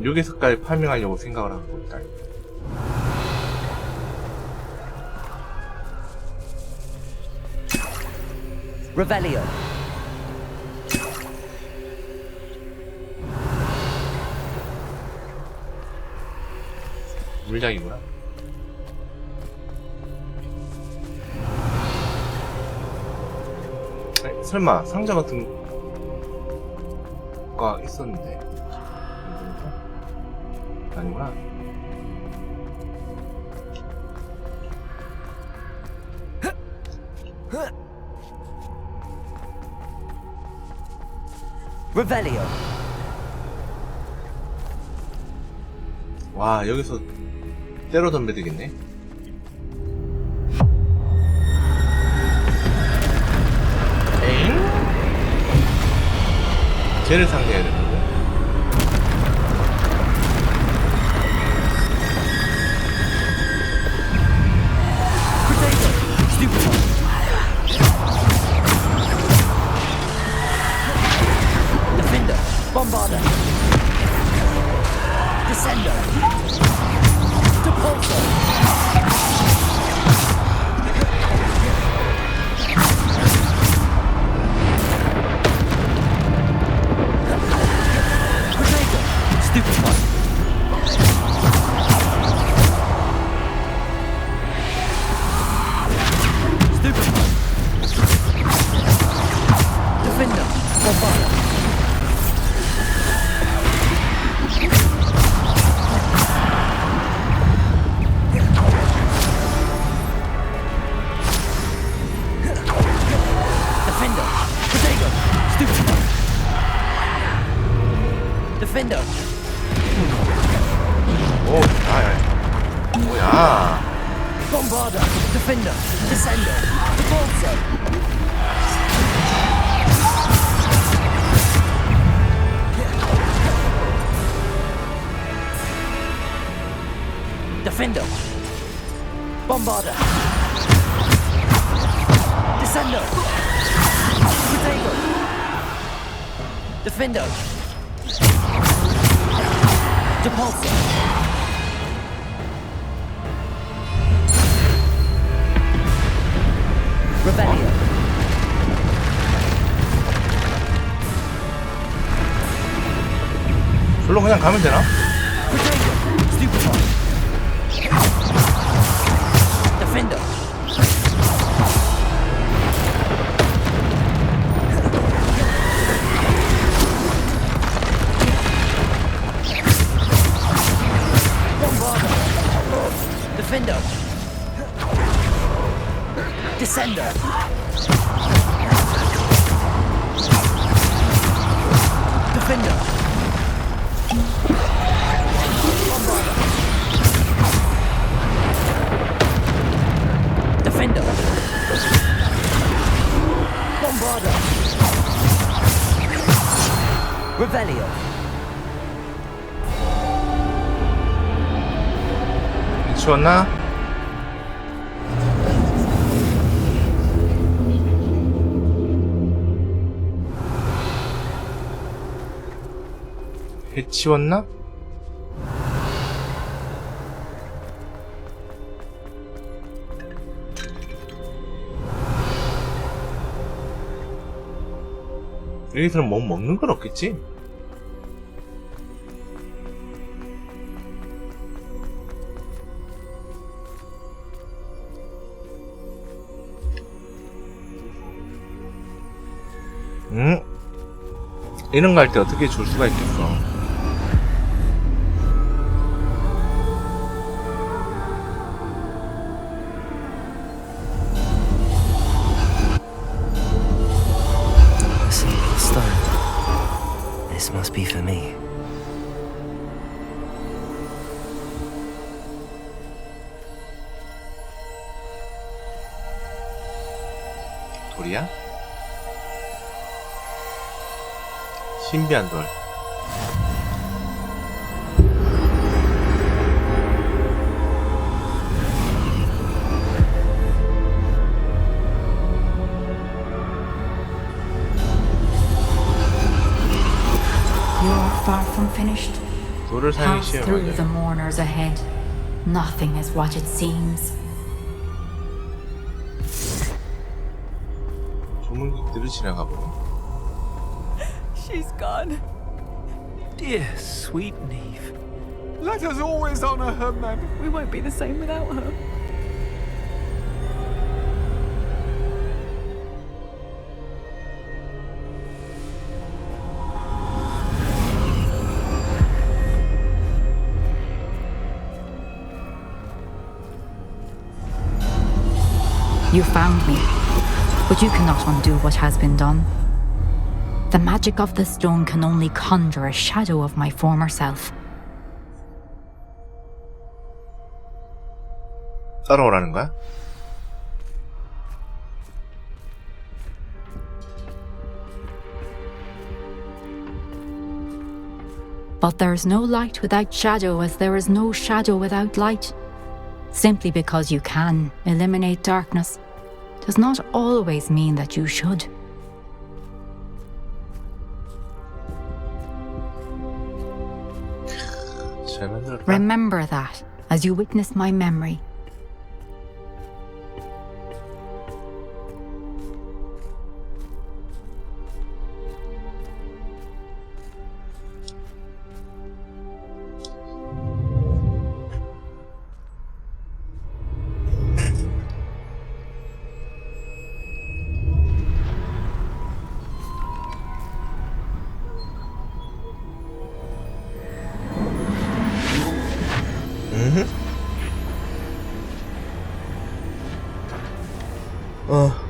요괴 색깔 파밍하려고 생각을 하고 있다. Revelio. 물약이구나. 아니, 설마 상자 같은 거가 있었는데 아니구나. Revelio. 와, 여기서 때로 덤벼 되겠네. 에잉? 쟤를 상대해야 된다고? Defender, Bombarder, Descender, Depulso. Defender. 오, 뭐야? Bombarder, Defender, Descender, Depulso. Defender, Bombarder, Descender, Potato, Defender, Depulso. Rebellion. 별로 그냥 가면 되나? Defender. Defender. Descender. Defender. Bombarder. Defender. Bombarder. Revelio. 미치웠나? 해치웠나? 여기서는 뭐 먹는 건 없겠지? 이런 거 할 때 어떻게 줄 수가 있겠어? A simple stone. This must be for me. 돌이야? 신비한 돌. You're far from finished. 돌을 Pass 사용해 through the 시험하자. mourners ahead. Nothing is what it seems. 조문객들을 지나가 보네. She's gone. Dear sweet Neve. Let us always honor her memory. We won't be the same without her. You found me, but you cannot undo what has been done. The magic of the stone can only conjure a shadow of my former self. 따라오라는 거야? But there's no light without shadow, as there is no shadow without light. Simply because you can eliminate darkness does not always mean that you should. Remember that as you witness my memory.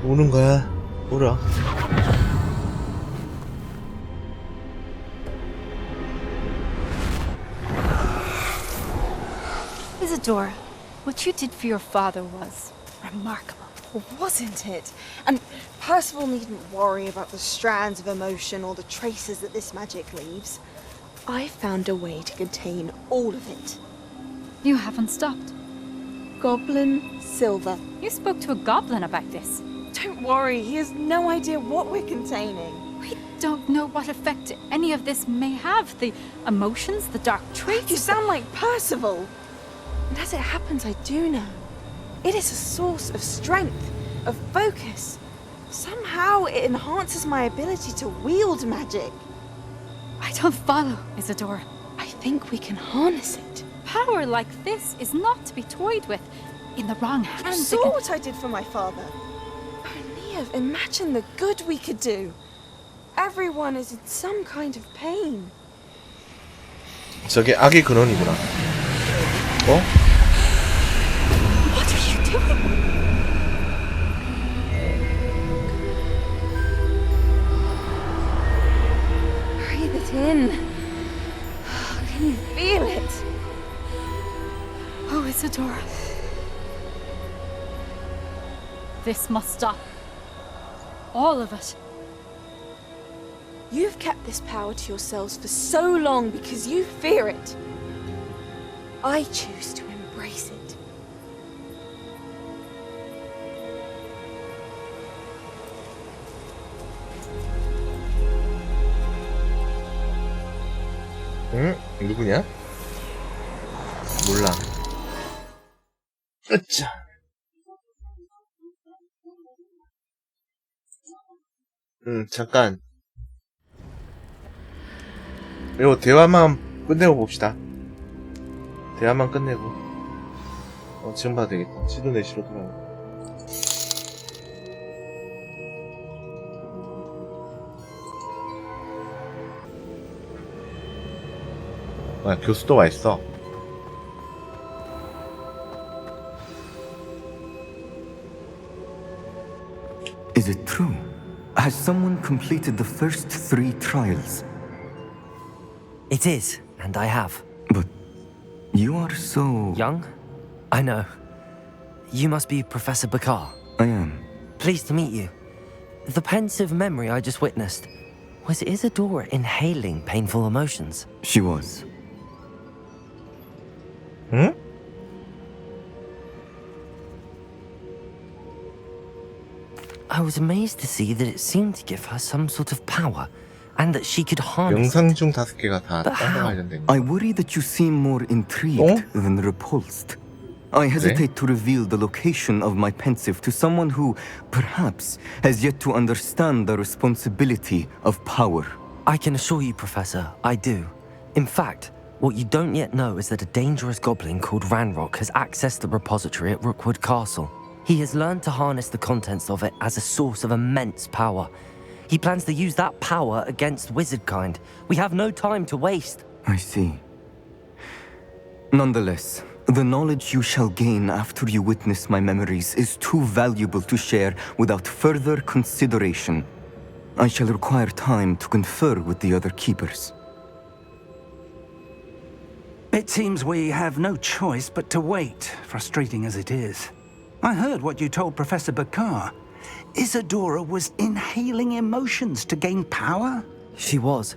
오는 거야. 울어. Isadora, what you did for your father was remarkable, wasn't it? And Percival needn't worry about the strands of emotion or the traces that this magic leaves. I found a way to contain all of it. You haven't stopped. Goblin Silver. You spoke to a goblin about this. Don't worry, he has no idea what we're containing. We don't know what effect any of this may have. The emotions, the dark traits. You sound like Percival. And as it happens, I do know. It is a source of strength, of focus. Somehow it enhances my ability to wield magic. I don't follow, Isadora. I think we can harness it. Power like this is not to be toyed with. In the wrong hands. You saw what I did for my father. Imagine the good we could do. Everyone is in some kind of pain. 저게 악의 근원이구나. 어? What are you doing? Breathe it in. Can you feel it? Oh, Isadora. This must stop. All of it. You've kept this power to yourselves for so long because you fear it. I choose to embrace it. 응? 누구냐? 몰라. 으쌰. 잠깐. 이거 대화만 끝내고 봅시다. 대화만 끝내고. 지금 봐도 되겠다. 시도 내시로 돌아가. 교수도 와 있어. Is it true? Has someone completed the first 3 trials? It is, and I have. But you are so... young? I know. You must be Professor Bakar. I am. Pleased to meet you. The pensive memory I just witnessed, was Isadora inhaling painful emotions? She was. Hmm? I was amazed to see that it seemed to give her some sort of power, and that she could harness 영상 중 5개가 다 딴거 관련된 거. I worry that you seem more intrigued than repulsed. I hesitate to reveal the location of my pensive to someone who, perhaps, has yet to understand the responsibility of power. I can assure you, Professor, I do. In fact, what you don't yet know is that a dangerous goblin called Ranrock has accessed the repository at Rookwood Castle. He has learned to harness the contents of it as a source of immense power. He plans to use that power against wizardkind. We have no time to waste. I see. Nonetheless, the knowledge you shall gain after you witness my memories is too valuable to share without further consideration. I shall require time to confer with the other keepers. It It seems we have no choice but to wait, frustrating as it is. I heard what you told Professor Bakar. Isadora was inhaling emotions to gain power? She was.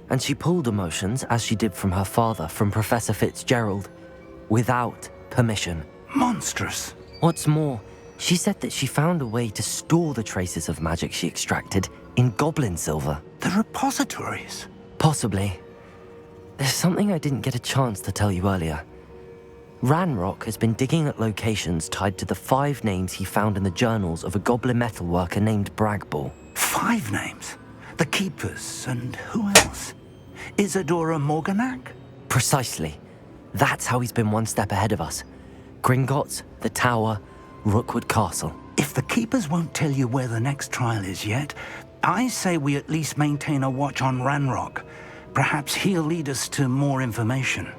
And she pulled emotions, as she did from her father, from Professor Fitzgerald, without permission. Monstrous. What's more, she said that she found a way to store the traces of magic she extracted in goblin silver. The repositories? Possibly. There's something I didn't get a chance to tell you earlier. Ranrock has been digging at locations tied to the 5 names he found in the journals of a goblin metalworker named Bragball. 5 names? The Keepers, and who else? Isadora Morganac? Precisely. That's how he's been one step ahead of us. Gringotts, the Tower, Rookwood Castle. If the Keepers won't tell you where the next trial is yet, I say we at least maintain a watch on Ranrock. Perhaps he'll lead us to more information.